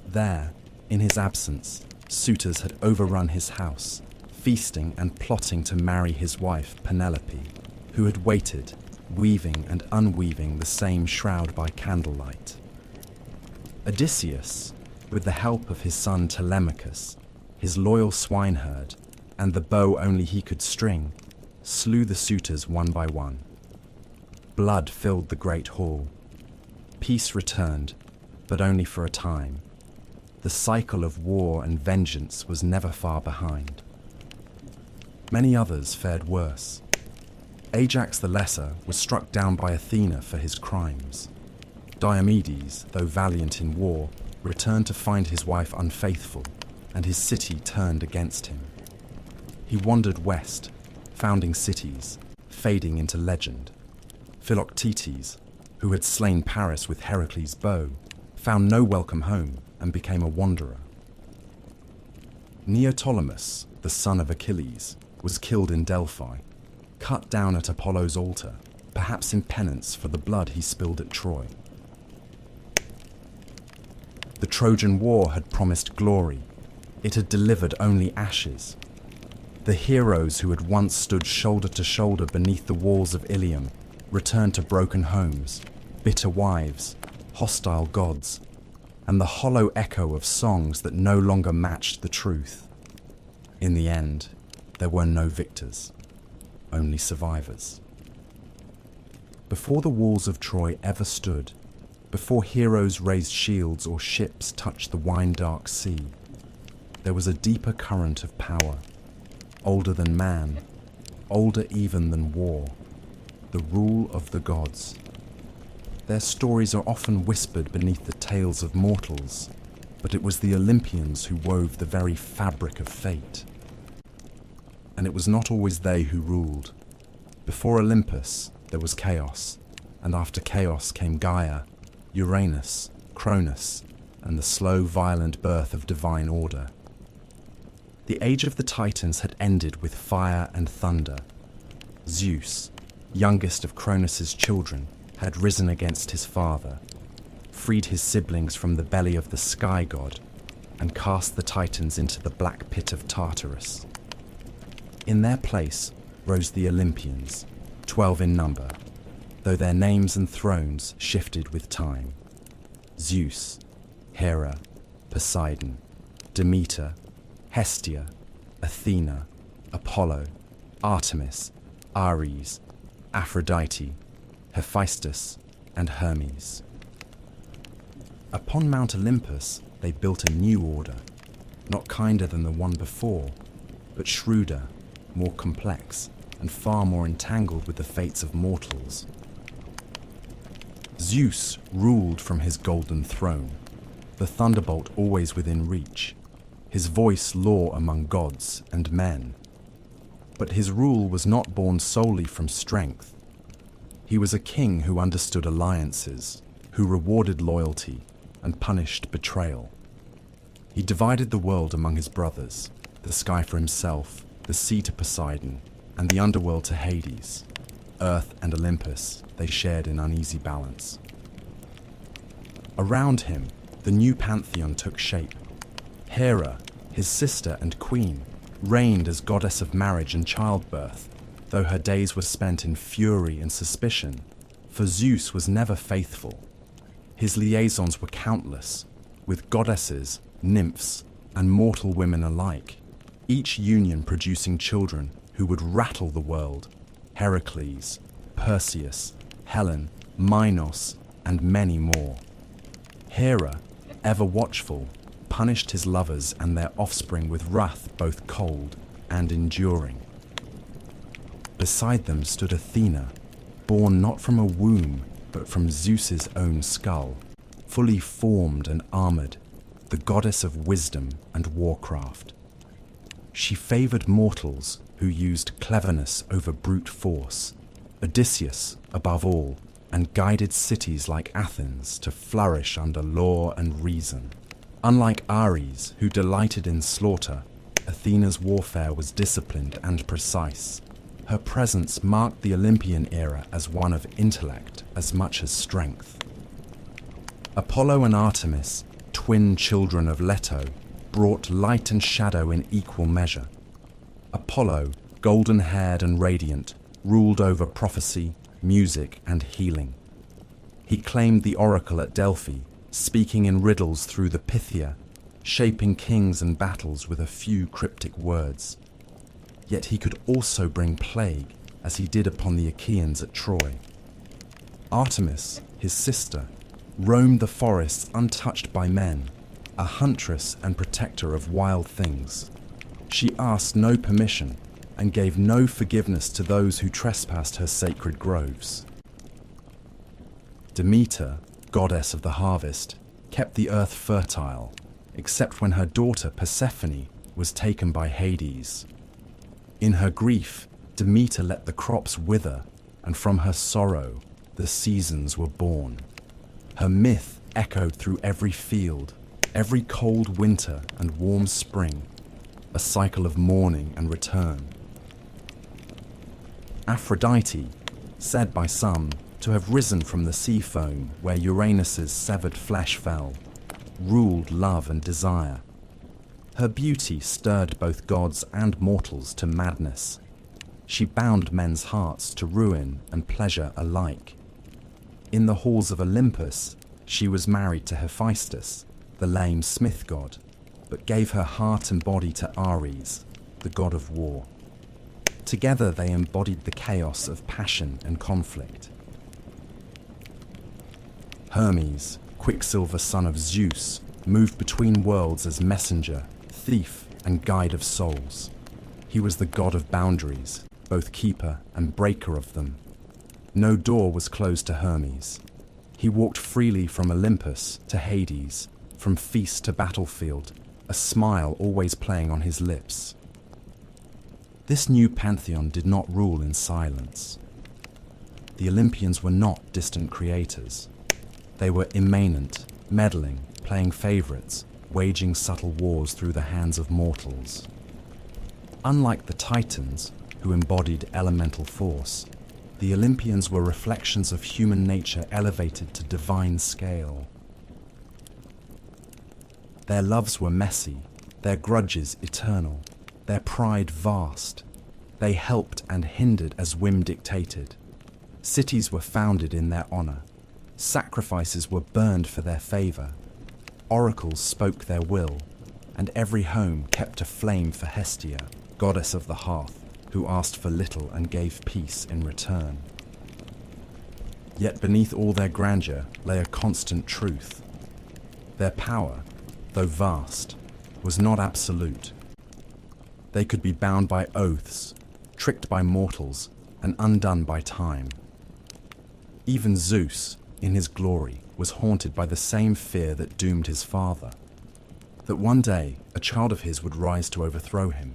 A: There, in his absence, suitors had overrun his house, feasting and plotting to marry his wife Penelope, who had waited, weaving and unweaving the same shroud by candlelight. Odysseus, with the help of his son Telemachus, his loyal swineherd, and the bow only he could string, slew the suitors one by one. Blood filled the great hall. Peace returned, but only for a time. The cycle of war and vengeance was never far behind. Many others fared worse. Ajax the Lesser was struck down by Athena for his crimes. Diomedes, though valiant in war, returned to find his wife unfaithful, and his city turned against him. He wandered west, founding cities, fading into legend. Philoctetes, who had slain Paris with Heracles' bow, found no welcome home and became a wanderer. Neoptolemus, the son of Achilles, was killed in Delphi, cut down at Apollo's altar, perhaps in penance for the blood he spilled at Troy. The Trojan War had promised glory. It had delivered only ashes. The heroes who had once stood shoulder to shoulder beneath the walls of Ilium returned to broken homes, bitter wives, hostile gods, and the hollow echo of songs that no longer matched the truth. In the end, there were no victors, only survivors. Before the walls of Troy ever stood, before heroes raised shields or ships touched the wine-dark sea, there was a deeper current of power, older than man, older even than war, the rule of the gods. Their stories are often whispered beneath the tales of mortals, but it was the Olympians who wove the very fabric of fate. And it was not always they who ruled. Before Olympus, there was chaos, and after chaos came Gaia, Uranus, Cronus, and the slow, violent birth of divine order. The age of the Titans had ended with fire and thunder. Zeus, youngest of Cronus's children, had risen against his father, freed his siblings from the belly of the sky god, and cast the Titans into the black pit of Tartarus. In their place rose the Olympians, 12 in number, though their names and thrones shifted with time. Zeus, Hera, Poseidon, Demeter, Hestia, Athena, Apollo, Artemis, Ares, Aphrodite, Hephaestus, and Hermes. Upon Mount Olympus they built a new order, not kinder than the one before, but shrewder, more complex, and far more entangled with the fates of mortals. Zeus ruled from his golden throne, the thunderbolt always within reach, his voice law among gods and men. But his rule was not born solely from strength. He was a king who understood alliances, who rewarded loyalty and punished betrayal. He divided the world among his brothers, the sky for himself, the sea to Poseidon, and the underworld to Hades. Earth and Olympus they shared in uneasy balance. Around him, the new pantheon took shape. Hera, his sister and queen, reigned as goddess of marriage and childbirth, though her days were spent in fury and suspicion, for Zeus was never faithful. His liaisons were countless, with goddesses, nymphs, and mortal women alike, each union producing children who would rattle the world: Heracles, Perseus, Helen, Minos, and many more. Hera, ever watchful, punished his lovers and their offspring with wrath both cold and enduring. Beside them stood Athena, born not from a womb, but from Zeus's own skull, fully formed and armored, the goddess of wisdom and warcraft. She favored mortals who used cleverness over brute force, Odysseus above all, and guided cities like Athens to flourish under law and reason. Unlike Ares, who delighted in slaughter, Athena's warfare was disciplined and precise. Her presence marked the Olympian era as one of intellect as much as strength. Apollo and Artemis, twin children of Leto, brought light and shadow in equal measure. Apollo, golden-haired and radiant, ruled over prophecy, music, and healing. He claimed the oracle at Delphi, speaking in riddles through the Pythia, shaping kings and battles with a few cryptic words. Yet he could also bring plague, as he did upon the Achaeans at Troy. Artemis, his sister, roamed the forests untouched by men, a huntress and protector of wild things. She asked no permission and gave no forgiveness to those who trespassed her sacred groves. Demeter, goddess of the harvest, kept the earth fertile, except when her daughter Persephone was taken by Hades. In her grief, Demeter let the crops wither, and from her sorrow, the seasons were born. Her myth echoed through every field, every cold winter and warm spring, a cycle of mourning and return. Aphrodite, said by some to have risen from the sea foam where Uranus's severed flesh fell, ruled love and desire. Her beauty stirred both gods and mortals to madness. She bound men's hearts to ruin and pleasure alike. In the halls of Olympus, she was married to Hephaestus, the lame smith god, but gave her heart and body to Ares, the god of war. Together they embodied the chaos of passion and conflict. Hermes, Quicksilver son of Zeus, moved between worlds as messenger, thief, and guide of souls. He was the god of boundaries, both keeper and breaker of them. No door was closed to Hermes. He walked freely from Olympus to Hades, from feast to battlefield, a smile always playing on his lips. This new pantheon did not rule in silence. The Olympians were not distant creators. They were immanent, meddling, playing favorites, waging subtle wars through the hands of mortals. Unlike the Titans, who embodied elemental force, the Olympians were reflections of human nature elevated to divine scale. Their loves were messy, their grudges eternal, their pride vast. They helped and hindered as whim dictated. Cities were founded in their honor. Sacrifices were burned for their favor. Oracles spoke their will, and every home kept a flame for Hestia, goddess of the hearth, who asked for little and gave peace in return. Yet beneath all their grandeur lay a constant truth. Their power, though vast, was not absolute. They could be bound by oaths, tricked by mortals, and undone by time. Even Zeus, in his glory, was haunted by the same fear that doomed his father, that one day a child of his would rise to overthrow him.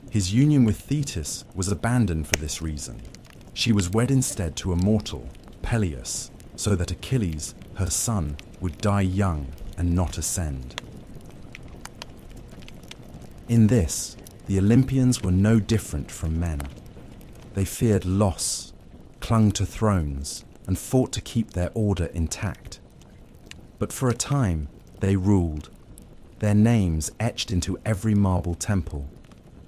A: His union with Thetis was abandoned for this reason. She was wed instead to a mortal, Peleus, so that Achilles, her son, would die young and not ascend. In this, the Olympians were no different from men. They feared loss, clung to thrones, and fought to keep their order intact. But for a time, they ruled, their names etched into every marble temple,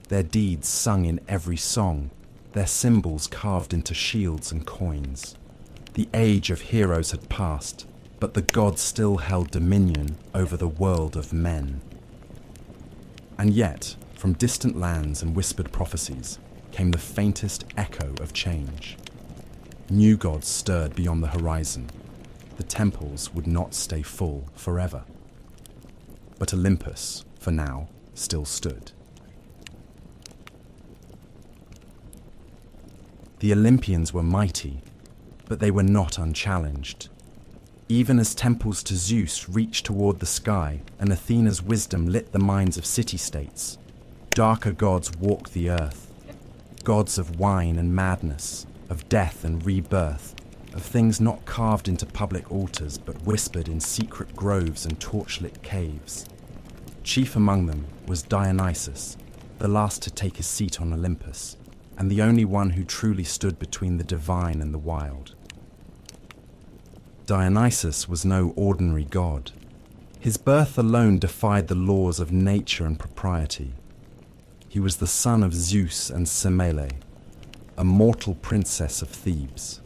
A: their deeds sung in every song, their symbols carved into shields and coins. The age of heroes had passed, but the gods still held dominion over the world of men. And yet, from distant lands and whispered prophecies, came the faintest echo of change. New gods stirred beyond the horizon. The temples would not stay full forever. But Olympus, for now, still stood. The Olympians were mighty, but they were not unchallenged. Even as temples to Zeus reached toward the sky and Athena's wisdom lit the minds of city-states, darker gods walked the earth, gods of wine and madness, of death and rebirth, of things not carved into public altars but whispered in secret groves and torchlit caves. Chief among them was Dionysus, the last to take his seat on Olympus, and the only one who truly stood between the divine and the wild. Dionysus was no ordinary god. His birth alone defied the laws of nature and propriety. He was the son of Zeus and Semele, a mortal princess of Thebes.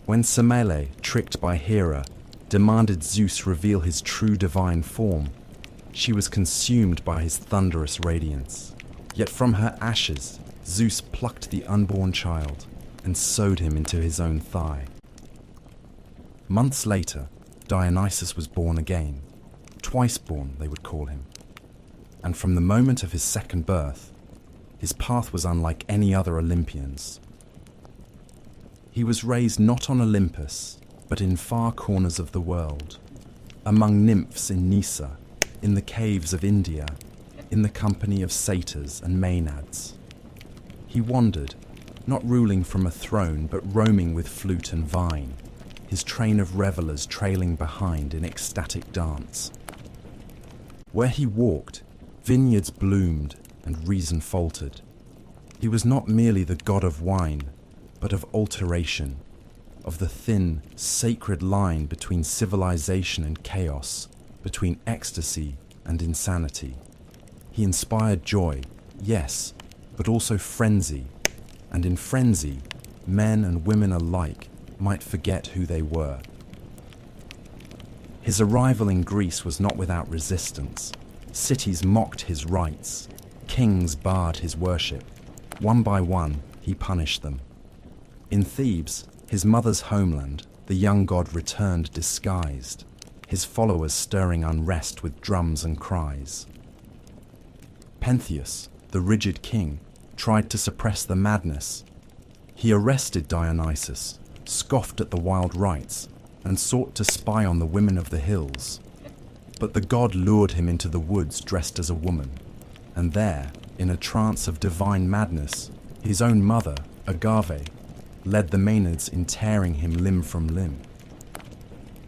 A: When Semele, tricked by Hera, demanded Zeus reveal his true divine form, she was consumed by his thunderous radiance. Yet from her ashes, Zeus plucked the unborn child and sewed him into his own thigh. Months later, Dionysus was born again. Twice born, they would call him. And from the moment of his second birth, his path was unlike any other Olympian's. He was raised not on Olympus, but in far corners of the world, among nymphs in Nysa, in the caves of India, in the company of satyrs and maenads. He wandered, not ruling from a throne, but roaming with flute and vine, his train of revelers trailing behind in ecstatic dance. Where he walked, vineyards bloomed and reason faltered. He was not merely the god of wine, but of alteration, of the thin, sacred line between civilization and chaos, between ecstasy and insanity. He inspired joy, yes, but also frenzy, and in frenzy, men and women alike might forget who they were. His arrival in Greece was not without resistance. Cities mocked his rites. Kings barred his worship. One by one, he punished them. In Thebes, his mother's homeland, the young god returned disguised, his followers stirring unrest with drums and cries. Pentheus, the rigid king, tried to suppress the madness. He arrested Dionysus, scoffed at the wild rites, and sought to spy on the women of the hills. But the god lured him into the woods dressed as a woman, and there, in a trance of divine madness, his own mother, Agave, led the Maenads in tearing him limb from limb.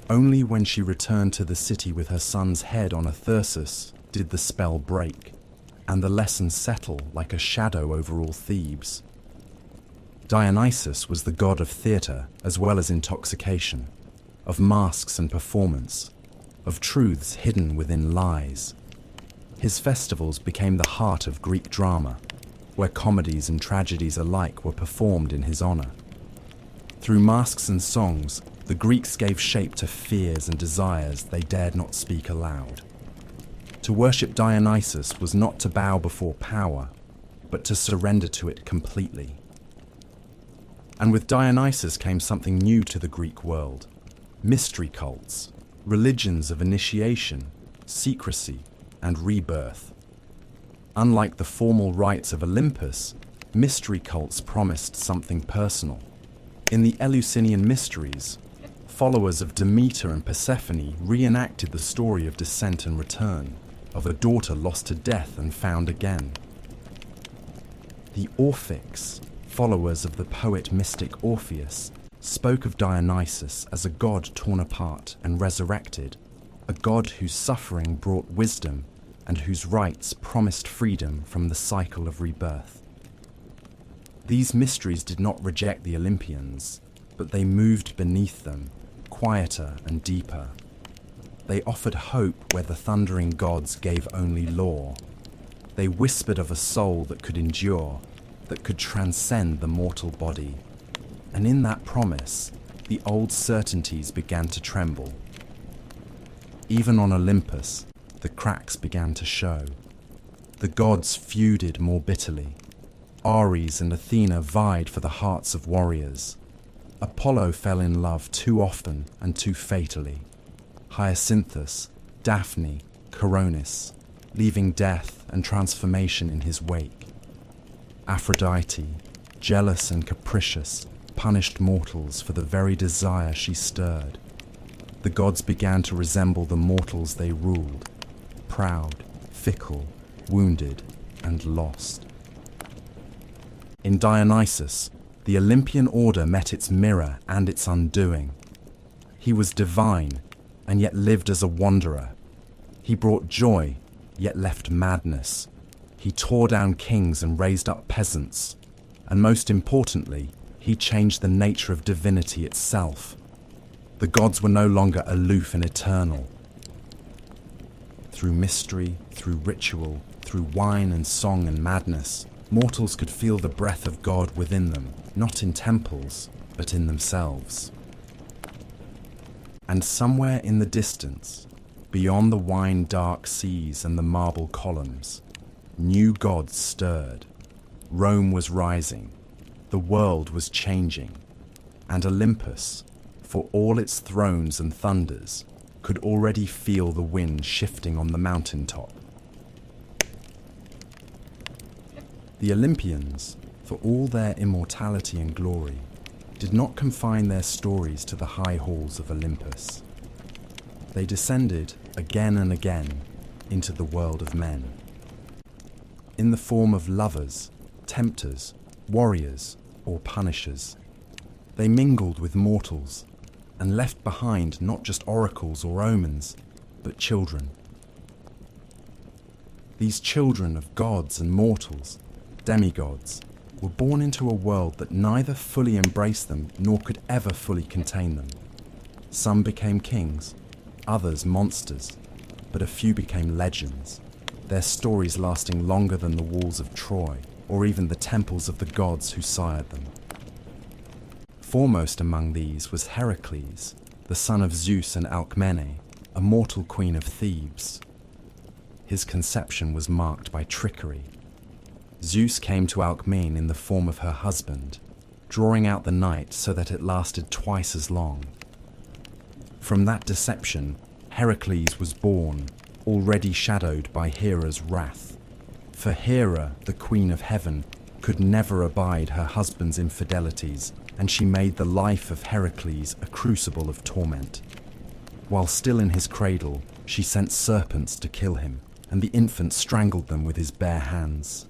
A: Only when she returned to the city with her son's head on a thyrsus did the spell break, and the lesson settle like a shadow over all Thebes. Dionysus was the god of theatre as well as intoxication, of masks and performance, of truths hidden within lies. His festivals became the heart of Greek drama, where comedies and tragedies alike were performed in his honor. Through masks and songs, the Greeks gave shape to fears and desires they dared not speak aloud. To worship Dionysus was not to bow before power, but to surrender to it completely. And with Dionysus came something new to the Greek world: mystery cults, religions of initiation, secrecy, and rebirth. Unlike the formal rites of Olympus, mystery cults promised something personal. In the Eleusinian mysteries, followers of Demeter and Persephone reenacted the story of descent and return, of a daughter lost to death and found again. The Orphics, followers of the poet-mystic Orpheus, spoke of Dionysus as a god torn apart and resurrected, a god whose suffering brought wisdom and whose rites promised freedom from the cycle of rebirth. These mysteries did not reject the Olympians, but they moved beneath them, quieter and deeper. They offered hope where the thundering gods gave only law. They whispered of a soul that could endure, that could transcend the mortal body. And in that promise, the old certainties began to tremble. Even on Olympus, the cracks began to show. The gods feuded more bitterly. Ares and Athena vied for the hearts of warriors. Apollo fell in love too often and too fatally. Hyacinthus, Daphne, Coronis, leaving death and transformation in his wake. Aphrodite, jealous and capricious, punished mortals for the very desire she stirred. The gods began to resemble the mortals they ruled, proud, fickle, wounded, and lost. In Dionysus, the Olympian order met its mirror and its undoing. He was divine, and yet lived as a wanderer. He brought joy, yet left madness. He tore down kings and raised up peasants. And most importantly, he changed the nature of divinity itself. The gods were no longer aloof and eternal. Through mystery, through ritual, through wine and song and madness, mortals could feel the breath of God within them, not in temples, but in themselves. And somewhere in the distance, beyond the wine-dark seas and the marble columns, new gods stirred. Rome was rising, the world was changing, and Olympus, for all its thrones and thunders, could already feel the wind shifting on the mountaintop. The Olympians, for all their immortality and glory, did not confine their stories to the high halls of Olympus. They descended again and again into the world of men. In the form of lovers, tempters, warriors, or punishers, they mingled with mortals and left behind not just oracles or omens, but children. These children of gods and mortals, demigods, were born into a world that neither fully embraced them nor could ever fully contain them. Some became kings, others monsters, but a few became legends, their stories lasting longer than the walls of Troy or even the temples of the gods who sired them. Foremost among these was Heracles, the son of Zeus and Alcmene, a mortal queen of Thebes. His conception was marked by trickery. Zeus came to Alcmene in the form of her husband, drawing out the night so that it lasted twice as long. From that deception, Heracles was born, already shadowed by Hera's wrath. For Hera, the queen of heaven, could never abide her husband's infidelities, and she made the life of Heracles a crucible of torment. While still in his cradle, she sent serpents to kill him, and the infant strangled them with his bare hands.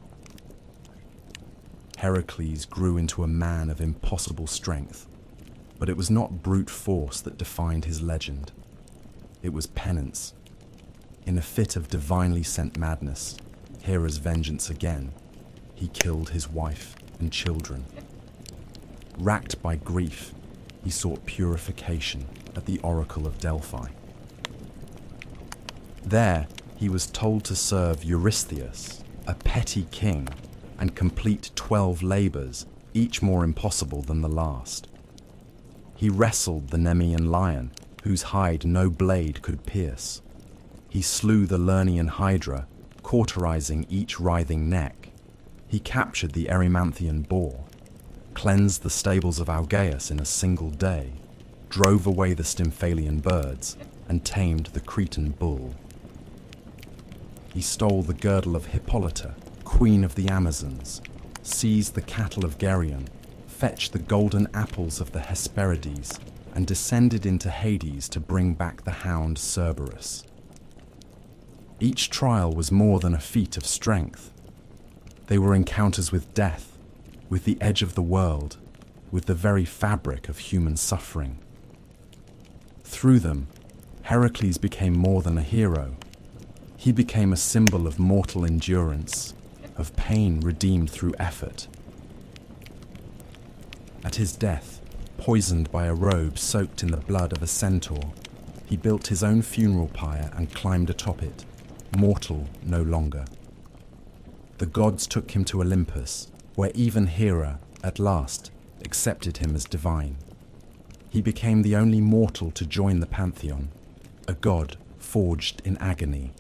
A: Heracles grew into a man of impossible strength, but it was not brute force that defined his legend. It was penance. In a fit of divinely sent madness, Hera's vengeance again, he killed his wife and children. Racked by grief, he sought purification at the Oracle of Delphi. There, he was told to serve Eurystheus, a petty king, and complete 12 labors, each more impossible than the last. He wrestled the Nemean lion, whose hide no blade could pierce. He slew the Lernaean hydra, cauterizing each writhing neck. He captured the Erymanthian boar, cleansed the stables of Algaeus in a single day, drove away the Stymphalian birds, and tamed the Cretan bull. He stole the girdle of Hippolyta, queen of the Amazons, seized the cattle of Geryon, fetched the golden apples of the Hesperides, and descended into Hades to bring back the hound Cerberus. Each trial was more than a feat of strength. They were encounters with death, with the edge of the world, with the very fabric of human suffering. Through them, Heracles became more than a hero. He became a symbol of mortal endurance, of pain redeemed through effort. At his death, poisoned by a robe soaked in the blood of a centaur, he built his own funeral pyre and climbed atop it, mortal no longer. The gods took him to Olympus, where even Hera, at last, accepted him as divine. He became the only mortal to join the pantheon, a god forged in agony.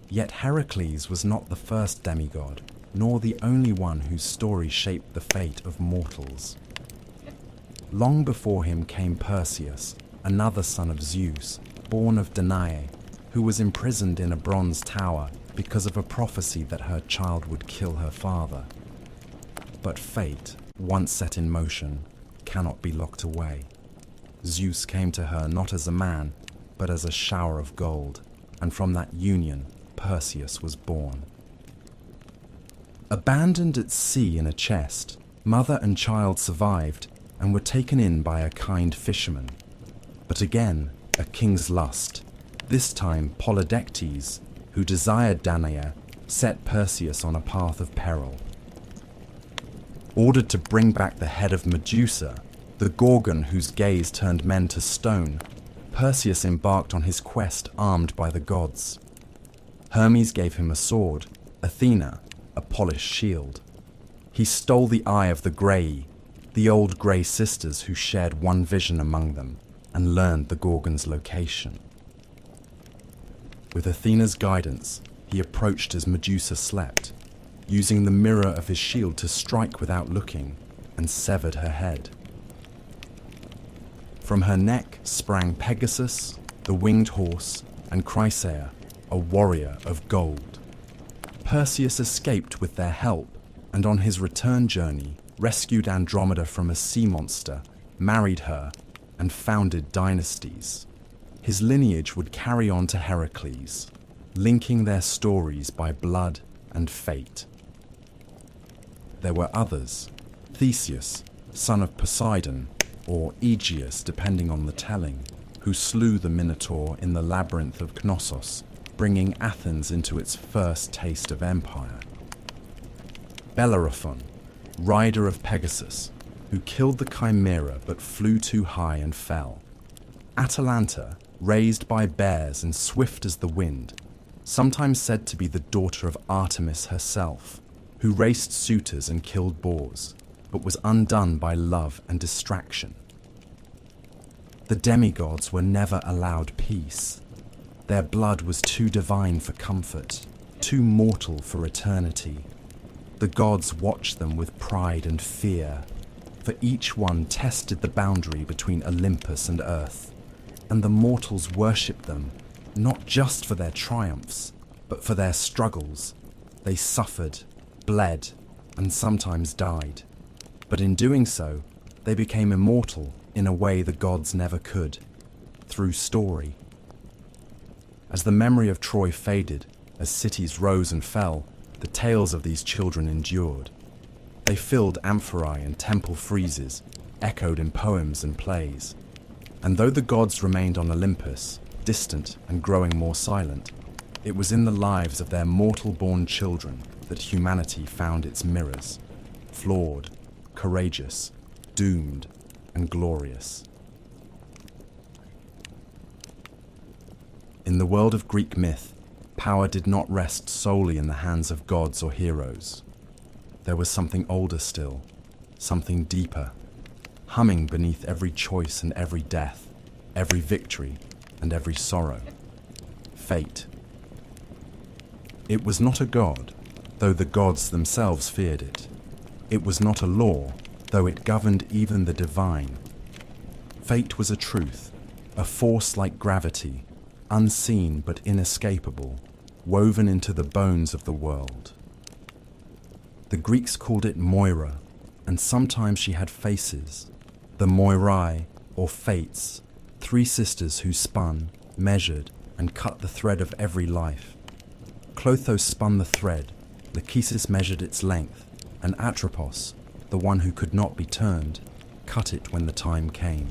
A: Yet Heracles was not the first demigod, nor the only one whose story shaped the fate of mortals. Long before him came Perseus, another son of Zeus, born of Danae, who was imprisoned in a bronze tower because of a prophecy that her child would kill her father. But fate, once set in motion, cannot be locked away. Zeus came to her not as a man, but as a shower of gold, and from that union, Perseus was born. Abandoned at sea in a chest, mother and child survived and were taken in by a kind fisherman. But again, a king's lust, this time Polydectes, who desired Danae, set Perseus on a path of peril. Ordered to bring back the head of Medusa, the Gorgon whose gaze turned men to stone, Perseus embarked on his quest armed by the gods. Hermes gave him a sword, Athena a polished shield. He stole the eye of the Grey, the old Grey sisters who shared one vision among them, and learned the Gorgon's location. With Athena's guidance, he approached as Medusa slept, using the mirror of his shield to strike without looking, and severed her head. From her neck sprang Pegasus, the winged horse, and Chrysaor, a warrior of gold. Perseus escaped with their help, and on his return journey rescued Andromeda from a sea monster, married her, and founded dynasties. His lineage would carry on to Heracles, linking their stories by blood and fate. There were others: Theseus, son of Poseidon, or Aegeus depending on the telling, who slew the Minotaur in the labyrinth of Knossos, bringing Athens into its first taste of empire. Bellerophon, rider of Pegasus, who killed the Chimera but flew too high and fell. Atalanta, raised by bears and swift as the wind, sometimes said to be the daughter of Artemis herself, who raced suitors and killed boars, but was undone by love and distraction. The demigods were never allowed peace. Their blood was too divine for comfort, too mortal for eternity. The gods watched them with pride and fear, for each one tested the boundary between Olympus and earth, and the mortals worshipped them, not just for their triumphs, but for their struggles. They suffered, bled, and sometimes died. But in doing so, they became immortal in a way the gods never could, through story. As the memory of Troy faded, as cities rose and fell, the tales of these children endured. They filled amphorae and temple friezes, echoed in poems and plays. And though the gods remained on Olympus, distant and growing more silent, it was in the lives of their mortal-born children that humanity found its mirrors, flawed, courageous, doomed, and glorious. In the world of Greek myth, power did not rest solely in the hands of gods or heroes. There was something older still, something deeper, humming beneath every choice and every death, every victory and every sorrow. Fate. It was not a god, though the gods themselves feared it. It was not a law, though it governed even the divine. Fate was a truth, a force like gravity, unseen but inescapable, woven into the bones of the world. The Greeks called it Moira, and sometimes she had faces, the Moirai, or Fates, three sisters who spun, measured, and cut the thread of every life. Clothos spun the thread, Lachesis measured its length, and Atropos, the one who could not be turned, cut it when the time came.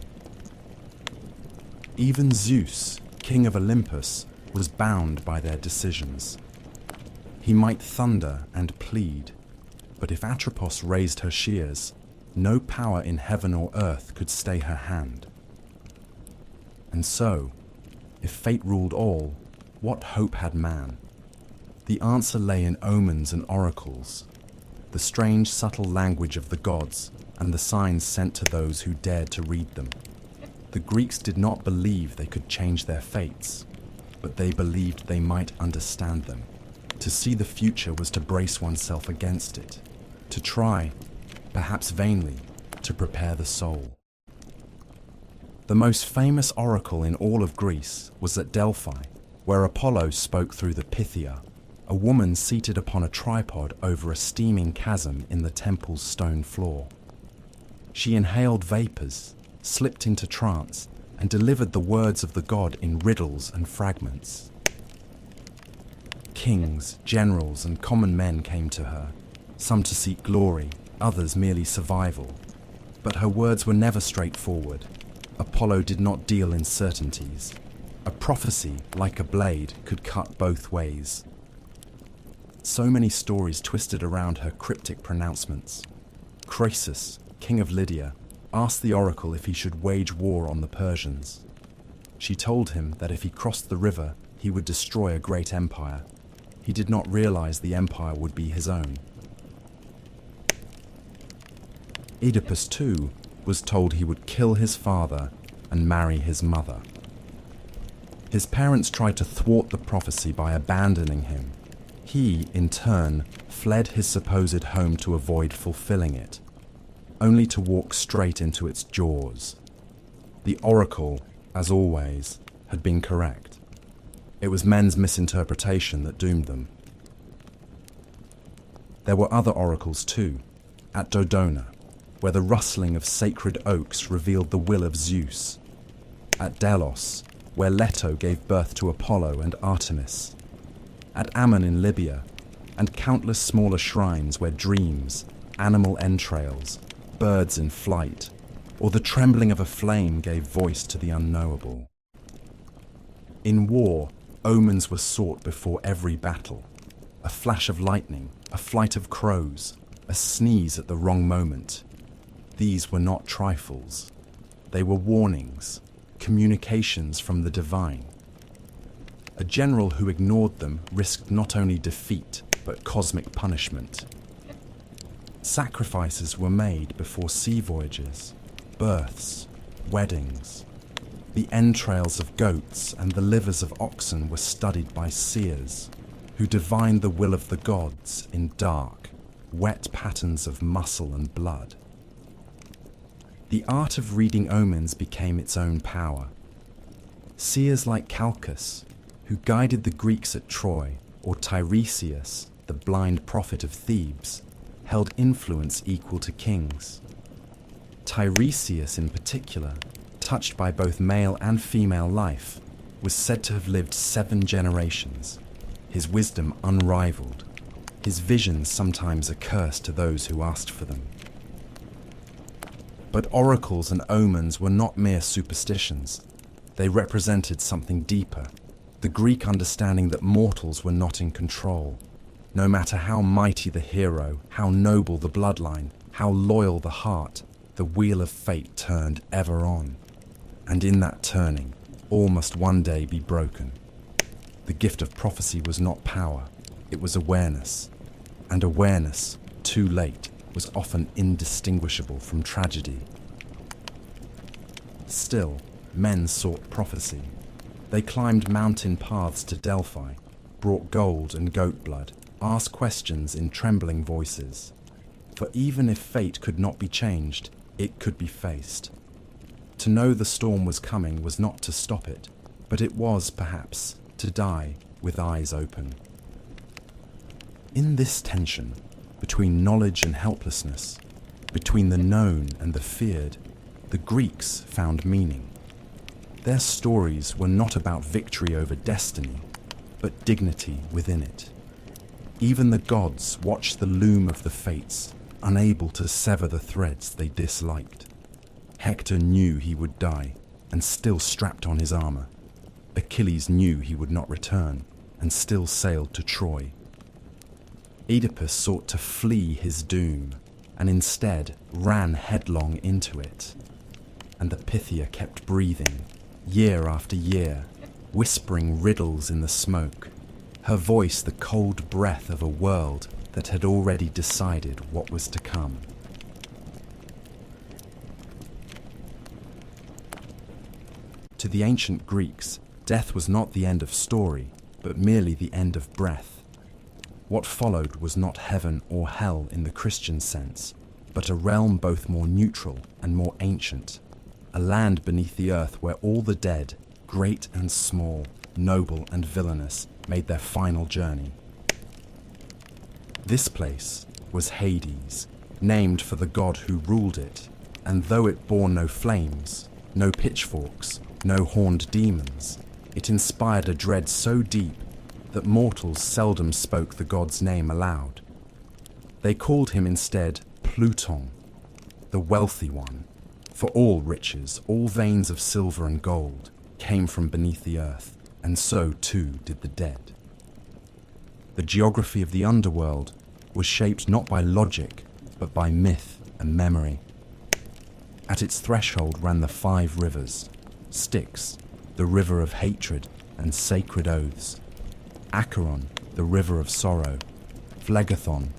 A: Even Zeus, king of Olympus, was bound by their decisions. He might thunder and plead, but if Atropos raised her shears, no power in heaven or earth could stay her hand. And so, if fate ruled all, what hope had man? The answer lay in omens and oracles, the strange subtle language of the gods and the signs sent to those who dared to read them. The Greeks did not believe they could change their fates, but they believed they might understand them. To see the future was to brace oneself against it, to try, perhaps vainly, to prepare the soul. The most famous oracle in all of Greece was at Delphi, where Apollo spoke through the Pythia, a woman seated upon a tripod over a steaming chasm in the temple's stone floor. She inhaled vapors, slipped into trance, and delivered the words of the god in riddles and fragments. Kings, generals, and common men came to her, some to seek glory, others merely survival. But her words were never straightforward. Apollo did not deal in certainties. A prophecy, like a blade, could cut both ways. So many stories twisted around her cryptic pronouncements. Croesus, king of Lydia, asked the oracle if he should wage war on the Persians. She told him that if he crossed the river, he would destroy a great empire. He did not realize the empire would be his own. Oedipus, too, was told he would kill his father and marry his mother. His parents tried to thwart the prophecy by abandoning him. He, in turn, fled his supposed home to avoid fulfilling it, only to walk straight into its jaws. The oracle, as always, had been correct. It was men's misinterpretation that doomed them. There were other oracles too, at Dodona, where the rustling of sacred oaks revealed the will of Zeus, at Delos, where Leto gave birth to Apollo and Artemis, at Ammon in Libya, and countless smaller shrines where dreams, animal entrails, birds in flight, or the trembling of a flame gave voice to the unknowable. In war, omens were sought before every battle. A flash of lightning, a flight of crows, a sneeze at the wrong moment. These were not trifles. They were warnings, communications from the divine. A general who ignored them risked not only defeat, but cosmic punishment. Sacrifices were made before sea voyages, births, weddings. The entrails of goats and the livers of oxen were studied by seers, who divined the will of the gods in dark, wet patterns of muscle and blood. The art of reading omens became its own power. Seers like Calchas, who guided the Greeks at Troy, or Tiresias, the blind prophet of Thebes, held influence equal to kings. Tiresias in particular, touched by both male and female life, was said to have lived 7 generations, his wisdom unrivaled, his visions sometimes a curse to those who asked for them. But oracles and omens were not mere superstitions. They represented something deeper, the Greek understanding that mortals were not in control. No matter how mighty the hero, how noble the bloodline, how loyal the heart, the wheel of fate turned ever on. And in that turning, all must one day be broken. The gift of prophecy was not power, it was awareness. And awareness, too late, was often indistinguishable from tragedy. Still, men sought prophecy. They climbed mountain paths to Delphi, brought gold and goat blood, asked questions in trembling voices. For even if fate could not be changed, it could be faced. To know the storm was coming was not to stop it, but it was, perhaps, to die with eyes open. In this tension, between knowledge and helplessness, between the known and the feared, the Greeks found meaning. Their stories were not about victory over destiny, but dignity within it. Even the gods watched the loom of the fates, unable to sever the threads they disliked. Hector knew he would die, and still strapped on his armor. Achilles knew he would not return, and still sailed to Troy. Oedipus sought to flee his doom, and instead ran headlong into it. And the Pythia kept breathing, year after year, whispering riddles in the smoke, her voice the cold breath of a world that had already decided what was to come. To the ancient Greeks, death was not the end of story, but merely the end of breath. What followed was not heaven or hell in the Christian sense, but a realm both more neutral and more ancient, a land beneath the earth where all the dead, great and small, noble and villainous, made their final journey. This place was Hades, named for the god who ruled it, and though it bore no flames, no pitchforks, no horned demons, it inspired a dread so deep that mortals seldom spoke the god's name aloud. They called him instead Pluton, the wealthy one, for all riches, all veins of silver and gold, came from beneath the earth, and so too did the dead. The geography of the underworld was shaped not by logic, but by myth and memory. At its threshold ran the 5 rivers: Styx, the river of hatred and sacred oaths; Acheron, the river of sorrow; Phlegethon,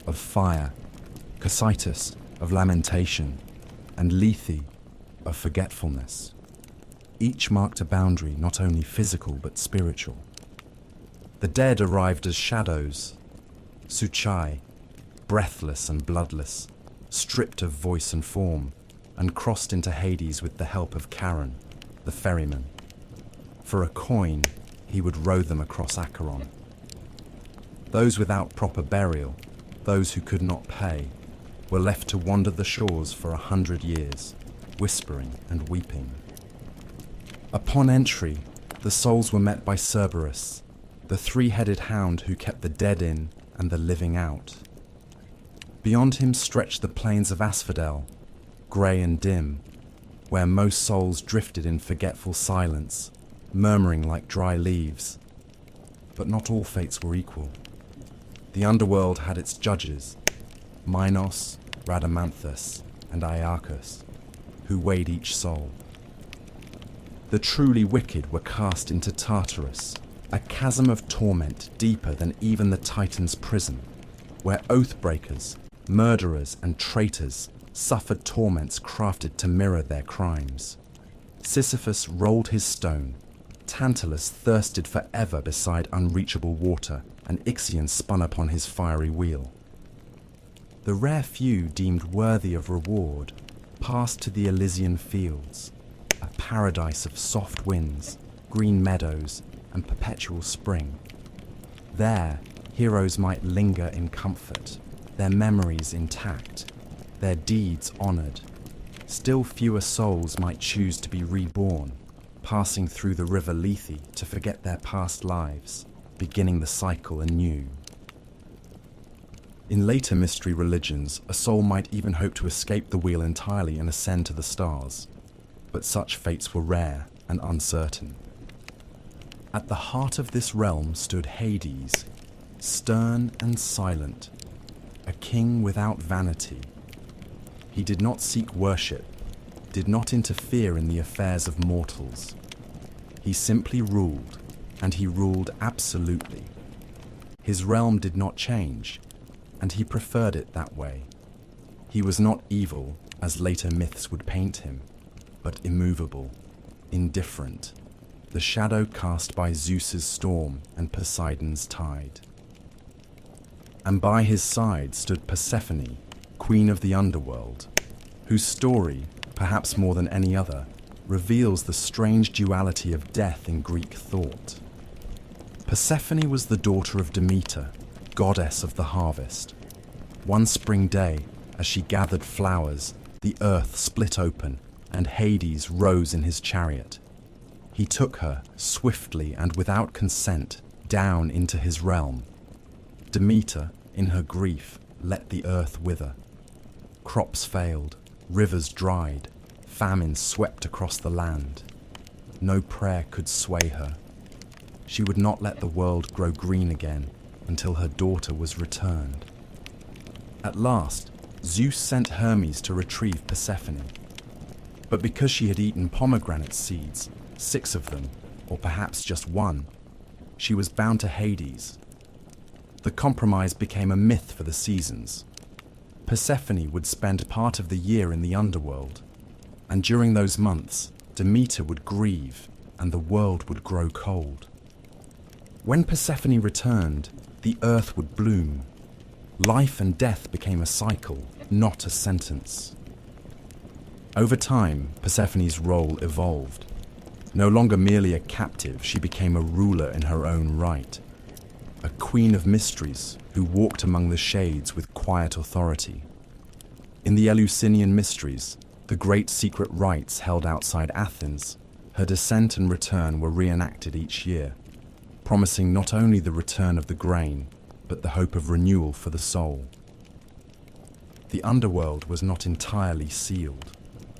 A: of fire; Cocytus, of lamentation; and Lethe, of forgetfulness. Each marked a boundary not only physical but spiritual. The dead arrived as shadows, Suchai, breathless and bloodless, stripped of voice and form, and crossed into Hades with the help of Charon, the ferryman. For a coin, he would row them across Acheron. Those without proper burial, those who could not pay, were left to wander the shores for 100 years, whispering and weeping. Upon entry, the souls were met by Cerberus, the 3-headed hound who kept the dead in and the living out. Beyond him stretched the plains of Asphodel, grey and dim, where most souls drifted in forgetful silence, murmuring like dry leaves. But not all fates were equal. The underworld had its judges, Minos, Rhadamanthus, and Iarchus, who weighed each soul. The truly wicked were cast into Tartarus, a chasm of torment deeper than even the Titan's prison, where oath-breakers, murderers, and traitors suffered torments crafted to mirror their crimes. Sisyphus rolled his stone, Tantalus thirsted forever beside unreachable water, and Ixion spun upon his fiery wheel. The rare few deemed worthy of reward passed to the Elysian fields, a paradise of soft winds, green meadows, and perpetual spring. There, heroes might linger in comfort, their memories intact, their deeds honored. Still fewer souls might choose to be reborn, passing through the river Lethe to forget their past lives, beginning the cycle anew. In later mystery religions, a soul might even hope to escape the wheel entirely and ascend to the stars, but such fates were rare and uncertain. At the heart of this realm stood Hades, stern and silent, a king without vanity. He did not seek worship, did not interfere in the affairs of mortals. He simply ruled, and he ruled absolutely. His realm did not change, and he preferred it that way. He was not evil, as later myths would paint him, but immovable, indifferent, the shadow cast by Zeus's storm and Poseidon's tide. And by his side stood Persephone, queen of the underworld, whose story, perhaps more than any other, reveals the strange duality of death in Greek thought. Persephone was the daughter of Demeter, goddess of the harvest. One spring day, as she gathered flowers, the earth split open, and Hades rose in his chariot. He took her, swiftly and without consent, down into his realm. Demeter, in her grief, let the earth wither, Crops failed, rivers dried, famine swept across the land. No prayer could sway her. She would not let the world grow green again until her daughter was returned. At last, Zeus sent Hermes to retrieve Persephone. But because she had eaten pomegranate seeds, 6 of them, or perhaps just 1, she was bound to Hades. The compromise became a myth for the seasons. Persephone would spend part of the year in the underworld, and during those months, Demeter would grieve and the world would grow cold. When Persephone returned, the earth would bloom. Life and death became a cycle, not a sentence. Over time, Persephone's role evolved. No longer merely a captive, she became a ruler in her own right. A queen of mysteries who walked among the shades with quiet authority. In the Eleusinian mysteries, the great secret rites held outside Athens, her descent and return were reenacted each year, promising not only the return of the grain, but the hope of renewal for the soul. The underworld was not entirely sealed.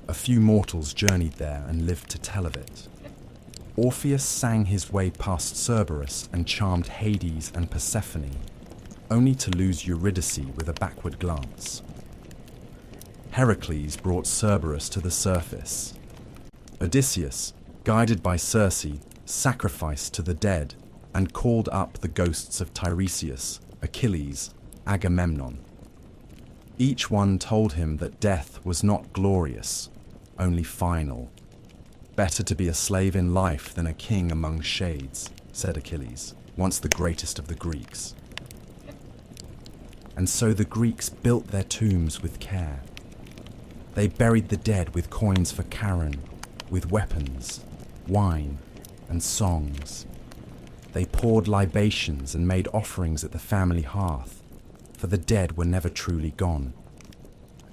A: A few mortals journeyed there and lived to tell of it. Orpheus sang his way past Cerberus and charmed Hades and Persephone, only to lose Eurydice with a backward glance. Heracles brought Cerberus to the surface. Odysseus, guided by Circe, sacrificed to the dead and called up the ghosts of Tiresias, Achilles, Agamemnon. Each one told him that death was not glorious, only final. Better to be a slave in life than a king among shades, said Achilles, once the greatest of the Greeks. And so the Greeks built their tombs with care. They buried the dead with coins for Charon, with weapons, wine, and songs. They poured libations and made offerings at the family hearth, for the dead were never truly gone.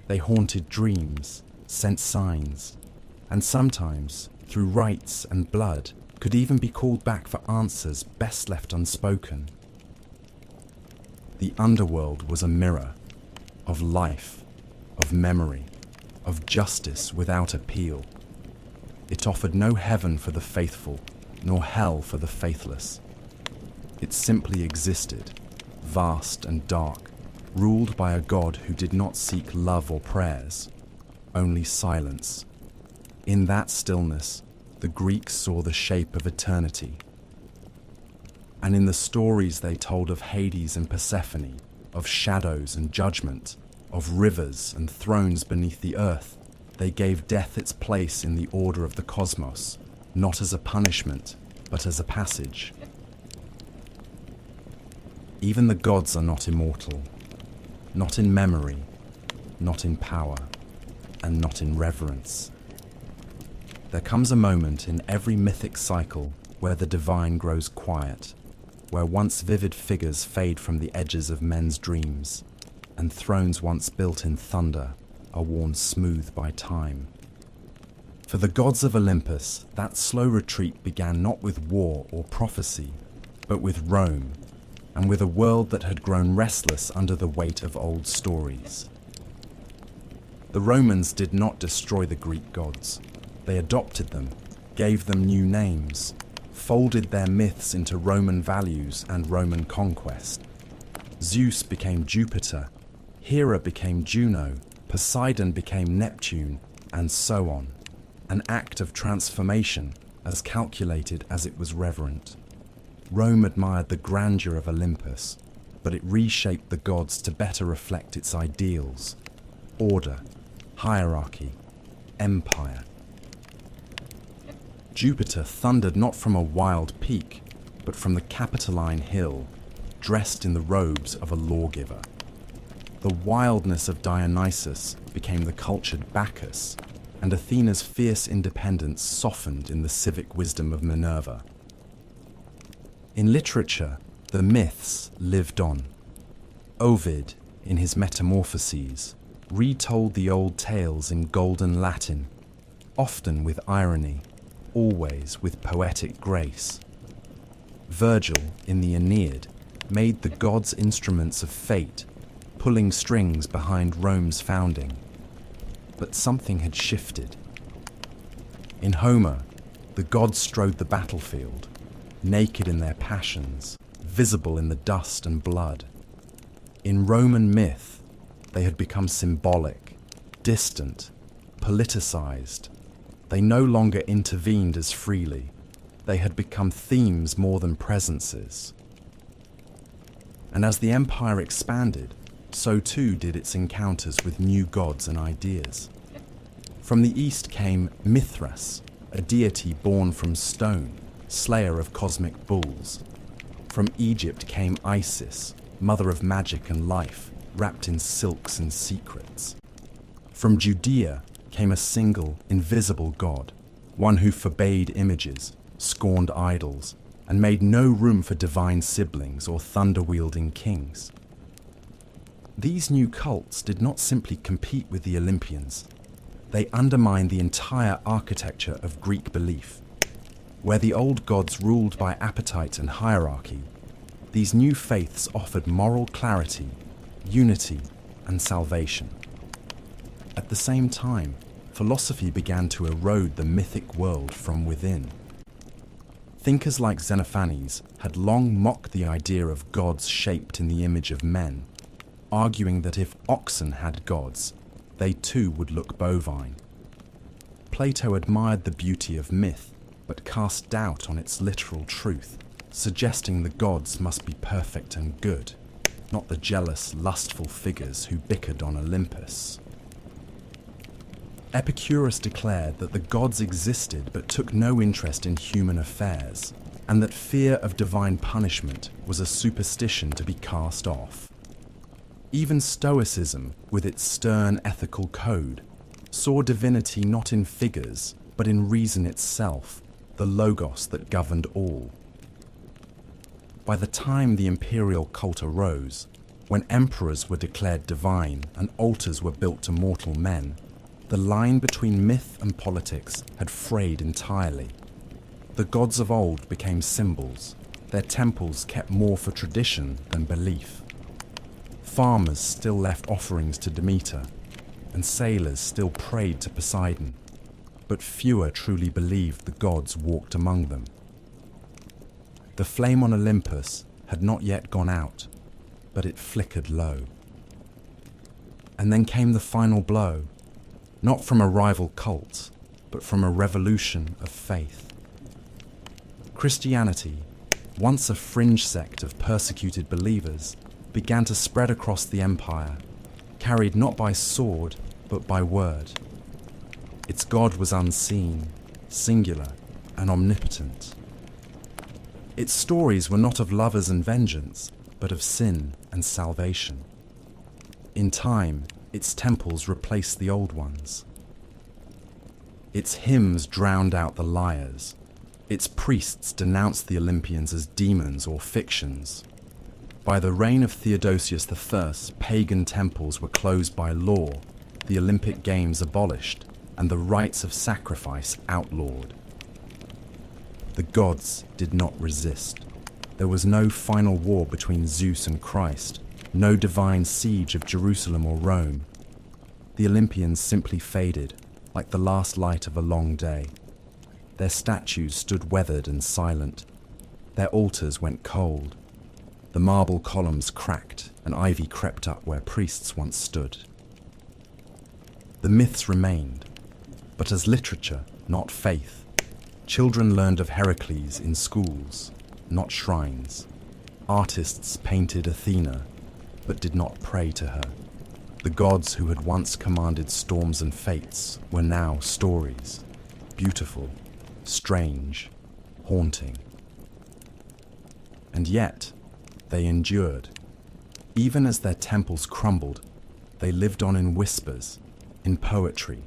A: They haunted dreams, sent signs, and sometimes, through rites and blood, could even be called back for answers best left unspoken. The underworld was a mirror of life, of memory, of justice without appeal. It offered no heaven for the faithful, nor hell for the faithless. It simply existed, vast and dark, ruled by a god who did not seek love or prayers, only silence. In that stillness, the Greeks saw the shape of eternity. And in the stories they told of Hades and Persephone, of shadows and judgment, of rivers and thrones beneath the earth, they gave death its place in the order of the cosmos, not as a punishment, but as a passage. Even the gods are not immortal, not in memory, not in power, and not in reverence. There comes a moment in every mythic cycle where the divine grows quiet, where once vivid figures fade from the edges of men's dreams, and thrones once built in thunder are worn smooth by time. For the gods of Olympus, that slow retreat began not with war or prophecy, but with Rome, and with a world that had grown restless under the weight of old stories. The Romans did not destroy the Greek gods. They adopted them, gave them new names, folded their myths into Roman values and Roman conquest. Zeus became Jupiter, Hera became Juno, Poseidon became Neptune, and so on. An act of transformation, as calculated as it was reverent. Rome admired the grandeur of Olympus, but it reshaped the gods to better reflect its ideals: order, hierarchy, empire. Jupiter thundered not from a wild peak, but from the Capitoline hill, dressed in the robes of a lawgiver. The wildness of Dionysus became the cultured Bacchus, and Athena's fierce independence softened in the civic wisdom of Minerva. In literature, the myths lived on. Ovid, in his Metamorphoses, retold the old tales in golden Latin, often with irony, always with poetic grace. Virgil, in the Aeneid, made the gods instruments of fate, pulling strings behind Rome's founding. but something had shifted. In Homer, the gods strode the battlefield, naked in their passions, visible in the dust and blood. In Roman myth, they had become symbolic, distant, politicized. They no longer intervened as freely. They had become themes more than presences. And as the empire expanded, so too did its encounters with new gods and ideas. From the east came Mithras, a deity born from stone, slayer of cosmic bulls. From Egypt came Isis, mother of magic and life, wrapped in silks and secrets. From Judea came a single, invisible god, one who forbade images, scorned idols, and made no room for divine siblings or thunder-wielding kings. These new cults did not simply compete with the Olympians. They undermined the entire architecture of Greek belief. Where the old gods ruled by appetite and hierarchy, these new faiths offered moral clarity, unity, and salvation. At the same time, philosophy began to erode the mythic world from within. Thinkers like Xenophanes had long mocked the idea of gods shaped in the image of men, arguing that if oxen had gods, they too would look bovine. Plato admired the beauty of myth, but cast doubt on its literal truth, suggesting the gods must be perfect and good, not the jealous, lustful figures who bickered on Olympus. Epicurus declared that the gods existed but took no interest in human affairs, and that fear of divine punishment was a superstition to be cast off. Even Stoicism, with its stern ethical code, saw divinity not in figures, but in reason itself, the logos that governed all. By the time the imperial cult arose, when emperors were declared divine and altars were built to mortal men, the line between myth and politics had frayed entirely. The gods of old became symbols, their temples kept more for tradition than belief. Farmers still left offerings to Demeter, and sailors still prayed to Poseidon, but fewer truly believed the gods walked among them. The flame on Olympus had not yet gone out, but it flickered low. And then came the final blow, not from a rival cult, but from a revolution of faith. Christianity, once a fringe sect of persecuted believers, began to spread across the empire, carried not by sword, but by word. Its God was unseen, singular, and omnipotent. Its stories were not of lovers and vengeance, but of sin and salvation. In time, its temples replaced the old ones. Its hymns drowned out the liars. Its priests denounced the Olympians as demons or fictions. By the reign of Theodosius I, pagan temples were closed by law, the Olympic Games abolished, and the rites of sacrifice outlawed. The gods did not resist. There was no final war between Zeus and Christ, no divine siege of Jerusalem or Rome. The Olympians simply faded, like the last light of a long day. Their statues stood weathered and silent. Their altars went cold. The marble columns cracked, and ivy crept up where priests once stood. The myths remained, but as literature, not faith. Children learned of Heracles in schools, not shrines. Artists painted Athena, but did not pray to her. The gods who had once commanded storms and fates were now stories, beautiful, strange, haunting. And yet, they endured. Even as their temples crumbled, they lived on in whispers, in poetry,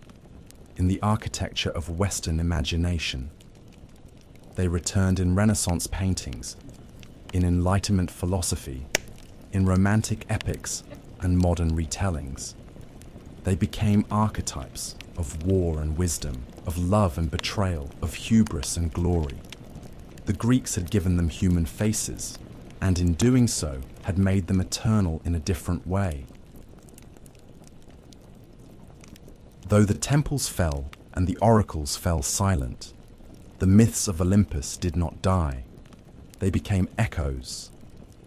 A: in the architecture of Western imagination. They returned in Renaissance paintings, in Enlightenment philosophy, in romantic epics and modern retellings. They became archetypes of war and wisdom, of love and betrayal, of hubris and glory. The Greeks had given them human faces, and in doing so had made them eternal in a different way. Though the temples fell and the oracles fell silent, the myths of Olympus did not die. They became echoes,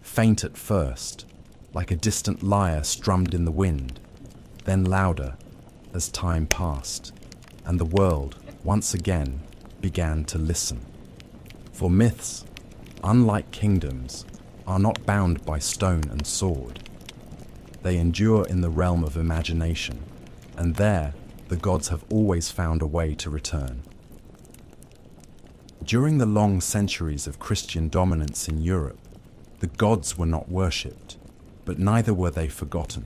A: faint at first, like a distant lyre strummed in the wind, then louder as time passed, and the world once again began to listen. For myths, unlike kingdoms, are not bound by stone and sword. They endure in the realm of imagination, and there the gods have always found a way to return. During the long centuries of Christian dominance in Europe, the gods were not worshipped, but neither were they forgotten.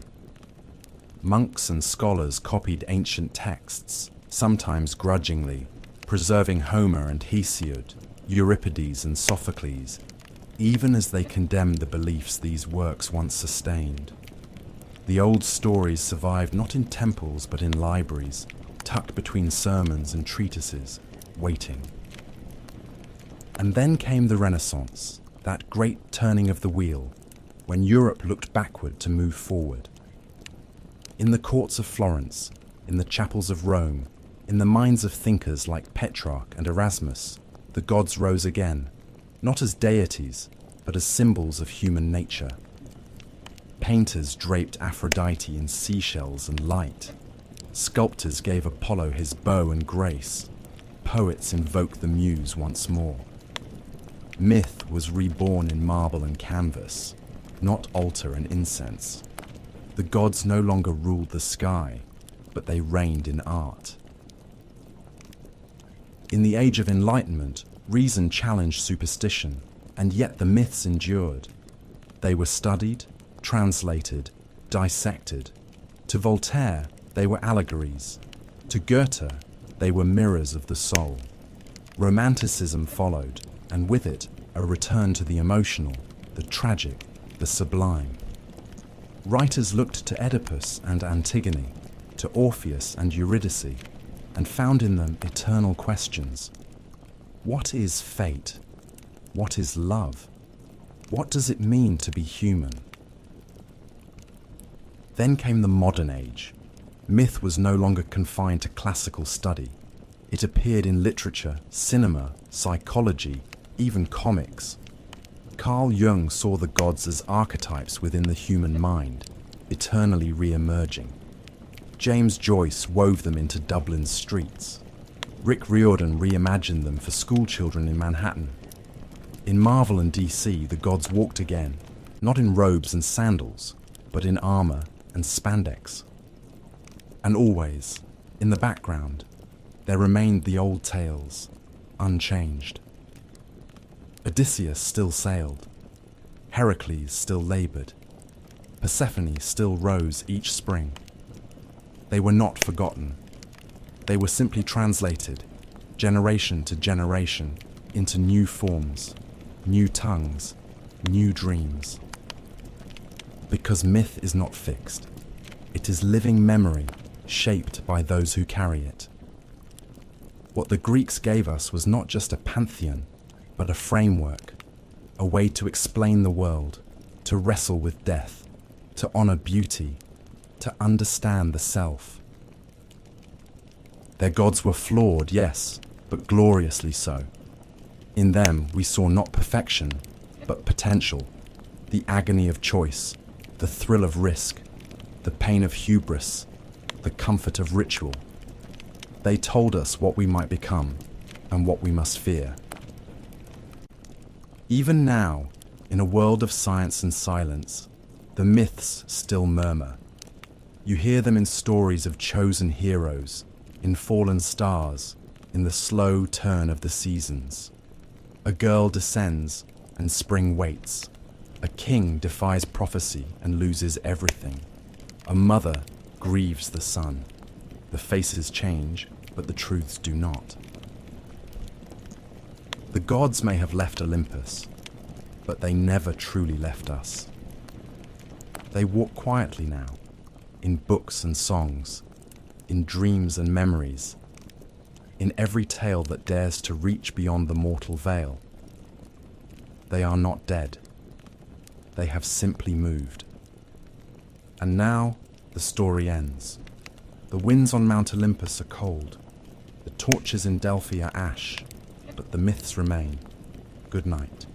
A: Monks and scholars copied ancient texts, sometimes grudgingly, preserving Homer and Hesiod, Euripides and Sophocles, even as they condemned the beliefs these works once sustained. The old stories survived not in temples but in libraries, tucked between sermons and treatises, waiting. And then came the Renaissance, that great turning of the wheel, when Europe looked backward to move forward. In the courts of Florence, in the chapels of Rome, in the minds of thinkers like Petrarch and Erasmus, the gods rose again, not as deities, but as symbols of human nature. Painters draped Aphrodite in seashells and light. Sculptors gave Apollo his bow and grace. Poets invoked the muse once more. Myth was reborn in marble and canvas, not altar and incense. The gods no longer ruled the sky, but they reigned in art. In the Age of Enlightenment, reason challenged superstition, and yet the myths endured. They were studied, translated, dissected. To Voltaire, they were allegories. To Goethe, they were mirrors of the soul. Romanticism followed, and with it, a return to the emotional, the tragic, the sublime. Writers looked to Oedipus and Antigone, to Orpheus and Eurydice, and found in them eternal questions. What is fate? What is love? What does it mean to be human? Then came the modern age. Myth was no longer confined to classical study. It appeared in literature, cinema, psychology, even comics. Carl Jung saw the gods as archetypes within the human mind, eternally re-emerging. James Joyce wove them into Dublin's streets. Rick Riordan reimagined them for schoolchildren in Manhattan. In Marvel and DC, the gods walked again, not in robes and sandals, but in armor and spandex. And always, in the background, there remained the old tales, unchanged. Odysseus still sailed. Heracles still labored. Persephone still rose each spring. They were not forgotten. They were simply translated, generation to generation, into new forms, new tongues, new dreams. Because myth is not fixed. It is living memory, shaped by those who carry it. What the Greeks gave us was not just a pantheon, but a framework, a way to explain the world, to wrestle with death, to honor beauty, to understand the self. Their gods were flawed, yes, but gloriously so. In them we saw not perfection, but potential, the agony of choice, the thrill of risk, the pain of hubris, the comfort of ritual. They told us what we might become and what we must fear. Even now, in a world of science and silence, the myths still murmur. You hear them in stories of chosen heroes, in fallen stars, in the slow turn of the seasons. A girl descends and spring waits. A king defies prophecy and loses everything. A mother grieves the son. The faces change, but the truths do not. The gods may have left Olympus, but they never truly left us. They walk quietly now, in books and songs, in dreams and memories, in every tale that dares to reach beyond the mortal veil. They are not dead. They have simply moved. And now the story ends. The winds on Mount Olympus are cold. The torches in Delphi are ash, but the myths remain. Good night.